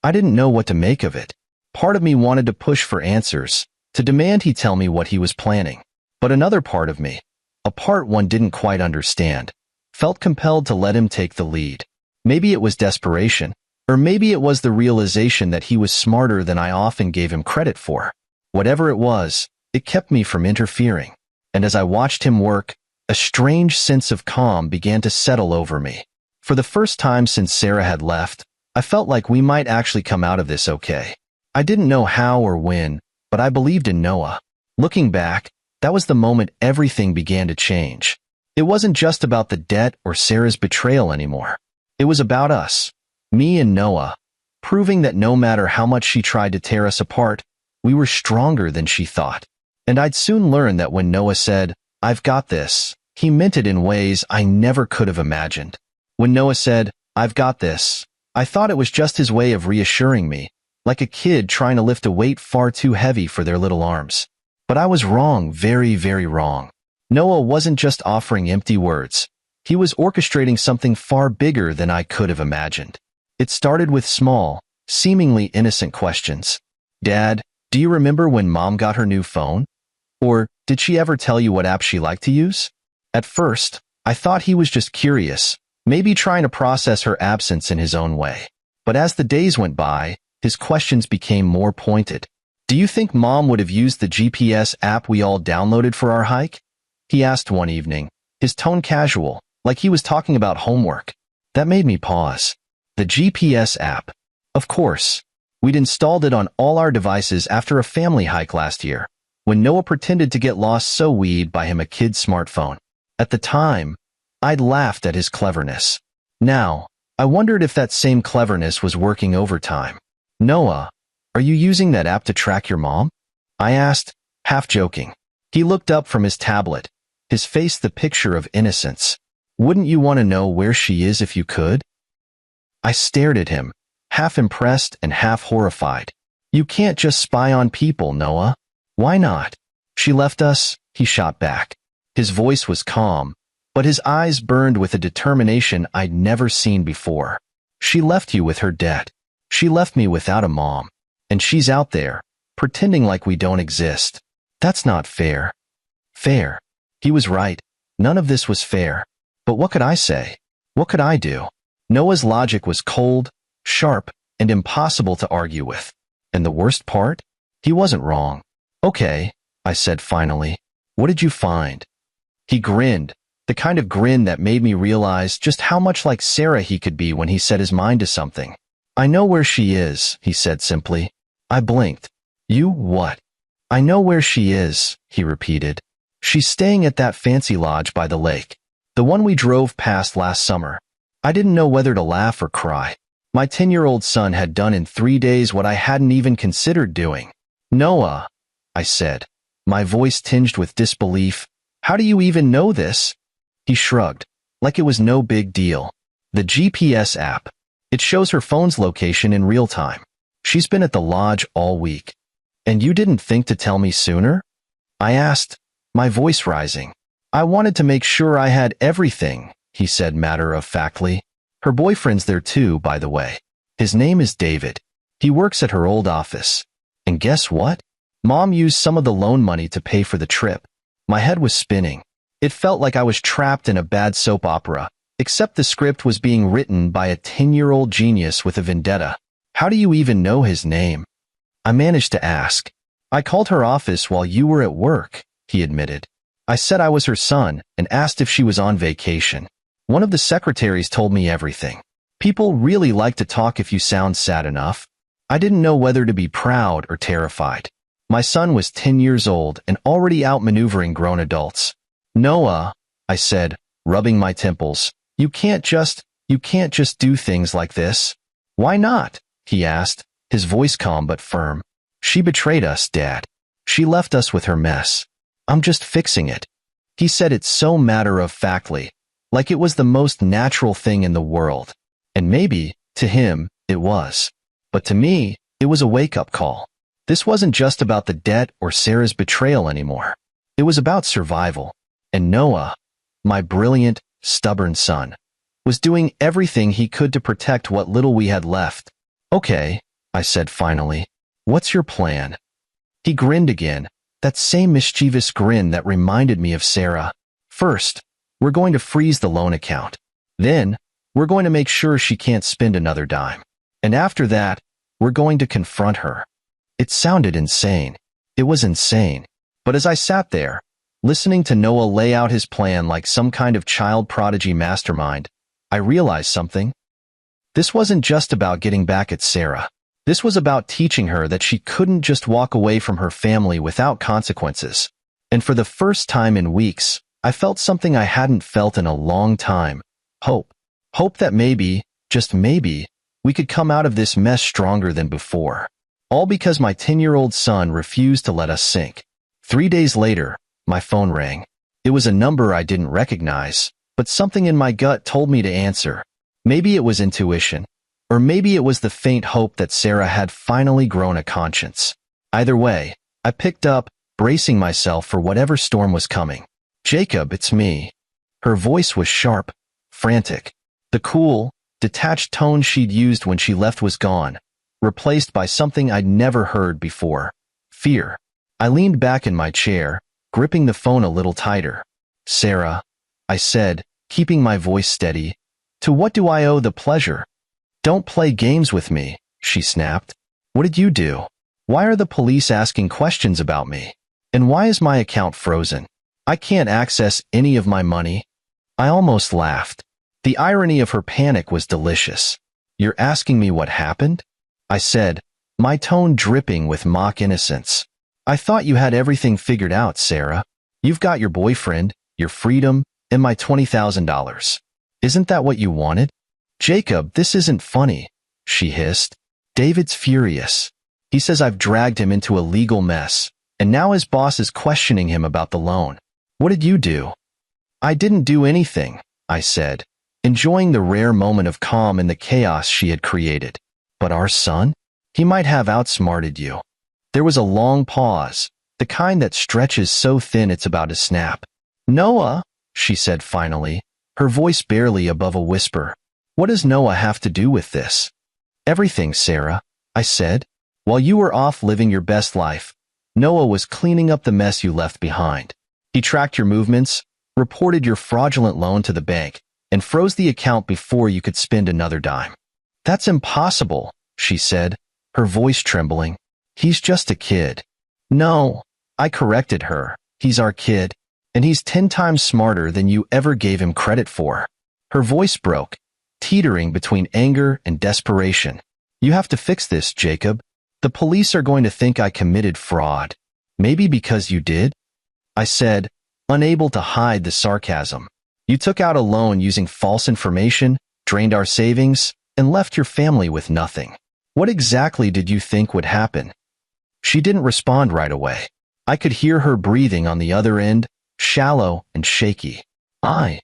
I didn't know what to make of it. Part of me wanted to push for answers, to demand he tell me what he was planning. But another part of me, a part one didn't quite understand, felt compelled to let him take the lead. Maybe it was desperation, or maybe it was the realization that he was smarter than I often gave him credit for. Whatever it was, it kept me from interfering. And as I watched him work, a strange sense of calm began to settle over me. For the first time since Sarah had left, I felt like we might actually come out of this okay. I didn't know how or when, but I believed in Noah. Looking back, that was the moment everything began to change. It wasn't just about the debt or Sarah's betrayal anymore. It was about us, me and Noah, proving that no matter how much she tried to tear us apart, we were stronger than she thought. And I'd soon learn that when Noah said, "I've got this," he meant it in ways I never could have imagined. When Noah said, "I've got this," I thought it was just his way of reassuring me, like a kid trying to lift a weight far too heavy for their little arms. But I was wrong, very, very wrong. Noah wasn't just offering empty words. He was orchestrating something far bigger than I could have imagined. It started with small, seemingly innocent questions. "Dad, do you remember when Mom got her new phone? Or did she ever tell you what app she liked to use?" At first, I thought he was just curious, maybe trying to process her absence in his own way. But as the days went by, his questions became more pointed. "Do you think Mom would have used the GPS app we all downloaded for our hike?" he asked one evening, his tone casual, like he was talking about homework. That made me pause. The GPS app. Of course. We'd installed it on all our devices after a family hike last year, when Noah pretended to get lost so we'd buy him a kid's smartphone. At the time, I'd laughed at his cleverness. Now, I wondered if that same cleverness was working overtime. "Noah, are you using that app to track your mom?" I asked, half joking. He looked up from his tablet, his face the picture of innocence. "Wouldn't you want to know where she is if you could?" I stared at him, half impressed and half horrified. "You can't just spy on people, Noah." "Why not?" "She left us," he shot back. His voice was calm, but his eyes burned with a determination I'd never seen before. She left you with her debt. She left me without a mom. And she's out there, pretending like we don't exist. That's not fair. Fair. He was right. None of this was fair. But what could I say? What could I do? Noah's logic was cold, sharp, and impossible to argue with. And the worst part? He wasn't wrong. Okay, I said finally. What did you find? He grinned, the kind of grin that made me realize just how much like Sarah he could be when he set his mind to something. I know where she is, he said simply. I blinked. You what? I know where she is, he repeated. She's staying at that fancy lodge by the lake, the one we drove past last summer. I didn't know whether to laugh or cry. My 10-year-old son had done in 3 days what I hadn't even considered doing. Noah, I said, my voice tinged with disbelief. How do you even know this? He shrugged, like it was no big deal. The GPS app. It shows her phone's location in real time. She's been at the lodge all week. And you didn't think to tell me sooner? I asked, my voice rising. I wanted to make sure I had everything, he said matter-of-factly. Her boyfriend's there too, by the way. His name is David. He works at her old office. And guess what? Mom used some of the loan money to pay for the trip. My head was spinning. It felt like I was trapped in a bad soap opera, except the script was being written by a 10-year-old genius with a vendetta. How do you even know his name? I managed to ask. I called her office while you were at work, he admitted. I said I was her son and asked if she was on vacation. One of the secretaries told me everything. People really like to talk if you sound sad enough. I didn't know whether to be proud or terrified. My son was 10 years old and already outmaneuvering grown adults. Noah, I said, rubbing my temples, you can't just do things like this. Why not? He asked, his voice calm but firm. She betrayed us, Dad. She left us with her mess. I'm just fixing it. He said it so matter-of-factly, like it was the most natural thing in the world. And maybe, to him, it was. But to me, it was a wake-up call. This wasn't just about the debt or Sarah's betrayal anymore. It was about survival. And Noah, my brilliant, stubborn son, was doing everything he could to protect what little we had left. Okay, I said finally. What's your plan? He grinned again, that same mischievous grin that reminded me of Sarah. First, we're going to freeze the loan account. Then, we're going to make sure she can't spend another dime. And after that, we're going to confront her. It sounded insane. It was insane. But as I sat there, listening to Noah lay out his plan like some kind of child prodigy mastermind, I realized something. This wasn't just about getting back at Sarah. This was about teaching her that she couldn't just walk away from her family without consequences. And for the first time in weeks, I felt something I hadn't felt in a long time. Hope. Hope that maybe, just maybe, we could come out of this mess stronger than before. All because my 10-year-old son refused to let us sink. 3 days later, my phone rang. It was a number I didn't recognize, but something in my gut told me to answer. Maybe it was intuition, or maybe it was the faint hope that Sarah had finally grown a conscience. Either way, I picked up, bracing myself for whatever storm was coming. Jacob, it's me. Her voice was sharp, frantic. The cool, detached tone she'd used when she left was gone, replaced by something I'd never heard before. Fear. I leaned back in my chair, gripping the phone a little tighter. Sarah, I said, keeping my voice steady, to what do I owe the pleasure? Don't play games with me, she snapped. What did you do? Why are the police asking questions about me? And why is my account frozen? I can't access any of my money. I almost laughed. The irony of her panic was delicious. You're asking me what happened? I said, my tone dripping with mock innocence. I thought you had everything figured out, Sarah. You've got your boyfriend, your freedom, and my $20,000. Isn't that what you wanted? Jacob, this isn't funny, she hissed. David's furious. He says I've dragged him into a legal mess, and now his boss is questioning him about the loan. What did you do? I didn't do anything, I said, enjoying the rare moment of calm in the chaos she had created. But our son? He might have outsmarted you. There was a long pause, the kind that stretches so thin it's about to snap. Noah, she said finally, her voice barely above a whisper. What does Noah have to do with this? Everything, Sarah, I said. While you were off living your best life, Noah was cleaning up the mess you left behind. He tracked your movements, reported your fraudulent loan to the bank, and froze the account before you could spend another dime. That's impossible, she said, her voice trembling. He's just a kid. No, I corrected her. He's our kid, and he's 10 times smarter than you ever gave him credit for. Her voice broke, teetering between anger and desperation. You have to fix this, Jacob. The police are going to think I committed fraud. Maybe because you did? I said, unable to hide the sarcasm. You took out a loan using false information, drained our savings, and left your family with nothing. What exactly did you think would happen? She didn't respond right away. I could hear her breathing on the other end, shallow and shaky. I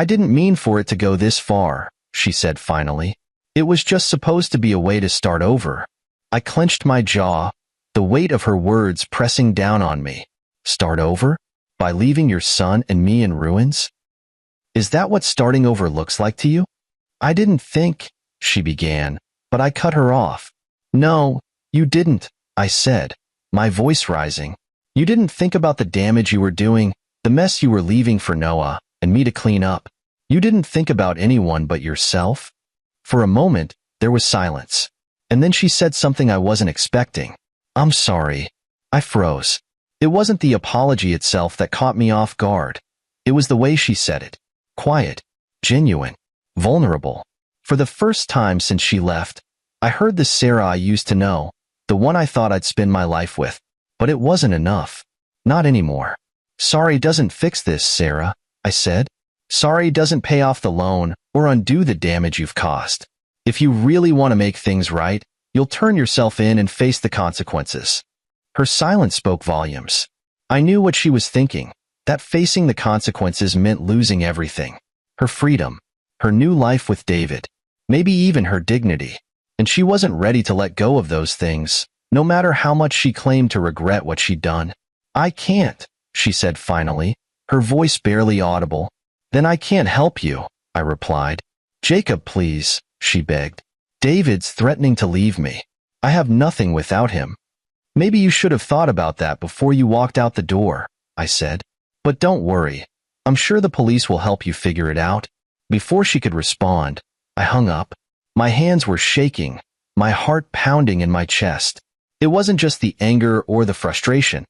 didn't mean for it to go this far, she said finally. It was just supposed to be a way to start over. I clenched my jaw, the weight of her words pressing down on me. Start over? By leaving your son and me in ruins? Is that what starting over looks like to you? I didn't think, she began, but I cut her off. No, you didn't, I said, my voice rising. You didn't think about the damage you were doing, the mess you were leaving for Noah and me to clean up. You didn't think about anyone but yourself? For a moment, there was silence. And then she said something I wasn't expecting. I'm sorry. I froze. It wasn't the apology itself that caught me off guard. It was the way she said it. Quiet, genuine, vulnerable. For the first time since she left, I heard the Sarah I used to know, the one I thought I'd spend my life with. But it wasn't enough. Not anymore. Sorry doesn't fix this, Sarah, I said. Sorry doesn't pay off the loan or undo the damage you've caused. If you really want to make things right, you'll turn yourself in and face the consequences. Her silence spoke volumes. I knew what she was thinking, that facing the consequences meant losing everything. Her freedom, her new life with David, maybe even her dignity. And she wasn't ready to let go of those things, no matter how much she claimed to regret what she'd done. I can't, she said finally, her voice barely audible. Then I can't help you, I replied. Jacob, please, she begged. David's threatening to leave me. I have nothing without him. Maybe you should have thought about that before you walked out the door, I said. But don't worry. I'm sure the police will help you figure it out. Before she could respond, I hung up. My hands were shaking, my heart pounding in my chest. It wasn't just the anger or the frustration.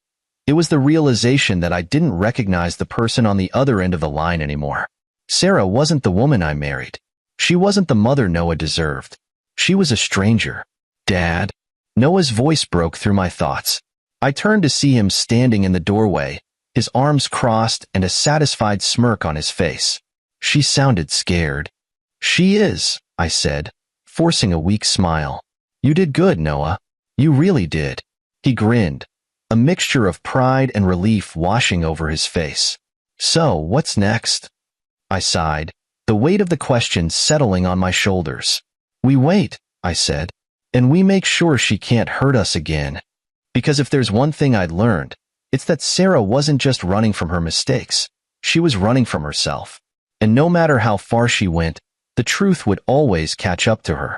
It was the realization that I didn't recognize the person on the other end of the line anymore. Sarah wasn't the woman I married. She wasn't the mother Noah deserved. She was a stranger. Dad? Noah's voice broke through my thoughts. I turned to see him standing in the doorway, his arms crossed and a satisfied smirk on his face. She sounded scared. She is, I said, forcing a weak smile. You did good, Noah. You really did. He grinned, a mixture of pride and relief washing over his face. So, what's next? I sighed, the weight of the question settling on my shoulders. We wait, I said, and we make sure she can't hurt us again. Because if there's one thing I'd learned, it's that Sarah wasn't just running from her mistakes. She was running from herself. And no matter how far she went, the truth would always catch up to her.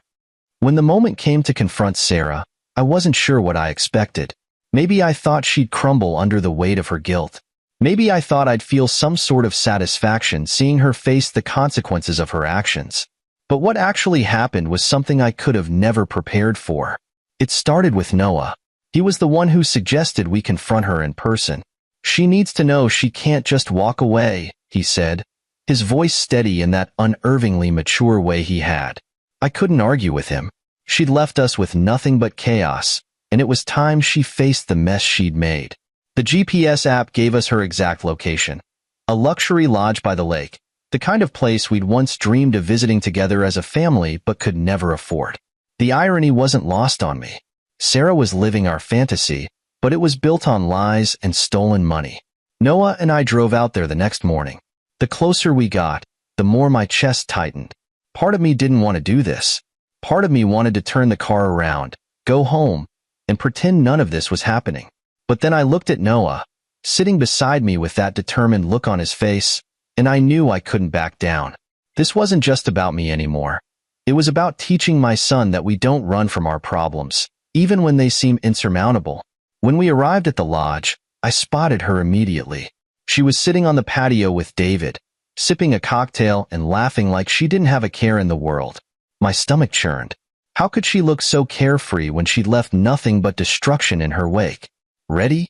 When the moment came to confront Sarah, I wasn't sure what I expected. Maybe I thought she'd crumble under the weight of her guilt. Maybe I thought I'd feel some sort of satisfaction seeing her face the consequences of her actions. But what actually happened was something I could have never prepared for. It started with Noah. He was the one who suggested we confront her in person. She needs to know she can't just walk away, he said, his voice steady in that unervingly mature way he had. I couldn't argue with him. She'd left us with nothing but chaos, and it was time she faced the mess she'd made. The GPS app gave us her exact location. A luxury lodge by the lake, the kind of place we'd once dreamed of visiting together as a family but could never afford. The irony wasn't lost on me. Sarah was living our fantasy, but it was built on lies and stolen money. Noah and I drove out there the next morning. The closer we got, the more my chest tightened. Part of me didn't want to do this. Part of me wanted to turn the car around, go home, and pretend none of this was happening. But then I looked at Noah, sitting beside me with that determined look on his face, and I knew I couldn't back down. This wasn't just about me anymore. It was about teaching my son that we don't run from our problems, even when they seem insurmountable. When we arrived at the lodge, I spotted her immediately. She was sitting on the patio with David, sipping a cocktail and laughing like she didn't have a care in the world. My stomach churned. How could she look so carefree when she'd left nothing but destruction in her wake? Ready?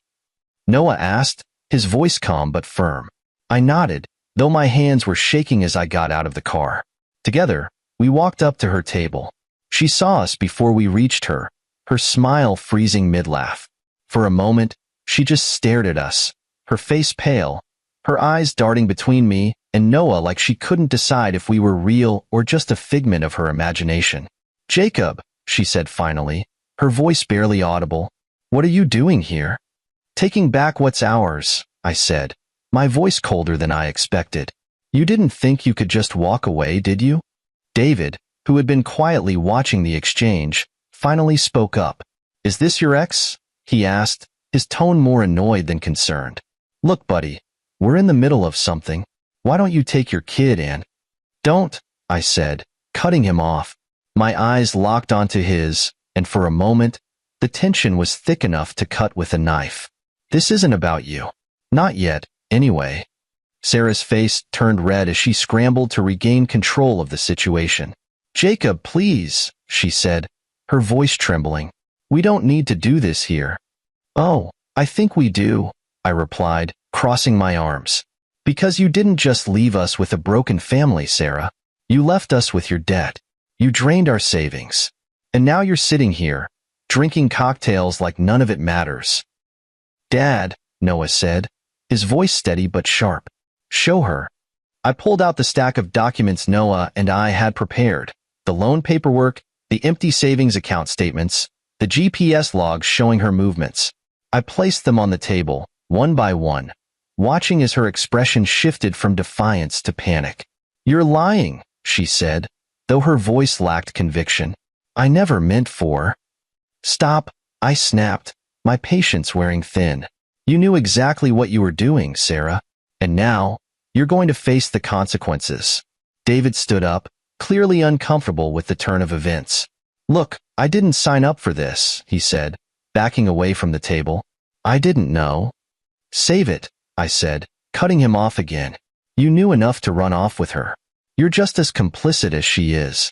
Noah asked, his voice calm but firm. I nodded, though my hands were shaking as I got out of the car. Together, we walked up to her table. She saw us before we reached her, her smile freezing mid-laugh. For a moment, she just stared at us, her face pale, her eyes darting between me and Noah like she couldn't decide if we were real or just a figment of her imagination. Jacob, she said finally, her voice barely audible, what are you doing here? Taking back what's ours, I said, my voice colder than I expected. You didn't think you could just walk away, did you? David, who had been quietly watching the exchange, finally spoke up. Is this your ex? He asked, his tone more annoyed than concerned. Look, buddy, we're in the middle of something. Why don't you take your kid in? Don't, I said, cutting him off. My eyes locked onto his, and for a moment, the tension was thick enough to cut with a knife. This isn't about you. Not yet, anyway. Sarah's face turned red as she scrambled to regain control of the situation. Jacob, please, she said, her voice trembling. We don't need to do this here. Oh, I think we do, I replied, crossing my arms. Because you didn't just leave us with a broken family, Sarah. You left us with your debt. You drained our savings. And now you're sitting here, drinking cocktails like none of it matters. Dad, Noah said, his voice steady but sharp. Show her. I pulled out the stack of documents Noah and I had prepared, the loan paperwork, the empty savings account statements, the GPS logs showing her movements. I placed them on the table, one by one, watching as her expression shifted from defiance to panic. You're lying, she said, though her voice lacked conviction. I never meant for. Stop, I snapped, my patience wearing thin. You knew exactly what you were doing, Sarah. And now, you're going to face the consequences. David stood up, clearly uncomfortable with the turn of events. Look, I didn't sign up for this, he said, backing away from the table. I didn't know. Save it, I said, cutting him off again. You knew enough to run off with her. You're just as complicit as she is.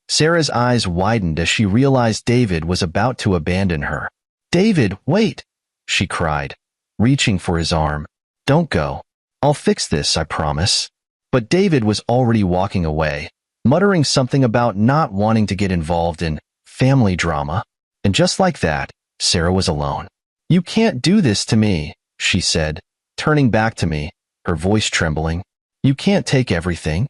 Sarah's eyes widened as she realized David was about to abandon her. David, wait, she cried, reaching for his arm. Don't go. I'll fix this, I promise. But David was already walking away, muttering something about not wanting to get involved in family drama. And just like that, Sarah was alone. You can't do this to me, she said, turning back to me, her voice trembling. You can't take everything.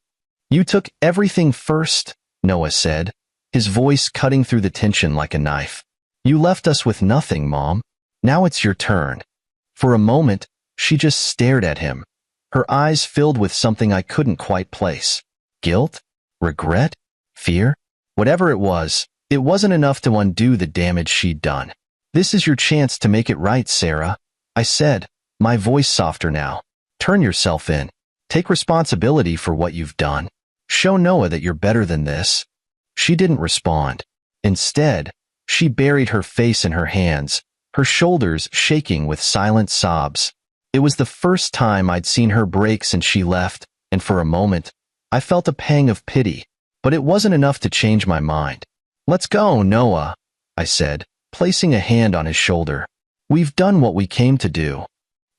You took everything first, Noah said, his voice cutting through the tension like a knife. You left us with nothing, Mom. Now it's your turn. For a moment, she just stared at him, her eyes filled with something I couldn't quite place. Guilt? Regret? Fear? Whatever it wasn't enough to undo the damage she'd done. This is your chance to make it right, Sarah, I said, my voice softer now. Turn yourself in. Take responsibility for what you've done. Show Noah that you're better than this. She didn't respond. Instead, she buried her face in her hands, her shoulders shaking with silent sobs. It was the first time I'd seen her break since she left, and for a moment, I felt a pang of pity, but it wasn't enough to change my mind. Let's go, Noah, I said, placing a hand on his shoulder. We've done what we came to do.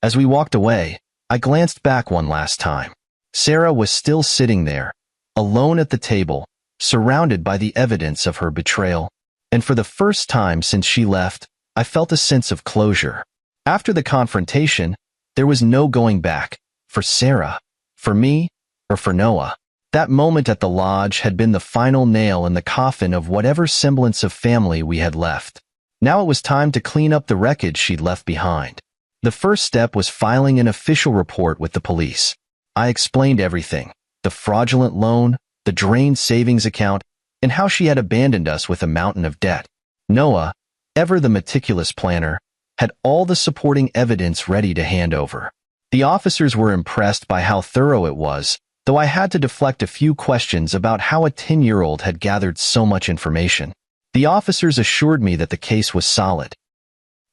As we walked away, I glanced back one last time. Sarah was still sitting there, alone at the table, surrounded by the evidence of her betrayal. And for the first time since she left, I felt a sense of closure. After the confrontation, there was no going back, for Sarah, for me, or for Noah. That moment at the lodge had been the final nail in the coffin of whatever semblance of family we had left. Now it was time to clean up the wreckage she'd left behind. The first step was filing an official report with the police. I explained everything, the fraudulent loan, the drained savings account, and how she had abandoned us with a mountain of debt. Noah, ever the meticulous planner, had all the supporting evidence ready to hand over. The officers were impressed by how thorough it was, though I had to deflect a few questions about how a 10-year-old had gathered so much information. The officers assured me that the case was solid.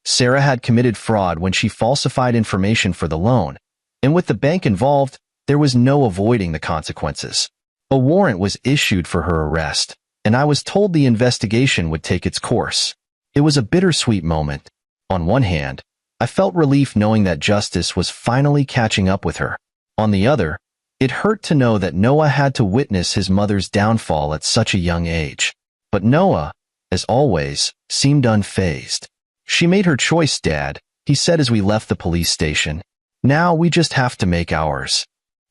Sarah had committed fraud when she falsified information for the loan, and with the bank involved, there was no avoiding the consequences. A warrant was issued for her arrest, and I was told the investigation would take its course. It was a bittersweet moment. On one hand, I felt relief knowing that justice was finally catching up with her. On the other, it hurt to know that Noah had to witness his mother's downfall at such a young age. But Noah, as always, seemed unfazed. "She made her choice, Dad," he said as we left the police station. "Now we just have to make ours."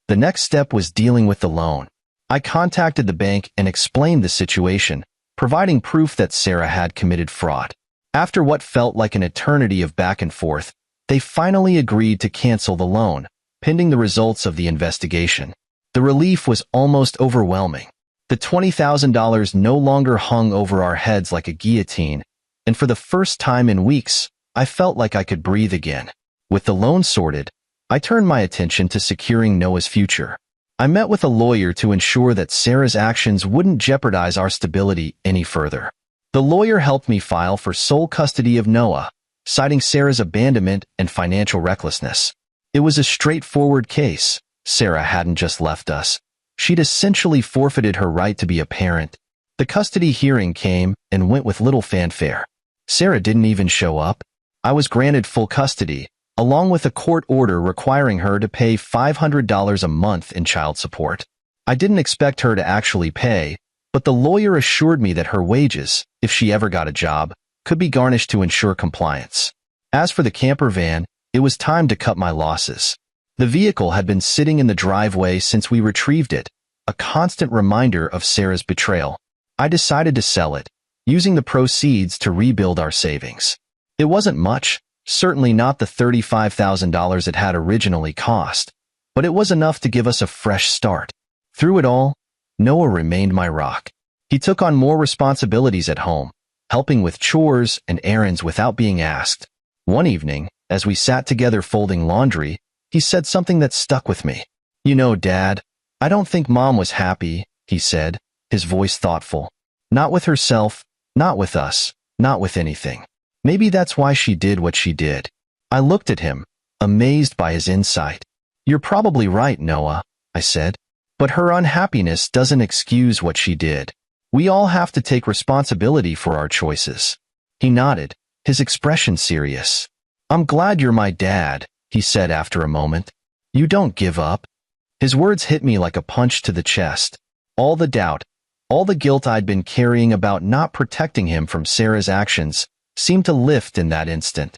The next step was dealing with the loan. I contacted the bank and explained the situation, providing proof that Sarah had committed fraud. After what felt like an eternity of back and forth, they finally agreed to cancel the loan, pending the results of the investigation. The relief was almost overwhelming. The $20,000 no longer hung over our heads like a guillotine, and for the first time in weeks, I felt like I could breathe again. With the loan sorted, I turned my attention to securing Noah's future. I met with a lawyer to ensure that Sarah's actions wouldn't jeopardize our stability any further. The lawyer helped me file for sole custody of Noah, citing Sarah's abandonment and financial recklessness. It was a straightforward case. Sarah hadn't just left us. She'd essentially forfeited her right to be a parent. The custody hearing came and went with little fanfare. Sarah didn't even show up. I was granted full custody, along with a court order requiring her to pay $500 a month in child support. I didn't expect her to actually pay, but the lawyer assured me that her wages, if she ever got a job, could be garnished to ensure compliance. As for the camper van, it was time to cut my losses. The vehicle had been sitting in the driveway since we retrieved it, a constant reminder of Sarah's betrayal. I decided to sell it, using the proceeds to rebuild our savings. It wasn't much, certainly not the $35,000 it had originally cost, but it was enough to give us a fresh start. Through it all, Noah remained my rock. He took on more responsibilities at home, helping with chores and errands without being asked. One evening, as we sat together folding laundry, he said something that stuck with me. "You know, Dad, I don't think Mom was happy," he said, his voice thoughtful. "Not with herself, not with us, not with anything. Maybe that's why she did what she did." I looked at him, amazed by his insight. "You're probably right, Noah," I said. "But her unhappiness doesn't excuse what she did. We all have to take responsibility for our choices." He nodded, his expression serious. "I'm glad you're my dad," he said after a moment. "You don't give up." His words hit me like a punch to the chest. All the doubt, all the guilt I'd been carrying about not protecting him from Sarah's actions seemed to lift in that instant.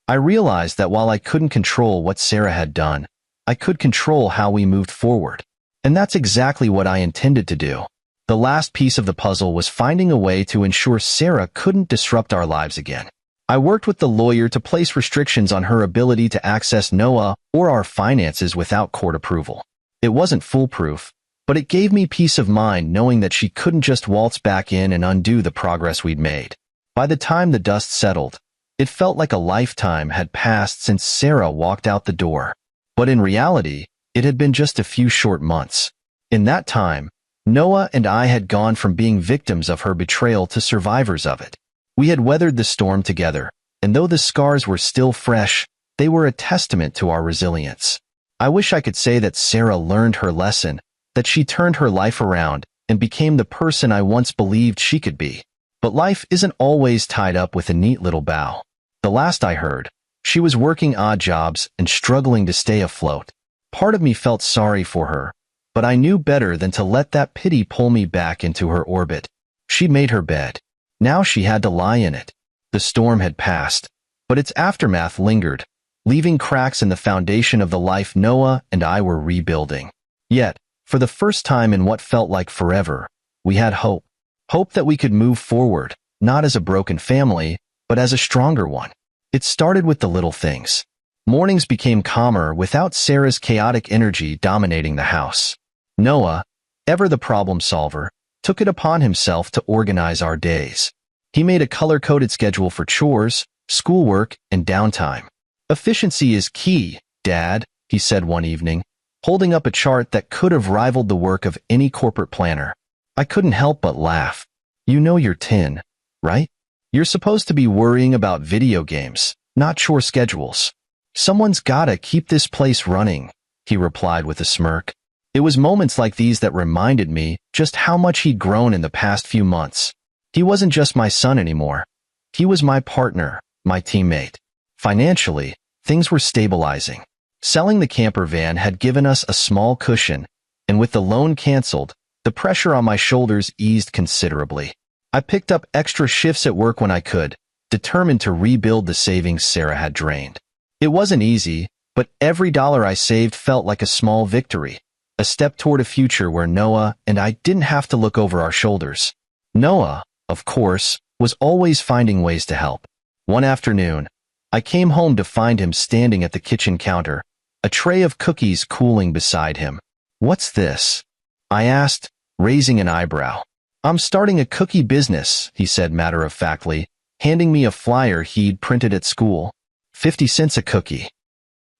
I realized that while I couldn't control what Sarah had done, I could control how we moved forward. And that's exactly what I intended to do. The last piece of the puzzle was finding a way to ensure Sarah couldn't disrupt our lives again. I worked with the lawyer to place restrictions on her ability to access Noah or our finances without court approval. It wasn't foolproof, but it gave me peace of mind knowing that she couldn't just waltz back in and undo the progress we'd made. By the time the dust settled, it felt like a lifetime had passed since Sarah walked out the door. But in reality, it had been just a few short months. In that time, Noah and I had gone from being victims of her betrayal to survivors of it. We had weathered the storm together, and though the scars were still fresh, they were a testament to our resilience. I wish I could say that Sarah learned her lesson, that she turned her life around and became the person I once believed she could be. But life isn't always tied up with a neat little bow. The last I heard, she was working odd jobs and struggling to stay afloat. Part of me felt sorry for her, but I knew better than to let that pity pull me back into her orbit. She'd made her bed. Now she had to lie in it. The storm had passed, but its aftermath lingered, leaving cracks in the foundation of the life Noah and I were rebuilding. Yet, for the first time in what felt like forever, we had hope. Hope that we could move forward, not as a broken family, but as a stronger one. It started with the little things. Mornings became calmer without Sarah's chaotic energy dominating the house. Noah, ever the problem solver, took it upon himself to organize our days. He made a color-coded schedule for chores, schoolwork, and downtime. Efficiency is key, Dad, he said one evening, holding up a chart that could have rivaled the work of any corporate planner. I couldn't help but laugh. You know you're 10, right? You're supposed to be worrying about video games, not chore schedules. Someone's gotta keep this place running, he replied with a smirk. It was moments like these that reminded me just how much he'd grown in the past few months. He wasn't just my son anymore. He was my partner, my teammate. Financially, things were stabilizing. Selling the camper van had given us a small cushion, and with the loan canceled, the pressure on my shoulders eased considerably. I picked up extra shifts at work when I could, determined to rebuild the savings Sarah had drained. It wasn't easy, but every dollar I saved felt like a small victory, a step toward a future where Noah and I didn't have to look over our shoulders. Noah, of course, was always finding ways to help. One afternoon, I came home to find him standing at the kitchen counter, a tray of cookies cooling beside him. "What's this?" I asked, raising an eyebrow. "I'm starting a cookie business," he said matter-of-factly, handing me a flyer he'd printed at school. 50 cents a cookie.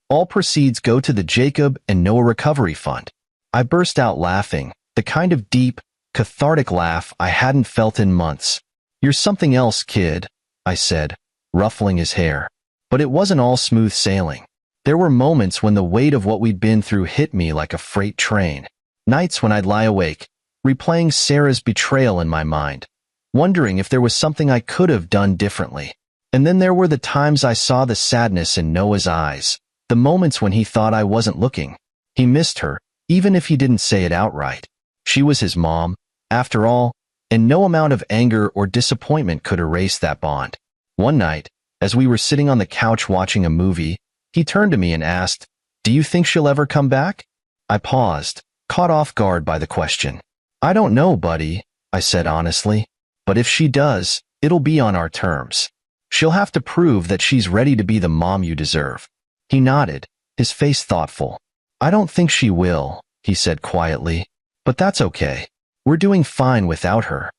All proceeds go to the Jacob and Noah Recovery Fund. I burst out laughing, the kind of deep, cathartic laugh I hadn't felt in months. "You're something else, kid," I said, ruffling his hair. But it wasn't all smooth sailing. There were moments when the weight of what we'd been through hit me like a freight train. Nights when I'd lie awake, replaying Sarah's betrayal in my mind, wondering if there was something I could have done differently. And then there were the times I saw the sadness in Noah's eyes, the moments when he thought I wasn't looking. He missed her, even if he didn't say it outright. She was his mom, after all, and no amount of anger or disappointment could erase that bond. One night, as we were sitting on the couch watching a movie, he turned to me and asked, "Do you think she'll ever come back?" I paused, caught off guard by the question. "I don't know, buddy," I said honestly. "But if she does, it'll be on our terms. She'll have to prove that she's ready to be the mom you deserve." He nodded, his face thoughtful. "I don't think she will," he said quietly. "But that's okay. We're doing fine without her."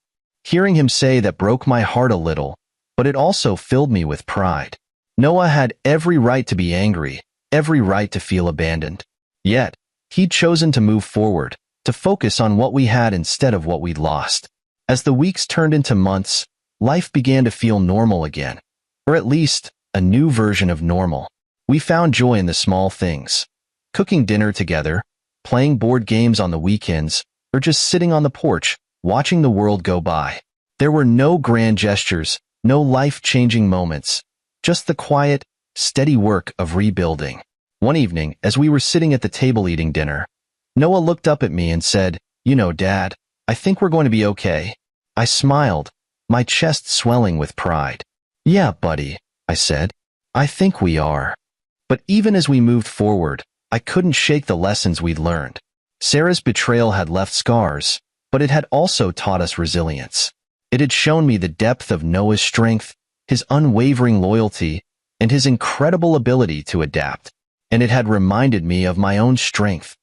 Hearing him say that broke my heart a little, but it also filled me with pride. Noah had every right to be angry, every right to feel abandoned. Yet, he'd chosen to move forward, to focus on what we had instead of what we'd lost. As the weeks turned into months, life began to feel normal again. Or at least, a new version of normal. We found joy in the small things. Cooking dinner together, playing board games on the weekends, or just sitting on the porch, watching the world go by. There were no grand gestures, no life-changing moments, just the quiet, steady work of rebuilding. One evening, as we were sitting at the table eating dinner, Noah looked up at me and said, "You know, Dad, I think we're going to be okay." I smiled, my chest swelling with pride. "Yeah, buddy," I said. "I think we are." But even as we moved forward, I couldn't shake the lessons we'd learned. Sarah's betrayal had left scars, but it had also taught us resilience. It had shown me the depth of Noah's strength, his unwavering loyalty, and his incredible ability to adapt. And it had reminded me of my own strength,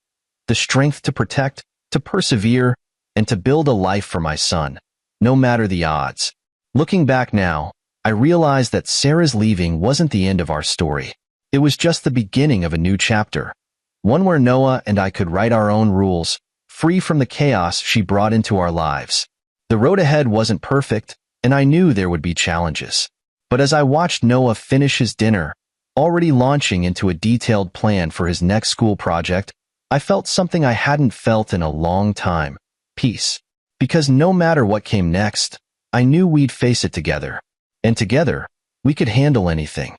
the strength to protect, to persevere, and to build a life for my son, no matter the odds. Looking back now, I realized that Sarah's leaving wasn't the end of our story. It was just the beginning of a new chapter, one where Noah and I could write our own rules, free from the chaos she brought into our lives. The road ahead wasn't perfect, and I knew there would be challenges. But as I watched Noah finish his dinner, already launching into a detailed plan for his next school project, I felt something I hadn't felt in a long time: peace. Because no matter what came next, I knew we'd face it together. And together, we could handle anything.